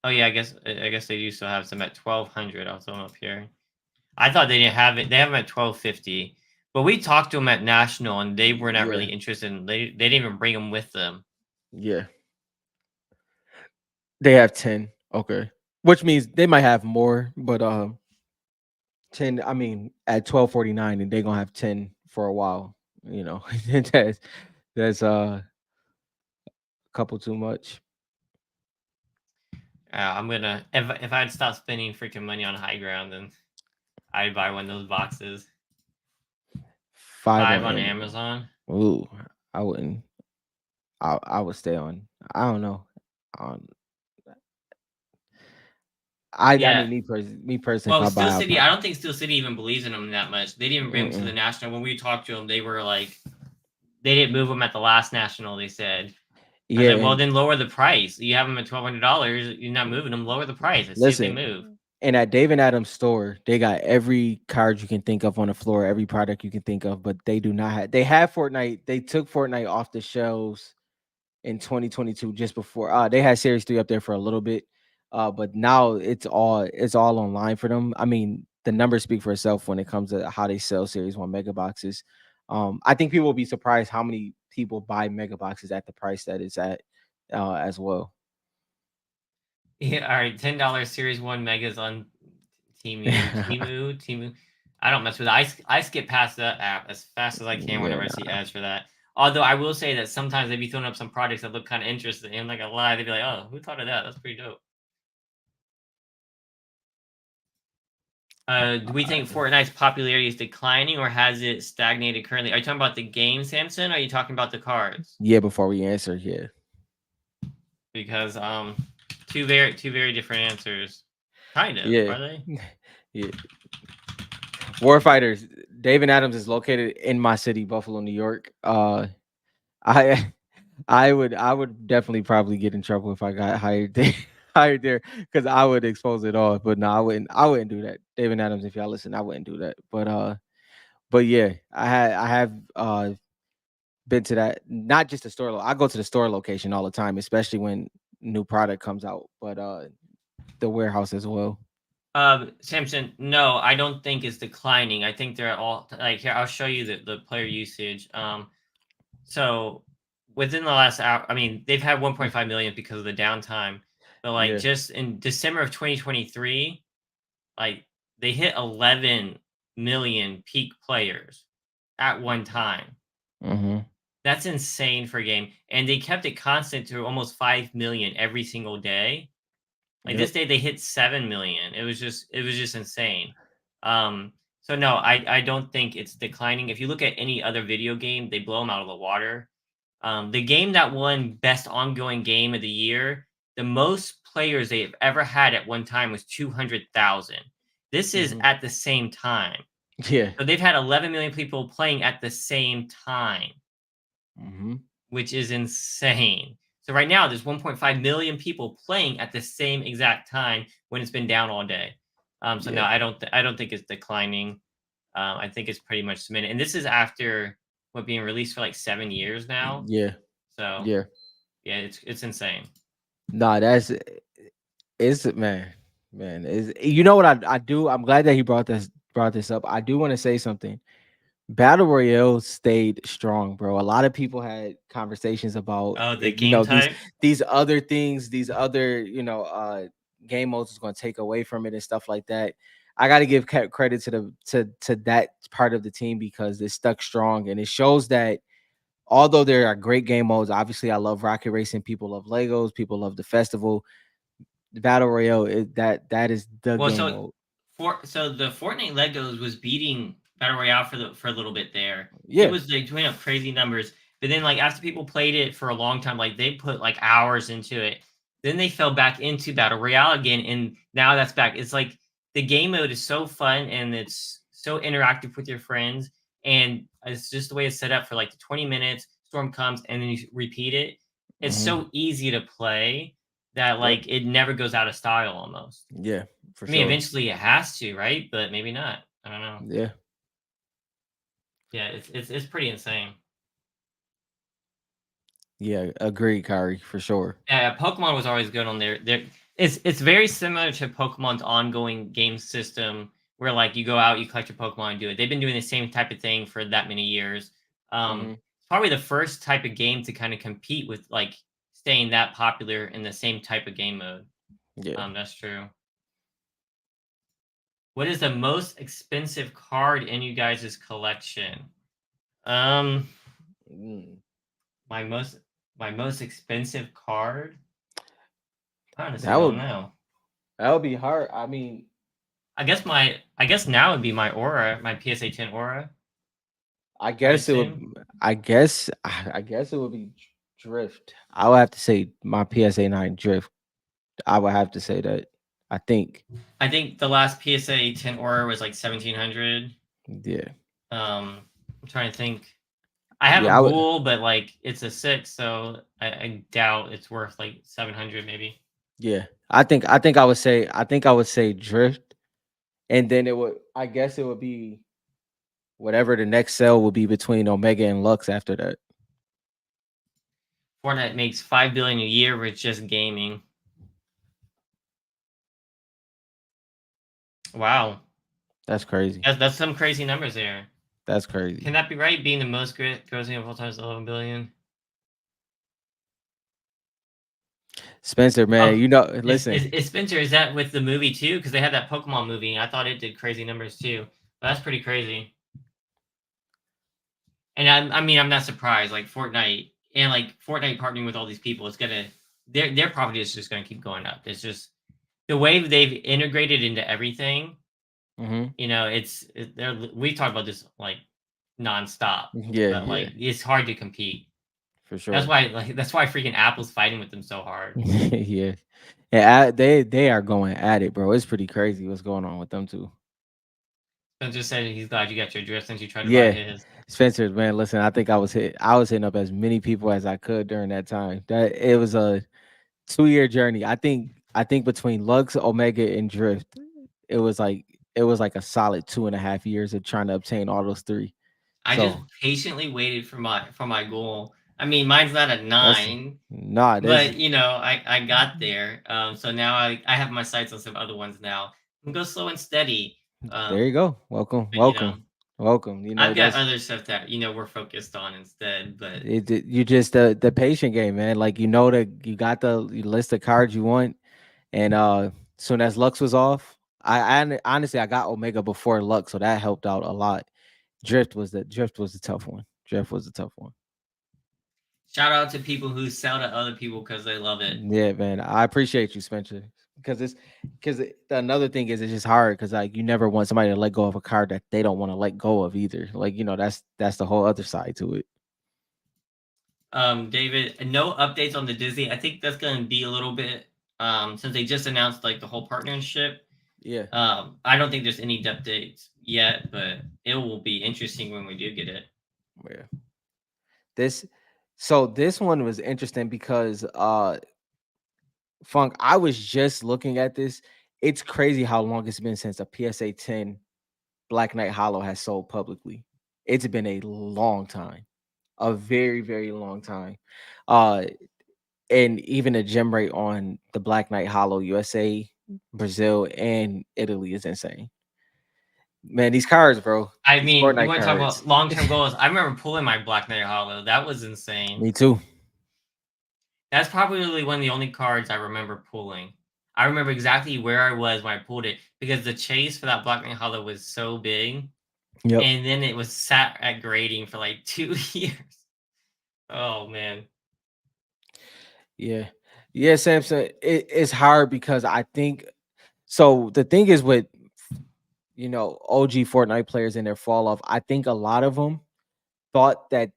Oh yeah, I guess they do still have some at 1,200. I'll throw them up here. I thought they didn't have it. They have them at 1,250. But we talked to them at National, and they were not really Yeah, interested. They didn't even bring them with them. yeah. They have 10. Okay. Which means they might have more, but 10, I mean, at 12.49 and they're gonna have 10 for a while, you know. that's that's a couple too much. I'm gonna if I'd stop spending freaking money on high ground, then I'd buy one of those boxes. 5 5 on on Amazon. Amazon. Ooh, I wouldn't. I would stay on. I don't know. On I Yeah. mean, me personally, if Well, I Steel buy, I'll City, buy. I don't think Steel City even believes in them that much. They didn't bring them to the Mm-mm. national. When we talked to them, they were like, they didn't move them at the last national. They said, I was Yeah, like, well, and then lower the price. You have them at $1,200. You're not moving them. Lower the price. Let's see if they listen, move. and at Dave and Adams store, they got every card you can think of on the floor, every product you can think of, but they do not have. They have Fortnite. They took Fortnite off the shelves in 2022, just before they had Series 3 up there for a little bit. But now it's all online for them. I mean, the numbers speak for itself when it comes to how they sell Series 1 mega boxes. I think people will be surprised how many people buy mega boxes at the price that it's at as well. Yeah, all right, $10 Series 1 Megas on Timu. I don't mess with it. I skip past that app as fast as I can Yeah, whenever I see nah. ads for that. Although I will say that sometimes they be throwing up some products that look kind of interesting. And like a lie, they'd be like, "Oh, who thought of that? That's pretty dope." Do we think Fortnite's popularity is declining or has it stagnated currently? Are you talking about the game, Samson? Or are you talking about the cards? Yeah, before we answer, yeah. Because two very different answers. Kind of, Yeah. are they? Yeah. Warfighters, David Adams is located in my city, Buffalo, New York. I I would definitely probably get in trouble if I got hired there, hired there, because I would expose it all. But no, I wouldn't do that. David Adams, if y'all listen, I wouldn't do that. But yeah, I have been to that, not just the store. I go to the store location all the time, especially when new product comes out. But the warehouse as well. Samson, no, I don't think it's declining. I think they're all like here. I'll show you the player usage. So within the last hour, I mean, they've had 1.5 million because of the downtime, but like Yeah. just in December of 2023, like they hit 11 million peak players at one time. Hmm. That's insane for a game, and they kept it constant to almost 5 million every single day. Like this Yep. day they hit 7 million. It was just insane. So no, I don't think it's declining. If you look at any other video game, they blow them out of the water. The game that won best ongoing game of the year, the most players they've ever had at one time was 200,000. This is Hmm. at the same time. Yeah. So they've had 11 million people playing at the same time, Hmm. which is insane. So right now, there's 1.5 million people playing at the same exact time when it's been down all day. So no, Yeah. I don't think it's declining. I think it's pretty much cemented. And this is after what being released for like 7 years now. Yeah. So Yeah. yeah, it's insane. Nah, that's it's man. Is you know what I do? I'm glad that he brought this up. I do want to say something. Battle Royale stayed strong, bro. A lot of people had conversations about Oh, the you game know type. these other things, these other game modes is going to take away from it and stuff like that. I got to give credit to the to that part of the team because it stuck strong and it shows that although there are great game modes, obviously I love Rocket Racing. People love Legos. People love the festival. The Battle Royale that is the Well, game so mode. so the Fortnite Legos was beating Battle Royale for a little bit there. It Yeah. was like doing up crazy numbers, but then like after people played it for a long time, like they put like hours into it, then they fell back into Battle Royale again, and now that's back. It's like the game mode is so fun and it's so interactive with your friends, and it's just the way it's set up for like the 20 minutes. Storm comes and then you repeat it. It's Hmm. so easy to play that Yep. like it never goes out of style almost. Yeah, for I mean, sure. eventually it has to, right? But maybe not. I don't know. Yeah. Yeah, it's pretty insane. Yeah, agreed, Kyrie, for sure. Yeah, Pokemon was always good on there. It's very similar to Pokemon's ongoing game system, where like you go out, you collect your Pokemon, and do it. They've been doing the same type of thing for that many years. Hmm. It's probably the first type of game to kind of compete with like staying that popular in the same type of game mode. Yeah. That's true. What is the most expensive card in you guys' collection? Um, Mm. My most expensive card? I honestly That don't would know. that would be hard. I mean, I guess now would be my Aura, my PSA 10 Aura, I I guess it would. assume. I guess it would be Drift. I would have to say my PSA 9 Drift. I would have to say that. I think. I think the last PSA 10 Aura was like 1700. Yeah. I'm trying to think. I have a Yeah. I would. ghoul, but like it's a 6, so I doubt it's worth like 700 maybe. Yeah. I think I would say Drift, and then it would. I guess it would be whatever the next sale would be between Omega and Lux after that. Fortnite makes 5 billion a year with just gaming. Wow. That's crazy. That's some crazy numbers there. That's Can crazy. that be right? Being the most grossing of all time is 11 billion. Spencer, man, Oh, listen. is Spencer, is that with the movie too? Because they had that Pokemon movie, and I thought it did crazy numbers too. But that's pretty crazy. And I mean, I'm not surprised. Like Fortnite and like Fortnite partnering with all these people, it's gonna their property is just gonna keep going up. It's just the way they've integrated into everything. Hmm. We talk about this like nonstop, Yeah, but yeah, like it's hard to compete. for sure. That's why freaking Apple's fighting with them so hard. Yeah, yeah. They are going at it, bro. It's pretty crazy what's going on with them too. Spencer said he's glad you got your drift since you tried to buy Yeah, his. Spencer, man. Listen, I think I was hitting up as many people as I could during that time. That it was a 2 year journey. I think between Lux, Omega, and Drift, it was like it was like a solid 2.5 years of trying to obtain all those three. I just So patiently waited for my goal. I mean, mine's not a that's 9, nah. There's but you know, I got there. So now I have my sights on some other ones now. I'm go slow and steady. there you go. Welcome, But you know, welcome, welcome. I've got That's other stuff that we're focused on instead. But you just the patient game, man. Like that you got the list of cards you want, and soon as Lux was off, honestly I got Omega before Lux, so that helped out a lot. Drift was the tough one. Drift was the tough one. shout out to people who sell to other people because they love it. Yeah, man. I appreciate you, Spencer. Another thing is it's just hard because like you never want somebody to let go of a card that they don't want to let go of either. Like, that's the whole other side to it. David, no updates on the Disney. I think that's going to be a little bit since they just announced like the whole partnership. Yeah. I don't think there's any updates yet, but it will be interesting when we do get it. Yeah. This So this one was interesting because Funk, I was just looking at this. It's crazy how long it's been since a PSA 10 Black Knight Hollow has sold publicly. It's been a long time. A very, very long time. Uh and even the gem rate on the Black Knight Hollow USA, Brazil, and Italy is insane. Man, these cards, bro. I These mean, you Fortnite want to talk cards. about long term goals? I remember pulling my Black Knight Hollow. That was insane. Me too. That's probably one of the only cards I remember pulling. I remember exactly where I was when I pulled it because the chase for that Black Knight Hollow was so big, Yep. and then it was sat at grading for like 2 years. Oh man. Yeah. Yeah, Samson. It's hard because I think so. The thing is with OG Fortnite players in their fall off, I think a lot of them thought that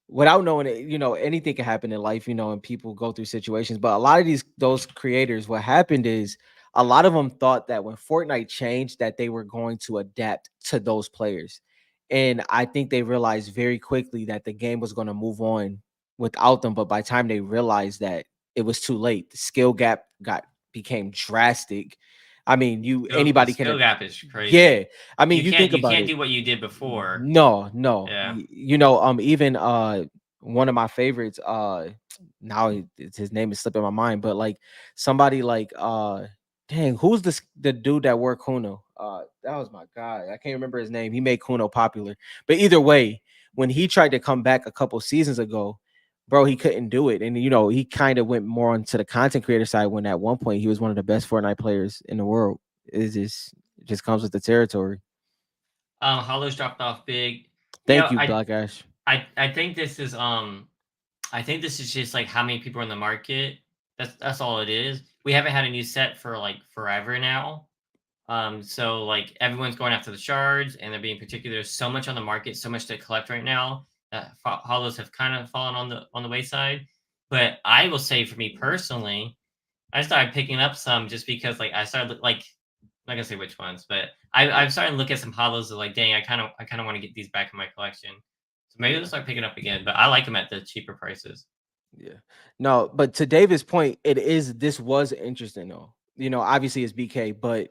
without knowing it, anything can happen in life, and people go through situations. But a lot of those creators, what happened is a lot of them thought that when Fortnite changed, that they were going to adapt to those players. And I think they realized very quickly that the game was going to move on without them. But by the time they realized that, it was too late. The skill gap became drastic. I mean, The anybody skill can, gap is yeah. crazy. I mean, You you can't think you about can't it. do what you did before. No, no. Yeah. Even one of my favorites, now his name is slipping my mind, but like somebody like dang, who's the dude that wore Kuno? That was my guy. I can't remember his name. He made Kuno popular. But either way, when he tried to come back a couple seasons ago, bro, he couldn't do it. And he kind of went more onto the content creator side when at one point he was one of the best Fortnite players in the world. It just comes with the territory. Hollows dropped off big. You Thank know, you, I Black Ash. I think this is I think this is just like how many people are in the market. That's all it is. We haven't had a new set for like forever now. So like everyone's going after the shards, and they're being particular. There's so much on the market, so much to collect right now that hollows have kind of fallen on the wayside. But I will say, for me personally, I started picking up some just because like I started like I'm not gonna say which ones, but Yeah, I've started to look at some hollows of like, dang, I kind of want to get these back in my collection. So maybe I'll yeah, start picking up again. But I like them at the cheaper prices. yeah. No, but to David's point, this was interesting though. Obviously it's BK, but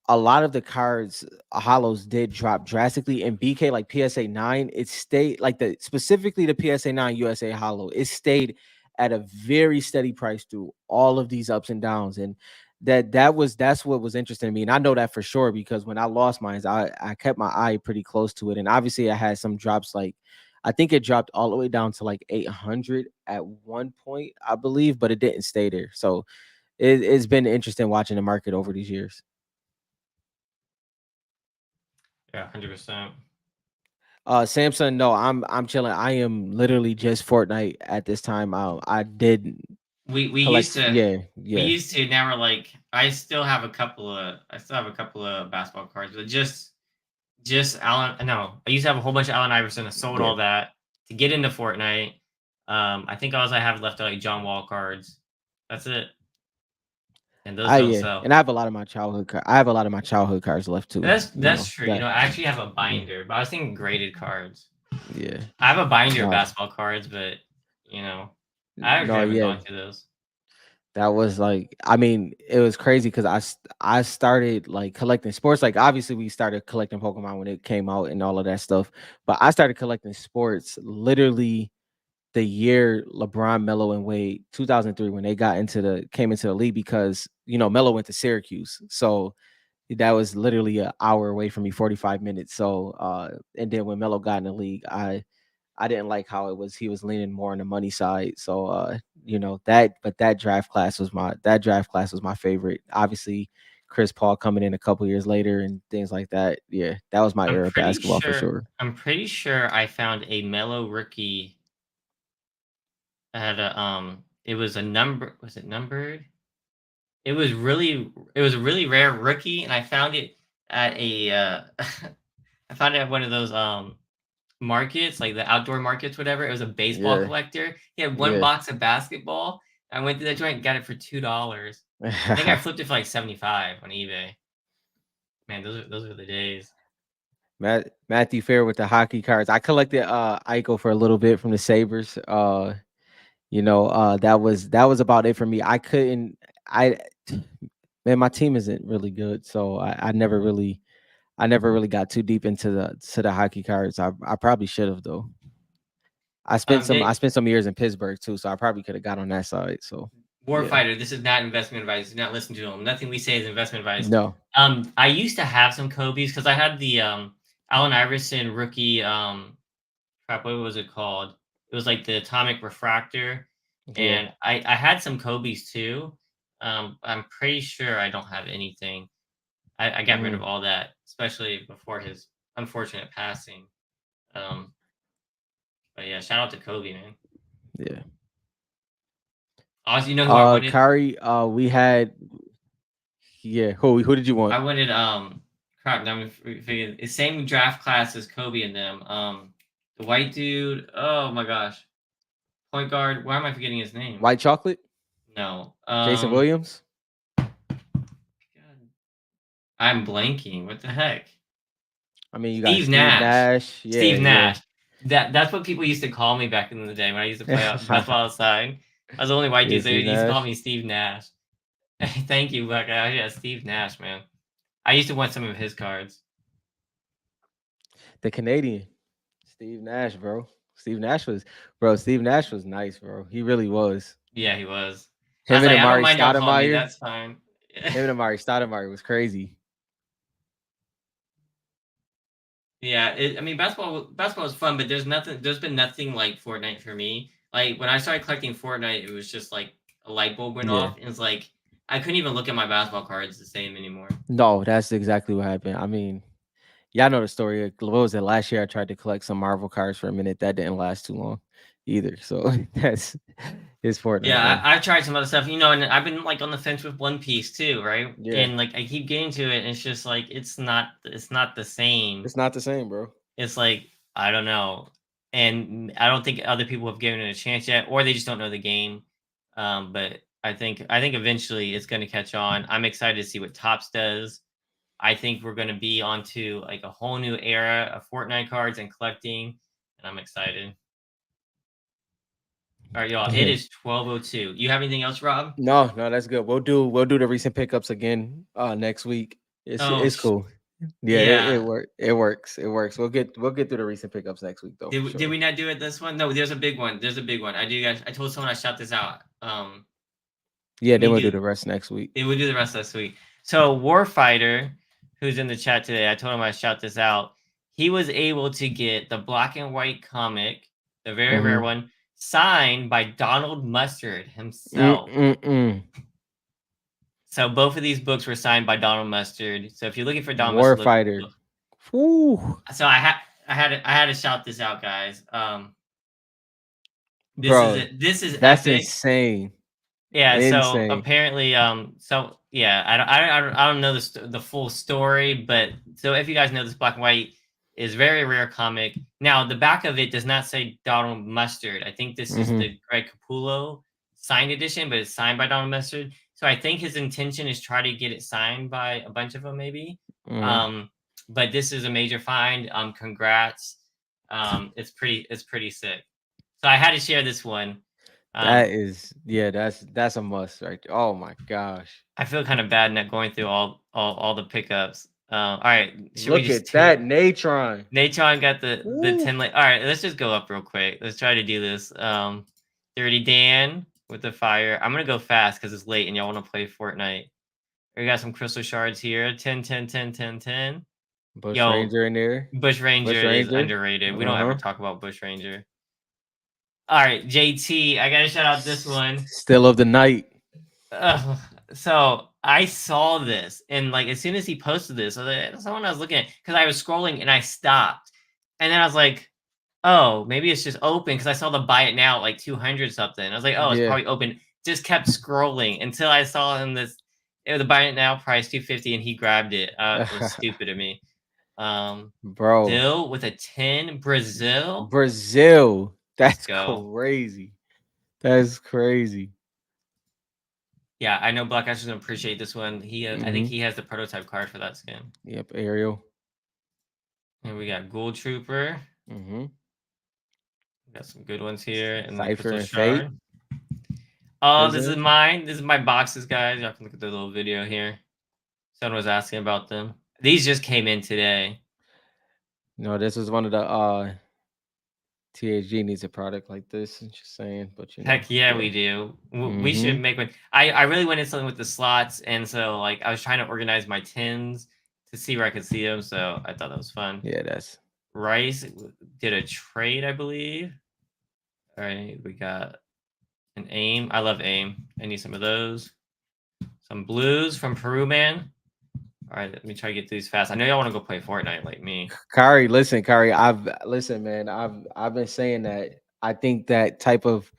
a lot of the cards hollows did drop drastically in BK, like PSA 9. It stayed like specifically the PSA 9 USA hollow. It stayed at a very steady price through all of these ups and downs. And that's what was interesting to me. And I know that for sure because when I lost mine, I kept my eye pretty close to it. And obviously I had some drops, like I think it dropped all the way down to like 800 at one point, I believe, but it didn't stay there. So it's been interesting watching the market over these years. Yeah, 100%. Samsung, no, I'm chilling. I am literally just Fortnite at this time. I did We collect. used to Yeah, we yeah, used to now we're like I still have a couple of basketball cards, but just Allen. No, I used to have a whole bunch of Allen Iverson. I sold yeah. all that to get into Fortnite. I think all I have left are like John Wall cards. That's it, and those I don't yeah, sell. and I have a lot of my childhood. I have a lot of my childhood cards left too. That's true. You That. know, I actually have a Yeah, binder, but I was thinking graded cards. yeah. I have a binder of No, basketball cards, but you know, I actually no, haven't yeah. gone through those. That was like, I mean, it was crazy because I started like collecting sports. Like obviously we started collecting Pokemon when it came out and all of that stuff, but I started collecting sports literally the year LeBron, Melo, and Wade, 2003, when they came into the league because Melo went to Syracuse, so that was literally an hour away from me, 45 minutes. So, and then when Melo got in the league, I didn't like how it was. He was leaning more on the money side. So, but that draft class was my favorite. Obviously, Chris Paul coming in a couple years later and things like that. Yeah, that was my era of basketball for sure. I'm pretty sure I found a mellow rookie at a it was a number was it numbered? It was a really rare rookie, and I found it at a I found it at one of those markets, like the outdoor markets, whatever. It was a baseball Yeah, collector. He had one yeah. box of basketball. I went to the joint and got it for $2. I think I flipped it for like 75 on eBay. Man, those are the days. Matthew Fair with the hockey cards. I collected Eichel for a little bit from the Sabres. That was about it for me. I man, my team isn't really good, so I never really got too deep into the hockey cards. I probably should have though. I Jay, spent some years in Pittsburgh too, so I probably could have got on that side. So yeah. Warfighter, this is not investment advice. Do not listen to him. Nothing we say is investment advice. No. I used to have some Kobe's because I had the Allen Iverson rookie crap, what was it called? It was like the atomic refractor. Yeah. And I had some Kobe's too. I'm pretty sure I don't have anything. I got rid of Mm, all that, especially before his unfortunate passing. Um, but yeah, shout out to Kobe, man. yeah. Also, you know who I wanted? Kyrie, we had yeah. Who did you I want? wanted crap. Now I'm figuring the same draft class as Kobe and them. The white dude. Oh my gosh, point guard. Why am I forgetting his name? White chocolate? No. Jason Williams? God, I'm blanking. What the heck? I mean, you got Steve Steve Nash. Nash. Yeah, Steve yeah. Nash. That's what people used to call me back in the day when I used to play basketball outside. I was the only white Yeah, dude. They Steve used to call Nash. me Steve Nash. Thank you, Buck. Yeah, Steve Nash, man. I used to want some of his cards. The Canadian. Steve Nash, bro. Steve Nash was nice, bro. He really was. Yeah, he was. I Him was and like, I don't Amari mind y'all calling me. Stoudemire. That's fine. Him and Amari Stoudemire was crazy. Yeah, I mean, basketball is fun, but there's nothing. There's been nothing like Fortnite for me. Like when I started collecting Fortnite, it was just like a light bulb went Yeah. off, and it's like I couldn't even look at my basketball cards the same anymore. No, that's exactly what happened. I mean, y'all know the story. What was it? Last year I tried to collect some Marvel cards for a minute. That didn't last too long either. So that's it's Fortnite, Yeah, man. I've tried some other stuff, and I've been like on the fence with One Piece too, right? Yeah. And like I keep getting to it, and it's just like it's not the same. It's not the same, bro. It's like I don't know, and I don't think other people have given it a chance yet, or they just don't know the game. But I think eventually it's going to catch on. I'm excited to see what Tops does. I think we're going to be onto like a whole new era of Fortnite cards and collecting, and I'm excited. All right, y'all. It Yeah. is 12:02. You have anything else, Rob? No, no, that's good. We'll do the recent pickups again next week. It's Oh, it's cool. Yeah, yeah. it works. It works. We'll get through the recent pickups next week though Did for we, did sure. we not do it this one? No, there's a big one. There's a big one. I do guys. I told someone I shout this out. Yeah, Let then me we'll do do. the rest next week. It would do the rest of this week. So Warfighter, who's in the chat today, I told him I shout this out. He was able to get the black and white comic, the very rare Mm-hmm. one, signed by Donald Mustard himself. Mm-mm-mm. So both of these books were signed by Donald Mustard. So if you're looking for Donald Mustard, Warfighter. Woo. so I had to shout this out, guys. This is Bro, it. This is that's epic. insane. Yeah, so Insane. apparently, so yeah, I don't know the full story, but so if you guys know, this black and white is very rare comic. Now the back of it does not say Donald Mustard. I think this is Mm-hmm. the Greg Capullo signed edition, but it's signed by Donald Mustard. So I think his intention is try to get it signed by a bunch of them, maybe. Mm-hmm. Um, but this is a major find. Congrats. It's pretty sick. So I had to share this one. That Um, is, yeah, that's a must right there. Oh my gosh. I feel kind of bad not going through all the pickups. All right, should we Look just at that Natron. Natron got the Woo. 10 late. All right, let's just go up real quick. Let's try to do this. Dirty Dan with the fire. I'm gonna go fast because it's late and y'all want to play Fortnite. We got some crystal shards here. 10, 10, 10, 10, 10. Bush Yo, Ranger in there. Bush Ranger Bush is Ranger. underrated. We don't ever Uh-huh. talk about Bush Ranger. All right, JT. I gotta shout out this one. Still of the night. Ugh, so I saw this, and like as soon as he posted this, someone I was looking at because I was scrolling and I stopped, and then I was like, "Oh, maybe it's just open." Because I saw the buy it now at like 200 something. I was like, "Oh, it's Yeah. probably open." Just kept scrolling until I saw him the buy it now price 250, and he grabbed it. It was stupid of me. Um, Bro. Dill with a 10, Brazil. Brazil. Let's That's go. crazy. That's crazy. Yeah, I know Black Ash is gonna appreciate this one. I think Mm-hmm. he has the prototype card for that skin. Yep, Ariel. And we got Ghoul Trooper. Mm-hmm. We got some good ones here. And the Cypher Crystal and Fate. Shard. Oh, this is Prison. mine. This is my boxes, guys. Y'all can look at the little video here. Someone was asking about them. These just came in today. No, this is one of the THG needs a product like this. I'm just saying, but Heck yeah, yeah. we do. We Mm-hmm. should make one. I really wanted something with the slots, and so like I was trying to organize my tins to see where I could see them. So I thought that was fun. Yeah, that's Rice did a trade, I believe. All right, we got an aim. I love aim. I need some of those. Some blues from Peru, man. All right, let me try to get through these fast. I know y'all want to go play Fortnite like me. Kari. Listen, Kari. Man. I've been saying that. I think that type of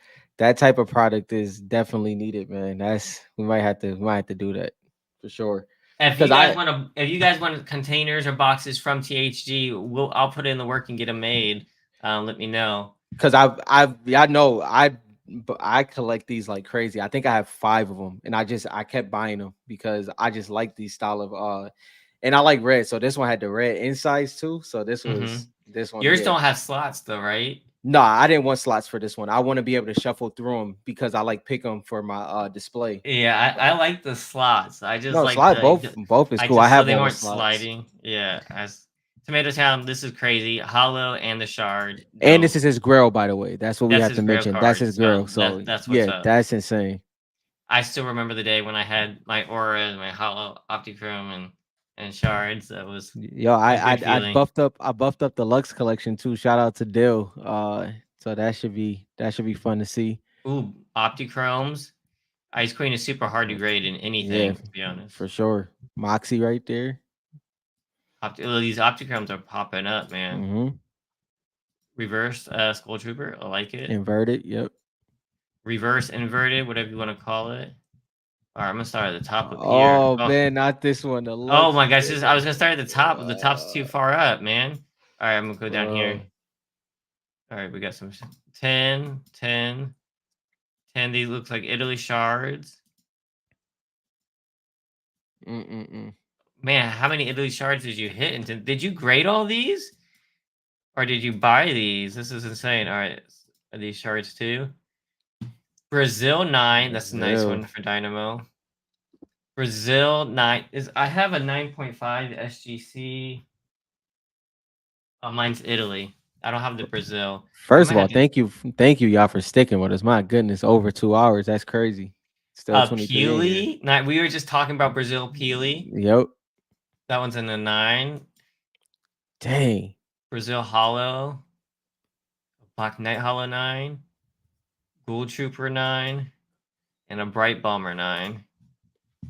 product is definitely needed, man. That's we might have to do that for sure. Because I If you guys want containers or boxes from THG, I'll put in the work and get them made. Let me know. because I've yeah, I know I collect these like crazy. I think I have 5 of them, and I kept buying them because I just like these style of and I like red. So this one had the red insides too. So Mm-hmm. this one, Yours yeah. don't have slots though, right? No, I didn't want slots for this one. I want to be able to shuffle through them because I like pick them for my display. Yeah, I like the slots. I just No, like slide both is I cool. I just so have they one with weren't slots. sliding. Yeah, as Tomato Town, this is crazy. Hollow and the Shard, And this dope. is his grill, by the way. That's what we That's have his to grail mention. That's card. his So grill. So that's what's yeah, up. that's insane. I still remember the day when I had my auras, my hollow Optichrome and shards. Yo, It was a good feeling. I buffed up the Lux collection too. Shout out to Dill. So that should be fun to see. Ooh, Optichromes. Ice Queen is super hard to grade in Yeah, anything, to be honest. for sure. Moxie right there. These Optichromes are popping up, man. Mm-hmm. Reverse Skull Trooper, I like it. Inverted. Yep. Reverse inverted, whatever you want to call it. All right, I'm gonna start at the top up here. Oh man, not this one. The Oh Lux. my gosh, I was gonna start at the top, but the top's too far up, man. All right, I'm gonna go down here. Bro. All right, we got some 10, 10, 10. These looks like Italy shards. Mm-mm-mm. Man, how many Italy shards did you hit? And did you grade all these? Or did you buy these? This is insane. All right, are these shards too? Brazil 9. That's a nice Brazil. one for Dynamo. Brazil 9 is I have a 9.5 SGC. Oh, mine's Italy. I don't have the Brazil. I First might of all, have to thank you, y'all, for sticking with us. My goodness, over 2 hours. That's crazy. Still 23 in here. Peely. We were just talking about Brazil Peely. Yep. That one's in the 9. Dang. Brazil Hollow. Black Knight Hollow 9. Ghoul Trooper 9. And a Bright Bomber 9.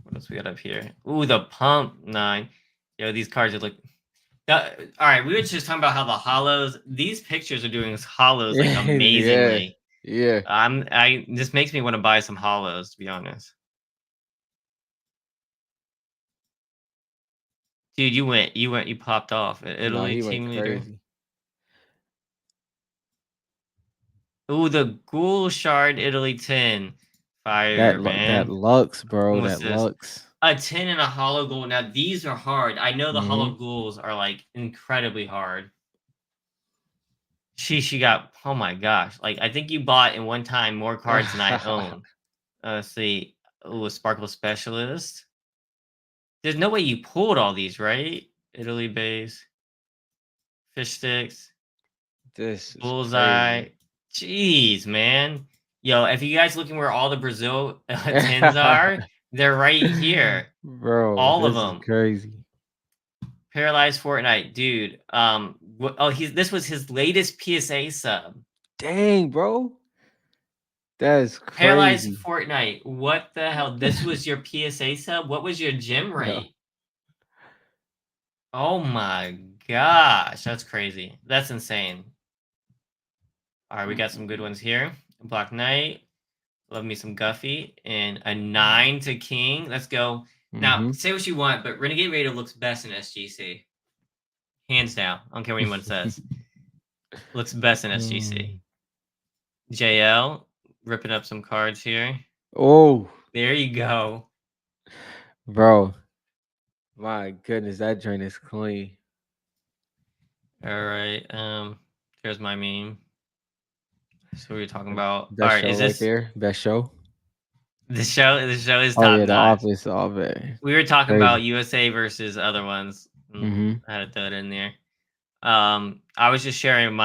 What else we got up here? Ooh, the Pump 9. Yo, these cards are like. All right, we were just talking about how the hollows. These pictures are doing hollows like Yeah. amazingly. Yeah. This makes me want to buy some hollows, to be honest. Dude, you popped off. No, Italy he went team leader. crazy. Ooh, the Ghoul Shard Italy 10. Fire, That man. Lux, bro. What's That this? Lux. A 10 and a hollow ghoul. Now, these are hard. I know the hollow Mm-hmm. ghouls are like incredibly hard. She got, oh my gosh. Like, I think you bought in one time more cards than I own. Let's see. Ooh, a Sparkle Specialist. There's no way you pulled all these, right? Italy base, fish sticks, This is bullseye. crazy. Jeez, man. Yo, if you guys looking where all the Brazil tins are, they're right here. Bro, All of this is them. crazy. Paralyzed Fortnite, dude. This was his latest PSA sub. Dang, bro. That's Paralyzed crazy. Fortnite. What the hell? This was your PSA sub? What was your gem Yeah. rate? Oh my gosh, that's crazy. That's insane. All right, we got some good ones here. Black Knight. Love me some Guffy. And a 9 to King. Let's go. Now, Mm-hmm. say what you want, but Renegade Raider looks best in SGC. Hands down. I don't care what anyone says. Looks best in SGC. Mm. JL. Ripping up some cards here. Oh, There you go. bro. My goodness, that joint is clean. All right. Here's my meme. So we were talking about. All Best right, show is right this there. Best show. the show? The show is Oh top yeah, The notch. Office. Oh man, We were talking about crazy. USA versus other ones. Mm-hmm. I had to throw it in there. I was just sharing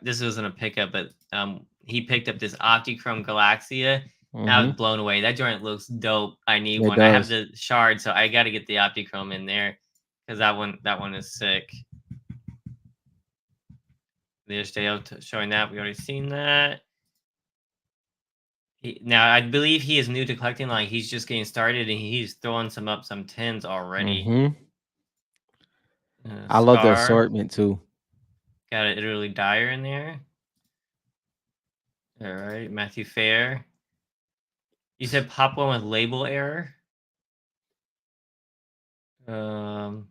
this wasn't a pickup, but he picked up this Optichrome Galaxia. And I was Mm-hmm. blown away. That joint looks dope. I need It one. I have does. the shard, so I got to get the Optichrome in there because that one is sick. There's Dale showing that. We already seen that. Now I believe he is new to collecting. Like he's just getting started, and he's throwing some tens already. Mm-hmm. I love the Scar assortment too. got an Italy Dyer in there. All right, Matthew Fair. You said pop one with label error. Um,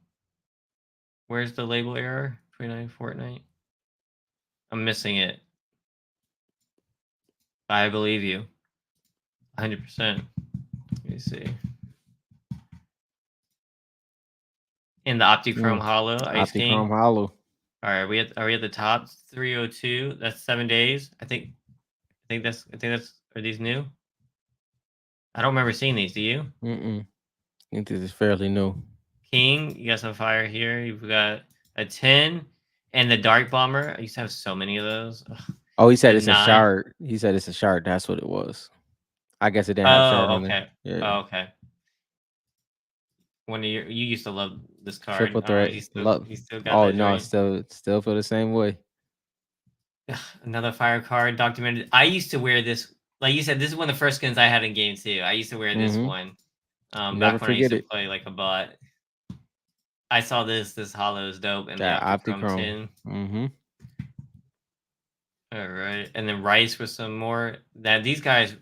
where's the label error? 29 Fortnite. I'm missing it. I believe you. 100%. Let me see. In the Optichrome Mm. Hollow, Ice Optichrome King. Hollow. All right, are we at the top? 302. That's 7 days. I think that's are these new? I don't remember seeing these. Do you? Mm-mm. I think this is fairly new. King, you got some fire here. You've got a 10 and the Dark Bomber. I used to have so many of those. Ugh. Oh, he said The it's a 9. shard. He said it's a shard. That's what it was. I guess it didn't have shard Oh, on there. okay. Yeah. Oh, okay. One of you used to love this card. Triple threat. Love. He still got Oh that no, joint. still feel the same way. Another fire card documented. I used to wear this. Like you said, this is one of the first skins I had in game too. I used to wear this Mm-hmm. one. You never Back when I used forget to it. play like a bot. I saw this hollow is dope and the That Optichrome Optichrome. 10. Mm-hmm. All right. And then Rice with some more. That these guys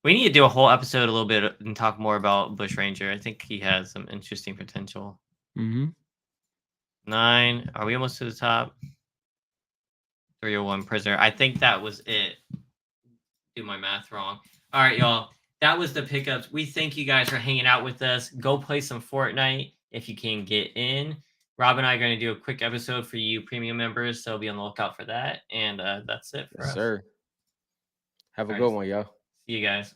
we need to do a whole episode a little bit and talk more about Bush Ranger. I think he has some interesting potential. Mm-hmm. 9. Are we almost to the top? 301 Prisoner. I think that was it. Do my math wrong. All right, y'all. That was the pickups. We thank you guys for hanging out with us. Go play some Fortnite if you can get in. Rob and I are going to do a quick episode for you premium members, so be on the lookout for that. And that's it for Yes, us. sir. Have a All right. good one, y'all. See you guys.